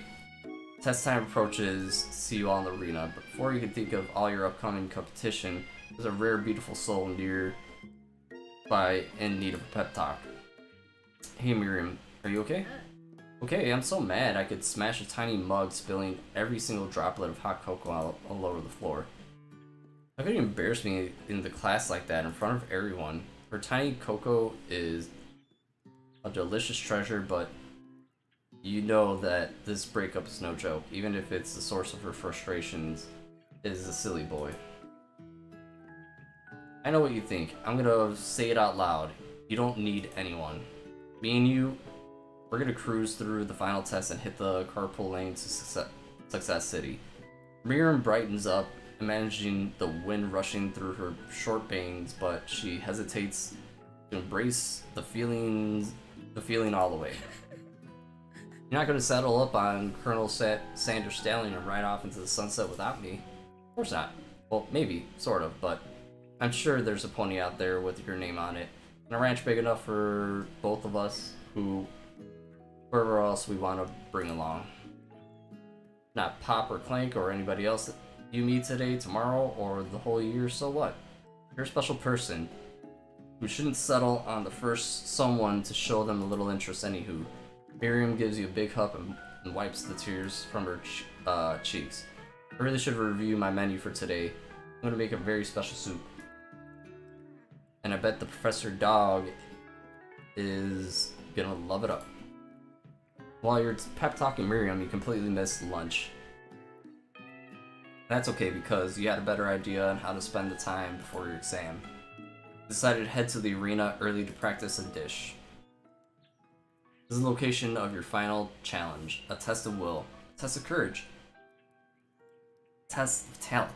Test time approaches, see you all in the arena, but before you can think of all your upcoming competition, there's a rare, beautiful soul nearby in need of a pep talk. Hey Miriam, are you okay? Okay, I'm so mad I could smash a tiny mug, spilling every single droplet of hot cocoa all over the floor. How could you embarrass me in the class like that in front of everyone? Her tiny cocoa is a delicious treasure, but you know that this breakup is no joke, even if it's the source of her frustrations. It is a silly boy. I know what you think. I'm gonna say it out loud. You don't need anyone. Me and you, we're gonna cruise through the final test and hit the carpool lane to Success City. Miriam brightens up, imagining the wind rushing through her short bangs, but she hesitates to embrace the feeling all the way. You're not gonna settle up on Colonel Sanders Stallion and ride off into the sunset without me. Of course not. Well, maybe, sort of, but I'm sure there's a pony out there with your name on it. And a ranch big enough for both of us, whoever else we want to bring along. Not Pop or Clank or anybody else that you meet today, tomorrow, or the whole year, so what? You're a special person who shouldn't settle on the first someone to show them a little interest anywho. Miriam gives you a big hug and wipes the tears from her cheeks. I really should review my menu for today. I'm going to make a very special soup. And I bet the Professor Dog is going to love it up. While you're pep talking Miriam, you completely missed lunch. That's okay because you had a better idea on how to spend the time before your exam. You decided to head to the arena early to practice a dish. This is the location of your final challenge, a test of will, a test of courage, a test of talent.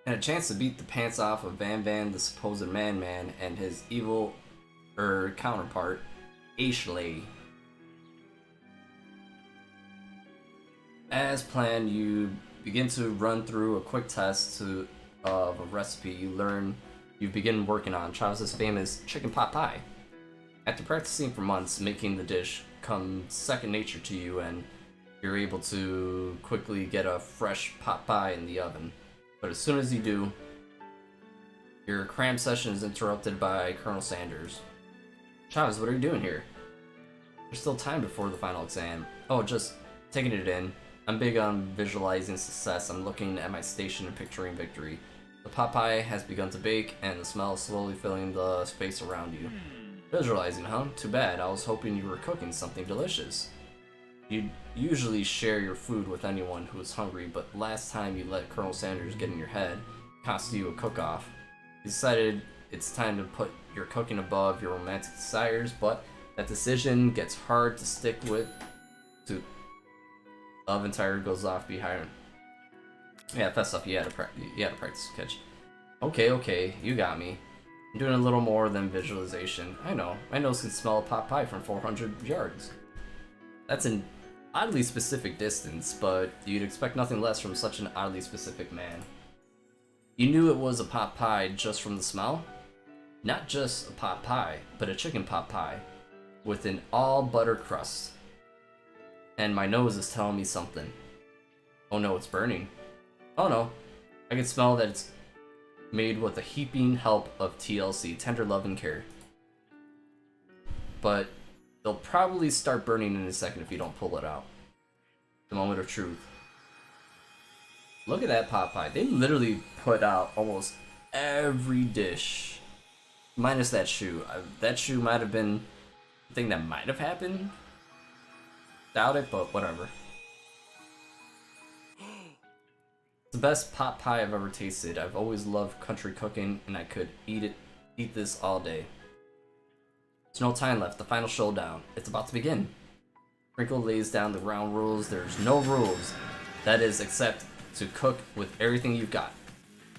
And a chance to beat the pants off of Van Van, the supposed man-man, and his evil counterpart, Ashley. As planned, you begin to run through a quick test of a recipe you begin working on, Travis's famous chicken pot pie. After practicing for months, making the dish comes second nature to you, and you're able to quickly get a fresh pot pie in the oven. But as soon as you do, your cram session is interrupted by Colonel Sanders. Travis, what are you doing here? There's still time before the final exam. Oh, just taking it in. I'm big on visualizing success. I'm looking at my station and picturing victory. The pot pie has begun to bake, and the smell is slowly filling the space around you. Visualizing, huh? Too bad. I was hoping you were cooking something delicious. You usually share your food with anyone who is hungry, but last time you let Colonel Sanders get in your head, it costed you a cook-off. You decided it's time to put your cooking above your romantic desires, but that decision gets hard to stick with. Love and tired goes off behind. Yeah, fess up. You had to practice, catch. Okay, you got me. I'm doing a little more than visualization. I know. My nose can smell a pot pie from 400 yards. That's an oddly specific distance, but you'd expect nothing less from such an oddly specific man. You knew it was a pot pie just from the smell? Not just a pot pie, but a chicken pot pie with an all butter crust. And my nose is telling me something. Oh no, it's burning. Oh no, I can smell that it's made with a heaping help of TLC, tender love and care. But they'll probably start burning in a second if you don't pull it out. The moment of truth. Look at that pot pie. They literally put out almost every dish. Minus that shoe. That shoe might have been the thing that might have happened. Doubt it, but whatever. It's the best pot pie I've ever tasted. I've always loved country cooking, and I could eat this all day. There's no time left. The final showdown. It's about to begin. Sprinkle lays down the ground rules. There's no rules. That is, except to cook with everything you've got.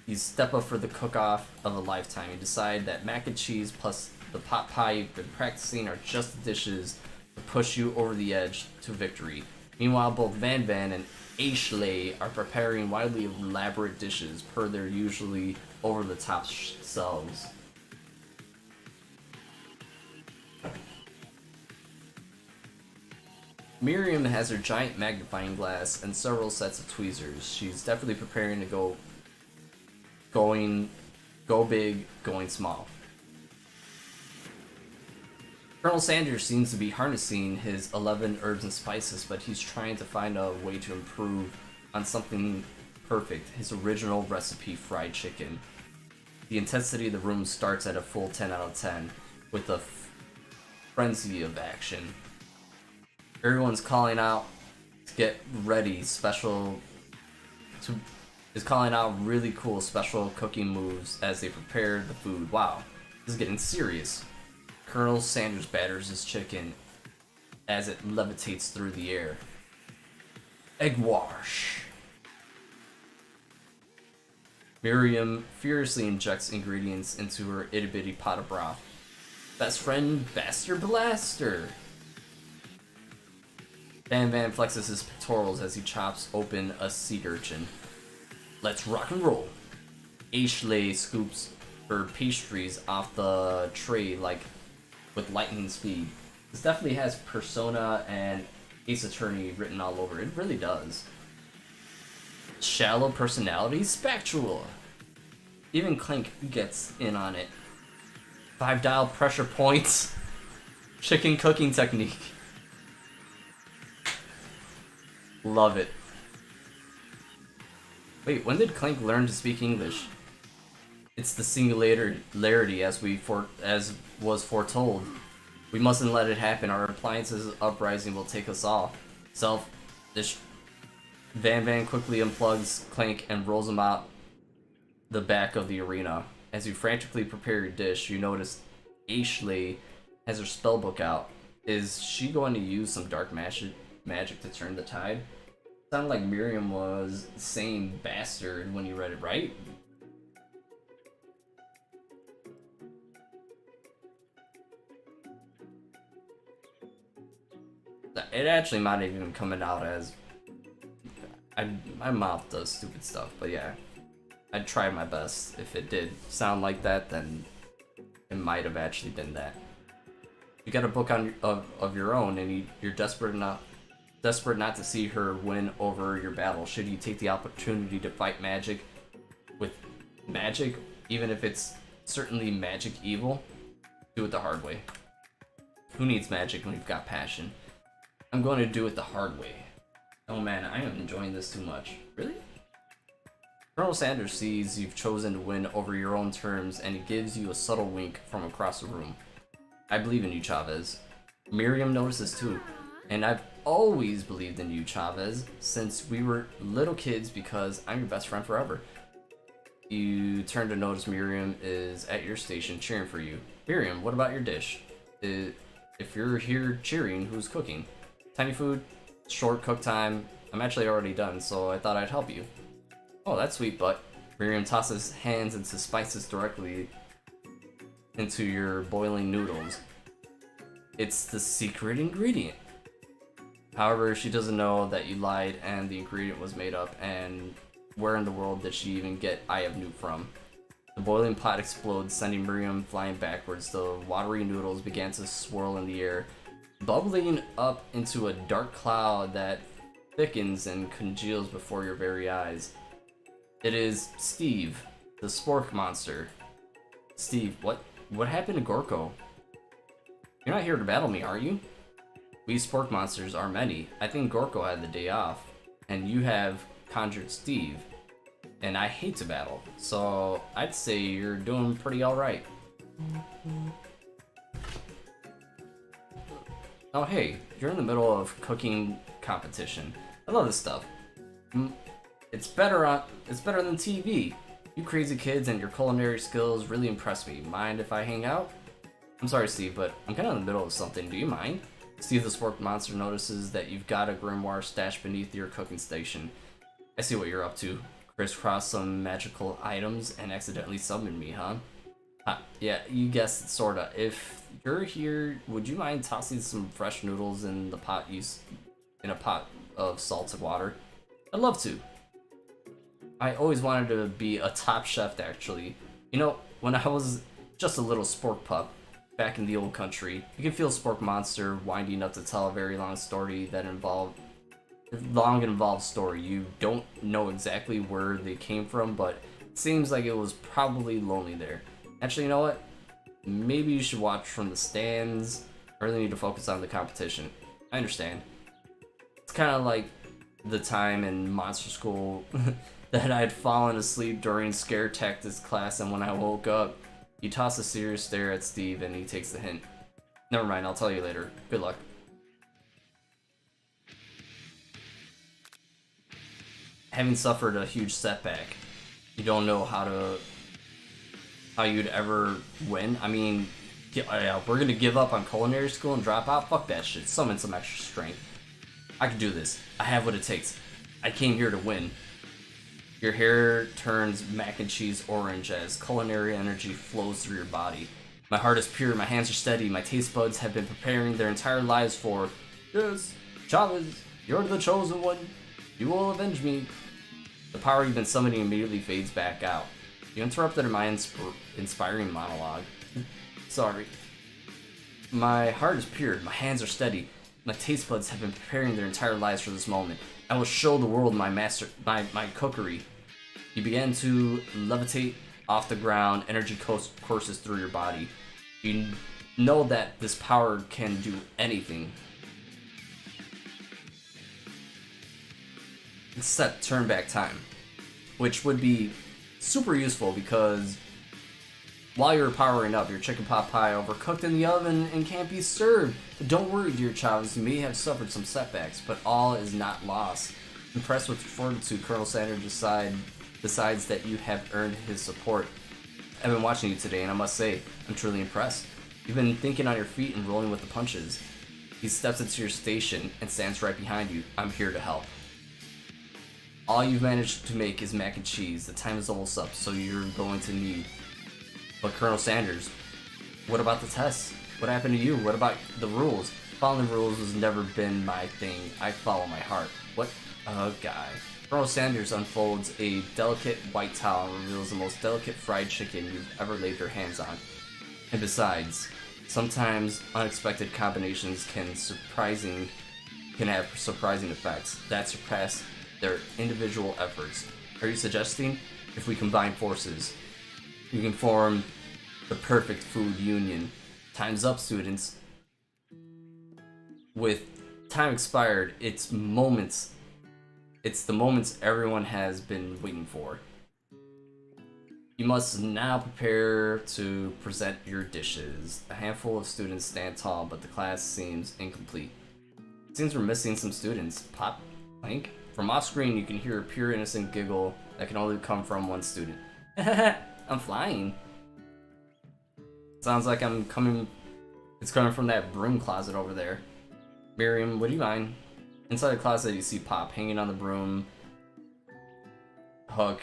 You step up for the cook-off of a lifetime. You decide that mac and cheese plus the pot pie you've been practicing are just the dishes to push you over the edge to victory. Meanwhile, both Van and Ashley are preparing wildly elaborate dishes per their usually over-the-top selves. Miriam has her giant magnifying glass and several sets of tweezers. She's definitely preparing to go big, going small. Colonel Sanders seems to be harnessing his 11 herbs and spices, but he's trying to find a way to improve on something perfect, his original recipe fried chicken. The intensity of the room starts at a full 10 out of 10, with a frenzy of action. Everyone's calling out to get ready, is calling out really cool special cooking moves as they prepare the food. Wow, this is getting serious. Colonel Sanders batters his chicken as it levitates through the air. Egg wash. Miriam furiously injects ingredients into her itty-bitty pot of broth. Best friend Bastard Blaster. Van flexes his pectorals as he chops open a sea urchin. Let's rock and roll. Ashley scoops her pastries off the tray with lightning speed. This definitely has Persona and Ace Attorney written all over it. It really does. Shallow personality spectral. Even Clank gets in on it. 5-dial pressure points. Chicken cooking technique. Love it. Wait, when did Clank learn to speak English? It's the singularity as was foretold. We mustn't let it happen. Our appliances uprising will take us all. Van quickly unplugs Clank and rolls him out the back of the arena. As you frantically prepare your dish, you notice Ashley has her spellbook out. Is she going to use some dark magic to turn the tide? Sounded like Miriam was saying bastard when you read it, right? It actually might have even coming out as my mouth does stupid stuff, but yeah, I'd try my best. If it did sound like that, then it might have actually been that. You got a book of your own, and you're desperate not to see her win over your battle. Should you take the opportunity to fight magic with magic, even if it's certainly magic evil, do it the hard way. Who needs magic when you've got passion? I'm going to do it the hard way. Oh man, I am enjoying this too much. Really? Colonel Sanders sees you've chosen to win over your own terms, and he gives you a subtle wink from across the room. I believe in you, Chavez. Miriam notices too, and I've always believed in you, Chavez, since we were little kids because I'm your best friend forever. You turn to notice Miriam is at your station cheering for you. Miriam, what about your dish? If you're here cheering, who's cooking? Tiny food, short cook time. I'm actually already done, so I thought I'd help you. Oh, that's sweet, but Miriam tosses hands into spices directly into your boiling noodles. It's the secret ingredient. However, she doesn't know that you lied and the ingredient was made up, and where in the world did she even get I have Newt from? The boiling pot explodes, sending Miriam flying backwards. The watery noodles began to swirl in the air, bubbling up into a dark cloud that thickens and congeals before your very eyes. It is Steve, the spork monster. Steve, what happened to Gorko? You're not here to battle me, are you? We spork monsters are many. I think Gorko had the day off, and you have conjured Steve, and I hate to battle, so I'd say you're doing pretty alright. Oh hey, you're in the middle of cooking competition. I love this stuff. It's better than TV. You crazy kids and your culinary skills really impress me. Mind if I hang out? I'm sorry, Steve, but I'm kind of in the middle of something. Do you mind? Steve the Spork Monster notices that you've got a grimoire stashed beneath your cooking station. I see what you're up to. Crisscross some magical items and accidentally summon me, huh? Yeah, you guessed it, sorta. If you're here, would you mind tossing some fresh noodles in the pot in a pot of salted water? I'd love to. I always wanted to be a top chef, actually. You know, when I was just a little spork pup back in the old country, you can feel Spork Monster winding up to tell a very long story that involved story. You don't know exactly where they came from, but it seems like it was probably lonely there. Actually, you know what? Maybe you should watch from the stands. I really need to focus on the competition. I understand. It's kind of like the time in monster school that I had fallen asleep during scare tactics class, and when I woke up, you toss a serious stare at Steve and he takes the hint. Never mind, I'll tell you later. Good luck. Having suffered a huge setback, you don't know how you'd ever win. I mean, we're gonna give up on culinary school and drop out? Fuck that shit. Summon some extra strength. I can do this. I have what it takes. I came here to win. Your hair turns mac and cheese orange as culinary energy flows through your body. My heart is pure, my hands are steady, my taste buds have been preparing their entire lives for, yes, Chavez, you're the chosen one. You will avenge me. The power you've been summoning immediately fades back out. You interrupted my inspiring monologue. Sorry. My heart is pure, my hands are steady, my taste buds have been preparing their entire lives for this moment. I will show the world my cookery. You begin to levitate off the ground, energy courses through your body. You know that this power can do anything except turn back time, which would be super useful because while you're powering up, your chicken pot pie overcooked in the oven and can't be served. But don't worry, dear Chavez, you may have suffered some setbacks, but all is not lost. Impressed with your fortitude, Colonel Sanders decides that you have earned his support. I've been watching you today, and I must say, I'm truly impressed. You've been thinking on your feet and rolling with the punches. He steps into your station and stands right behind you. I'm here to help. All you've managed to make is mac and cheese. The time is almost up, so you're going to need. But Colonel Sanders, what about the tests? What happened to you? What about the rules? Following the rules has never been my thing. I follow my heart. What a guy. Colonel Sanders unfolds a delicate white towel and reveals the most delicate fried chicken you've ever laid your hands on. And besides, sometimes unexpected combinations can have surprising effects that surpass their individual efforts. Are you suggesting if we combine forces, we can form the perfect food union? Time's up, students. With time expired, it's the moments everyone has been waiting for. You must now prepare to present your dishes. A handful of students stand tall, but the class seems incomplete. It seems we're missing some students. Pop, Clank. From off screen, you can hear a pure innocent giggle that can only come from one student. I'm flying. Sounds like I'm coming. It's coming from that broom closet over there. Miriam, would you mind? Inside the closet, you see Pop hanging on the broom hook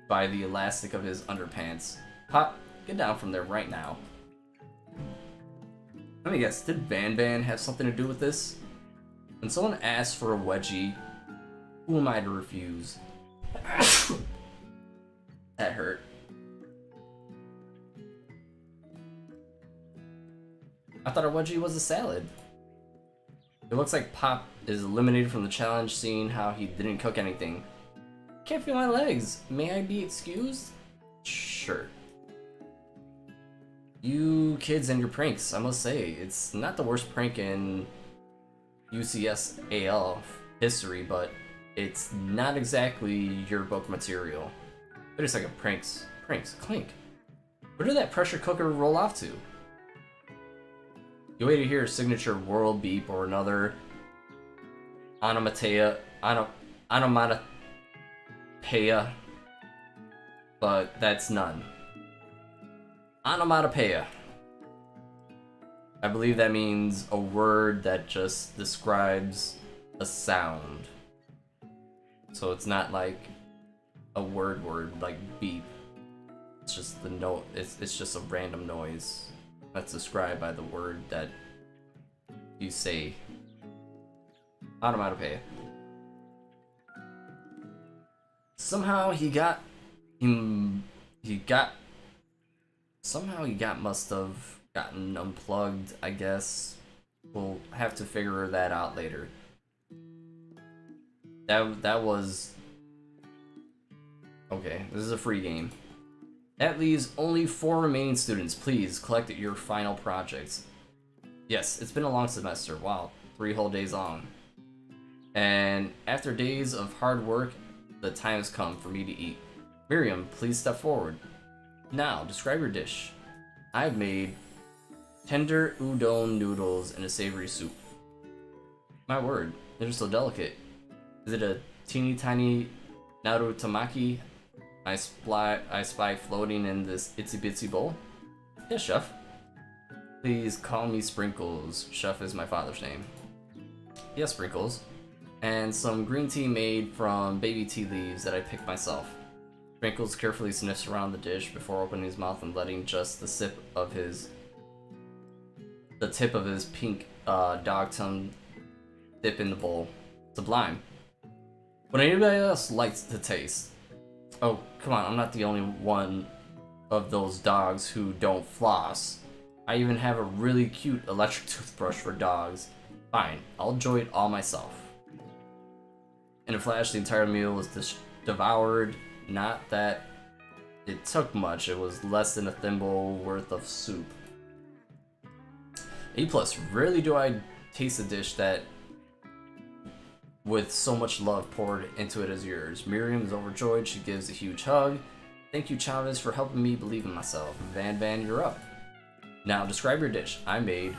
by the elastic of his underpants. Pop, get down from there right now. Let me guess, did Van Van have something to do with this? When someone asks for a wedgie, who am I to refuse? That hurt. I thought a wedgie was a salad. It looks like Pop is eliminated from the challenge, seeing how he didn't cook anything. Can't feel my legs. May I be excused? Sure. You kids and your pranks, I must say, it's not the worst prank in UCS AL history, but it's not exactly your book material. Wait a second, pranks, Clink. Where did that pressure cooker roll off to? You wait to hear a signature world beep or another onomatopoeia, but that's none. Onomatopoeia. I believe that means a word that just describes a sound. So it's not like a word like beep. It's just the note. It's just a random noise that's described by the word that you say. Onomatopoeia. Somehow he must have gotten unplugged, I guess. We'll have to figure that out later. That was okay, this is a free game. That leaves only 4 remaining students. Please collect your final projects. Yes, it's been a long semester. Wow, 3 whole days long. And after days of hard work, the time has come for me to eat. Miriam, please step forward. Now, describe your dish. I've made tender udon noodles and a savory soup. My word, they're so delicate. Is it a teeny tiny narutamaki I spy floating in this itsy bitsy bowl? Yes, chef. Please call me Sprinkles. Chef is my father's name. Yes, Sprinkles. And some green tea made from baby tea leaves that I picked myself. Sprinkles carefully sniffs around the dish before opening his mouth and letting just the tip of his pink dog tongue dip in the bowl. Sublime. Would anybody else like to taste? Oh, come on, I'm not the only one of those dogs who don't floss. I even have a really cute electric toothbrush for dogs. Fine, I'll enjoy it all myself. In a flash, the entire meal was devoured. Not that it took much, it was less than a thimble worth of soup. A+, rarely do I taste a dish that with so much love poured into it as yours. Miriam is overjoyed. She gives a huge hug. Thank you, Chavez, for helping me believe in myself. Van Van, you're up. Now, describe your dish. I made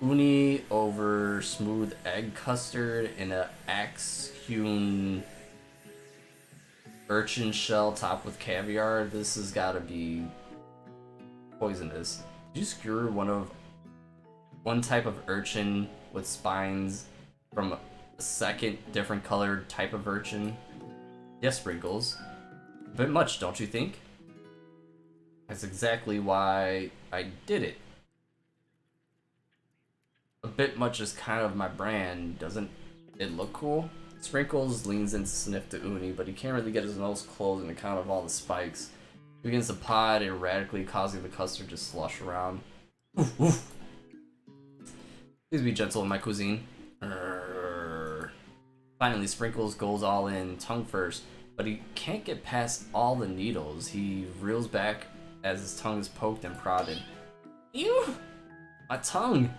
uni over smooth egg custard in an axe-hewn urchin shell topped with caviar. This has got to be poisonous. Did you skewer one type of urchin with spines from a second different colored type of urchin? Yes, Sprinkles. A bit much, don't you think? That's exactly why I did it. A bit much is kind of my brand. Doesn't it look cool? Sprinkles leans in to sniff the uni, but he can't really get his nose closed on account of all the spikes. He begins to pod erratically, causing the custard to slosh around. Oof, oof. Please be gentle in my cuisine. Finally, Sprinkles goes all in, tongue first, but he can't get past all the needles. He reels back as his tongue is poked and prodded. Ew! My tongue!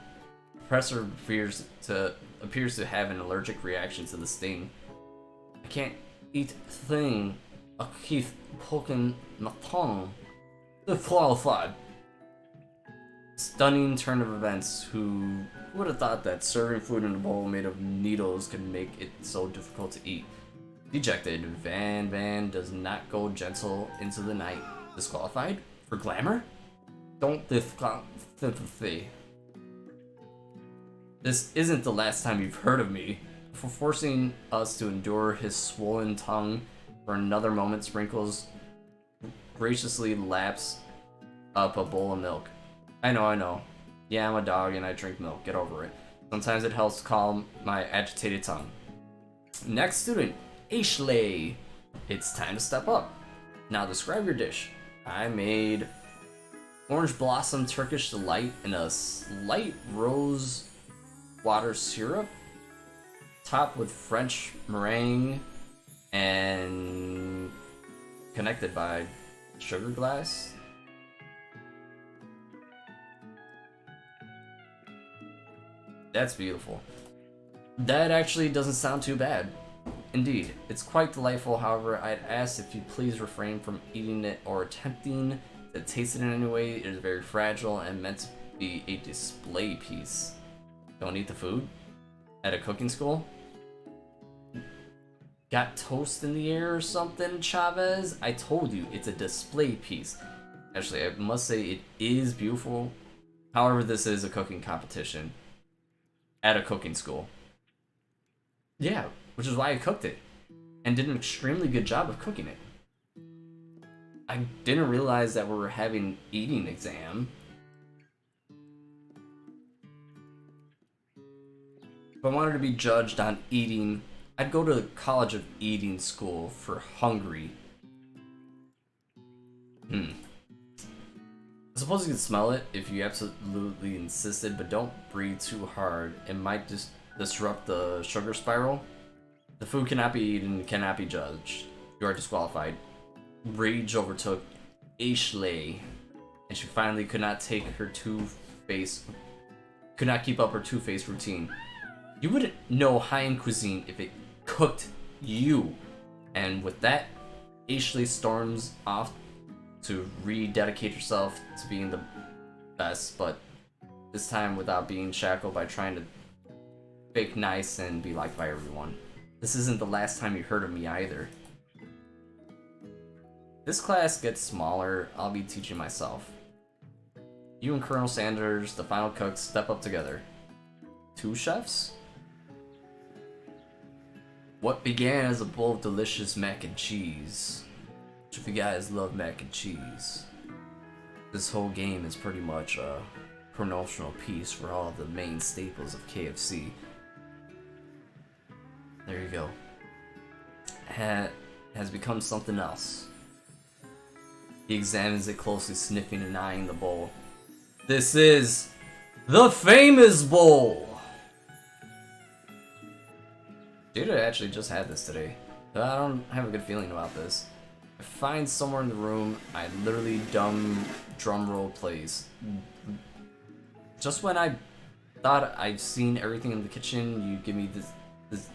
The professor appears to have an allergic reaction to the sting. I can't eat thing a Keith poking my tongue. Disqualified. Stunning turn of events. Who would have thought that serving food in a bowl made of needles could make it so difficult to eat? Dejected. Van does not go gentle into the night. Disqualified? For glamour? Don't sympathy. This isn't the last time you've heard of me. For forcing us to endure his swollen tongue for another moment, Sprinkles graciously laps up a bowl of milk. I know. Yeah, I'm a dog and I drink milk. Get over it. Sometimes it helps calm my agitated tongue. Next student, Ashley. It's time to step up. Now describe your dish. I made orange blossom Turkish delight in a slight rose water syrup, topped with French meringue and connected by sugar glass. That's beautiful. That actually doesn't sound too bad. Indeed, it's quite delightful. However, I'd ask if you please refrain from eating it or attempting to taste it in any way. It is very fragile and meant to be a display piece. Don't eat the food? At a cooking school? Got toast in the air or something, Chavez? I told you, it's a display piece. Actually, I must say it is beautiful. However, this is a cooking competition. At a cooking school. Yeah, which is why I cooked it. And did an extremely good job of cooking it. I didn't realize that we were having an eating exam. If I wanted to be judged on eating, I'd go to the College of Eating School for hungry. I suppose you can smell it if you absolutely insisted, but don't breathe too hard. It might just disrupt the sugar spiral. The food cannot be eaten, cannot be judged. You are disqualified. Rage overtook Ashley, and she finally could not keep up her two-faced routine. You wouldn't know high-end cuisine if it cooked you. And with that, Ashley storms off to rededicate herself to being the best, but this time without being shackled by trying to fake nice and be liked by everyone. This isn't the last time you heard of me either. This class gets smaller, I'll be teaching myself. You and Colonel Sanders, the final cooks, step up together. 2 chefs? What began as a bowl of delicious mac and cheese. Which if you guys love mac and cheese, this whole game is pretty much a promotional piece for all of the main staples of KFC. There you go. Has become something else. He examines it closely, sniffing and eyeing the bowl. This is the famous bowl! Jada actually just had this today, but I don't have a good feeling about this. I find somewhere in the room, I literally drum roll plays. Just when I thought I'd seen everything in the kitchen, you give me this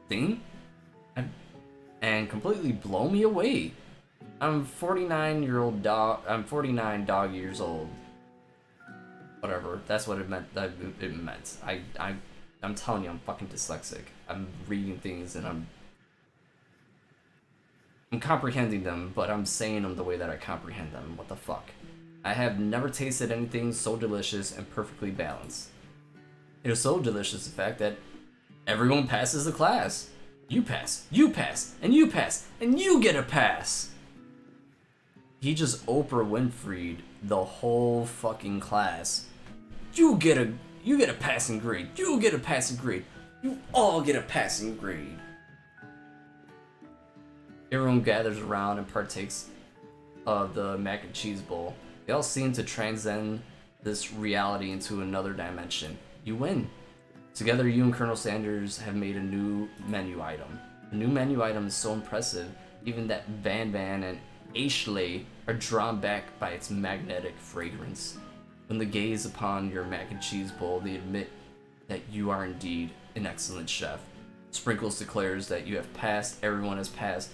thing and completely blow me away. I'm 49 dog years old. Whatever, that's what it meant. I'm telling you, I'm fucking dyslexic. I'm reading things and I'm comprehending them, but I'm saying them the way that I comprehend them. What the fuck? I have never tasted anything so delicious and perfectly balanced. It is so delicious, in fact, that everyone passes the class. You pass, and you pass, and you get a pass. He just Oprah Winfrey'd the whole fucking class. You get a passing grade. You get a passing grade. You all get a passing grade. Everyone gathers around and partakes of the mac and cheese bowl. They all seem to transcend this reality into another dimension. You win. Together, you and Colonel Sanders have made a new menu item. The new menu item is so impressive, even that Van and Ashley are drawn back by its magnetic fragrance. When they gaze upon your mac and cheese bowl, they admit that you are indeed an excellent chef. Sprinkles declares that you have passed, everyone has passed.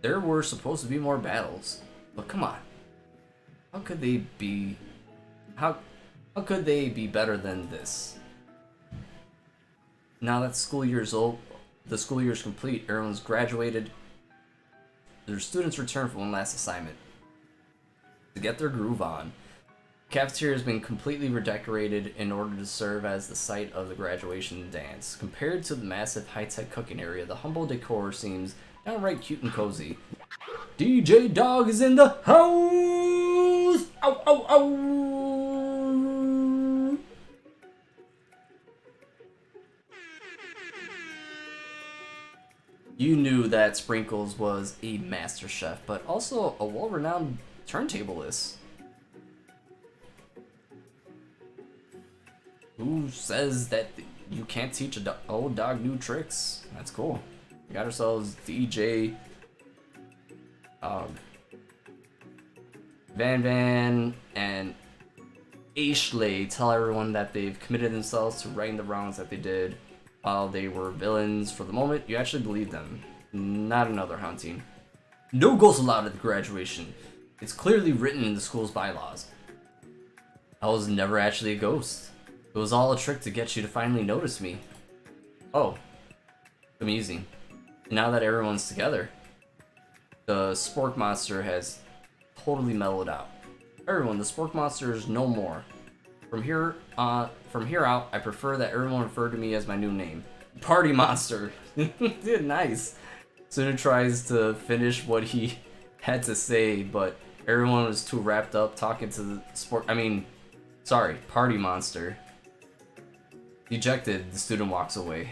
There were supposed to be more battles, but come on. How could they be... How could they be better than this? Now that the school year is complete, everyone's graduated. Their students return for one last assignment. To get their groove on. The cafeteria has been completely redecorated in order to serve as the site of the graduation dance. Compared to the massive high-tech cooking area, the humble decor seems downright cute and cozy. DJ Dog is in the house! Ow, ow, ow! You knew that Sprinkles was a master chef, but also a well-renowned turntablist. Who says that you can't teach a old dog new tricks? That's cool. We got ourselves DJ Van and Ashley tell everyone that they've committed themselves to righting the wrongs that they did. While they were villains for the moment, you actually believe them. Not another haunting. No ghosts allowed at the graduation. It's clearly written in the school's bylaws. I was never actually a ghost. It was all a trick to get you to finally notice me. Oh. Amusing. Now that everyone's together, the Spork Monster has totally mellowed out. Everyone, the Spork Monster is no more. From here out, I prefer that everyone refer to me as my new name. Party Monster. Nice. Suna tries to finish what he had to say, but everyone was too wrapped up talking to the Party Monster. Dejected, the student walks away.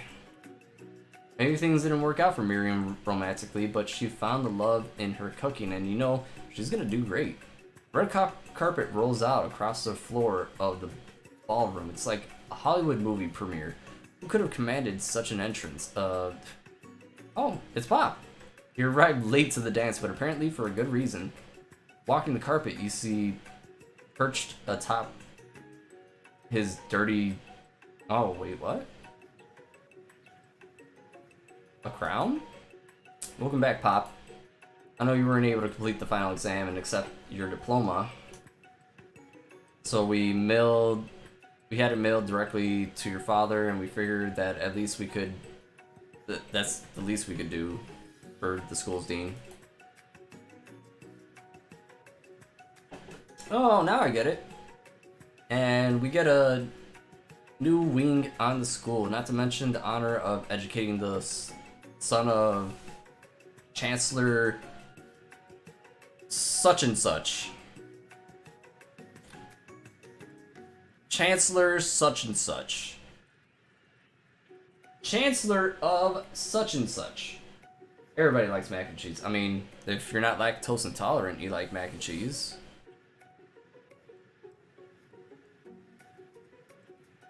Maybe things didn't work out for Miriam romantically, but she found the love in her cooking, and you know, she's gonna do great. Red carpet rolls out across the floor of the ballroom. It's like a Hollywood movie premiere. Who could have commanded such an entrance? Oh, it's Pop. He arrived late to the dance, but apparently for a good reason. Walking the carpet, you see perched atop his dirty... Oh, wait, what? A crown? Welcome back, Pop. I know you weren't able to complete the final exam and accept your diploma. So we had it mailed directly to your father, and we figured that at least we could, that's the least we could do for the school's dean. Oh, now I get it. And we get a new wing on the school, not to mention the honor of educating the son of Chancellor such and such. Chancellor such and such. Chancellor of such and such. Everybody likes mac and cheese. I mean, if you're not lactose intolerant, you like mac and cheese.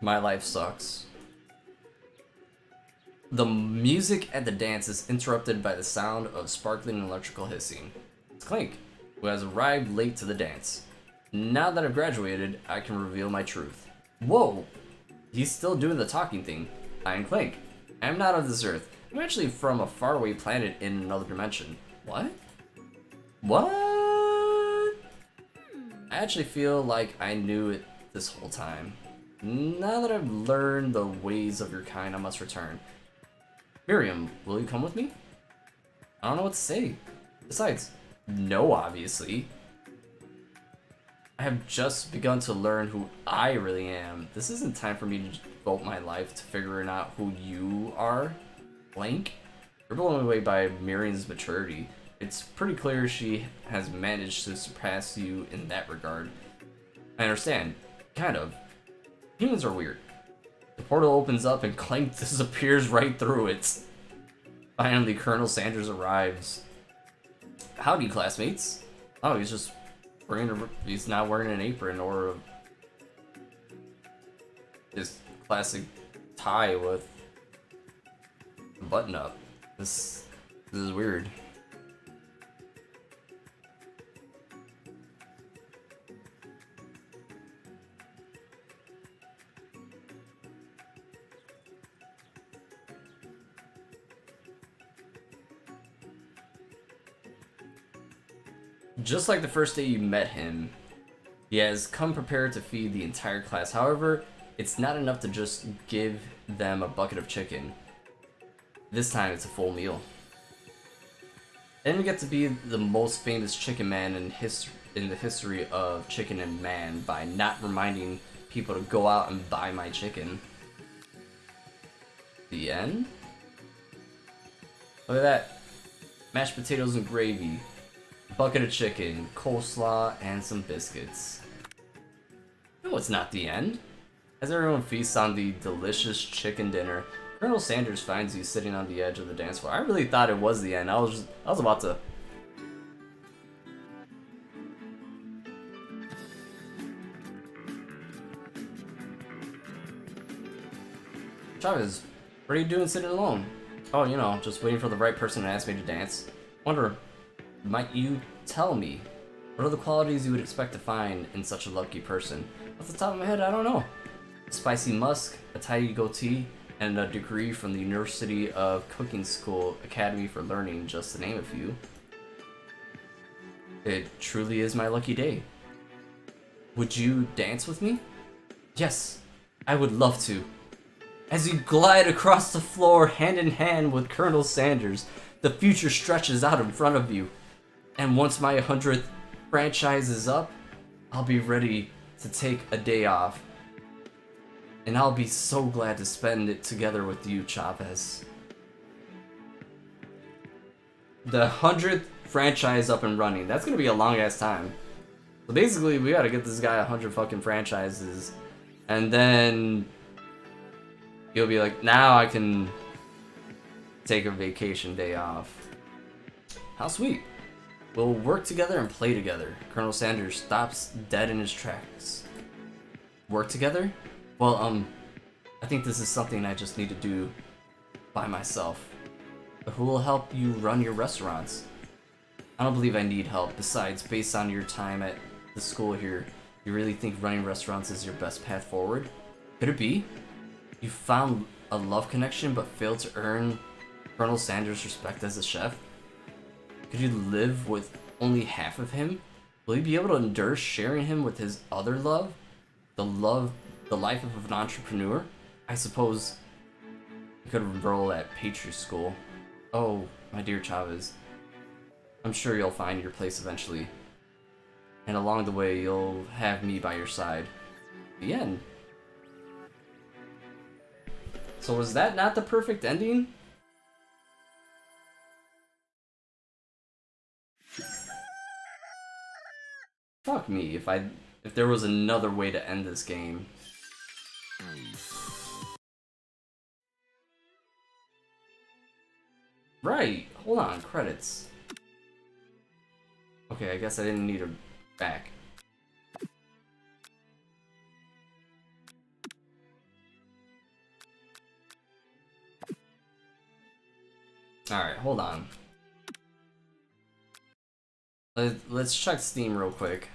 My life sucks. The music at the dance is interrupted by the sound of sparkling electrical hissing. It's Clink, who has arrived late to the dance. Now that I've graduated, I can reveal my truth. Whoa! He's still doing the talking thing. I am Clink. I am not of this earth. I'm actually from a faraway planet in another dimension. What? What? I actually feel like I knew it this whole time. Now that I've learned the ways of your kind, I must return. Miriam, will you come with me? I don't know what to say. Besides, no, obviously. I have just begun to learn who I really am. This isn't time for me to devote my life to figuring out who you are. Blank? You're blown away by Miriam's maturity. It's pretty clear she has managed to surpass you in that regard. I understand. Kind of. Humans are weird. The portal opens up and Clank disappears right through it. Finally, Colonel Sanders arrives. Howdy, classmates. Oh, he's not wearing an apron or his classic tie with a button up. This is weird. Just like the first day you met him, he has come prepared to feed the entire class. However, it's not enough to just give them a bucket of chicken. This time it's a full meal. And we get to be the most famous chicken man in the history of Chicken and Man by not reminding people to go out and buy my chicken. The end? Look at that. Mashed potatoes and gravy, bucket of chicken, coleslaw, and some biscuits. No, it's not the end. As everyone feasts on the delicious chicken dinner, Colonel Sanders finds you sitting on the edge of the dance floor. I really thought it was the end. I was about to. Chavez, what are you doing sitting alone? Oh, you know, just waiting for the right person to ask me to dance. Wonder, might you tell me, what are the qualities you would expect to find in such a lucky person? Off the top of my head, I don't know. A spicy musk, a tidy goatee, and a degree from the University of Cooking School Academy for Learning, just to name a few. It truly is my lucky day. Would you dance with me? Yes, I would love to. As you glide across the floor hand in hand with Colonel Sanders, the future stretches out in front of you. And once my 100th franchise is up, I'll be ready to take a day off. And I'll be so glad to spend it together with you, Chavez. The 100th franchise up and running. That's gonna be a long ass time. So basically, we gotta get this guy 100 fucking franchises. And then he'll be like, now I can take a vacation day off. How sweet. We'll work together and play together. Colonel Sanders stops dead in his tracks. Work together? Well, I think this is something I just need to do by myself. But who will help you run your restaurants? I don't believe I need help. Besides, based on your time at the school here, you really think running restaurants is your best path forward? Could it be? You found a love connection but failed to earn Colonel Sanders' respect as a chef? Could you live with only half of him? Will you be able to endure sharing him with his other love? The life of an entrepreneur? I suppose you could enroll at Patriot School. Oh, my dear Chavez. I'm sure you'll find your place eventually. And along the way, you'll have me by your side. The end. So was that not the perfect ending? Fuck me if there was another way to end this game. Right, hold on, credits. Okay, I guess I didn't need a back. Alright, hold on. Let's check Steam real quick.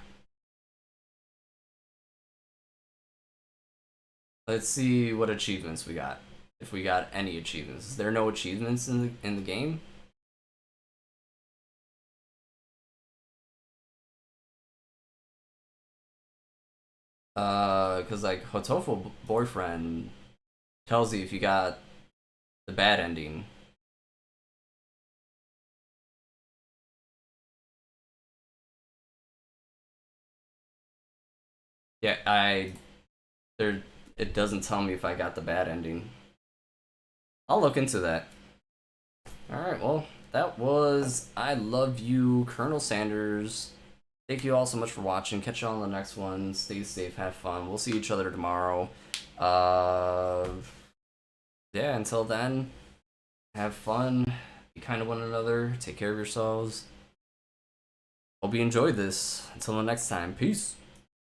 Let's see what achievements we got. If we got any achievements. Is there no achievements in the game? Cause like Hotofo boyfriend tells you if you got the bad ending. Yeah, it doesn't tell me if I got the bad ending. I'll look into that. Alright, well, that was I Love You, Colonel Sanders. Thank you all so much for watching. Catch you all on the next one. Stay safe, have fun. We'll see each other tomorrow. Yeah, until then, have fun. Be kind to one another. Take care of yourselves. Hope you enjoyed this. Until the next time, peace.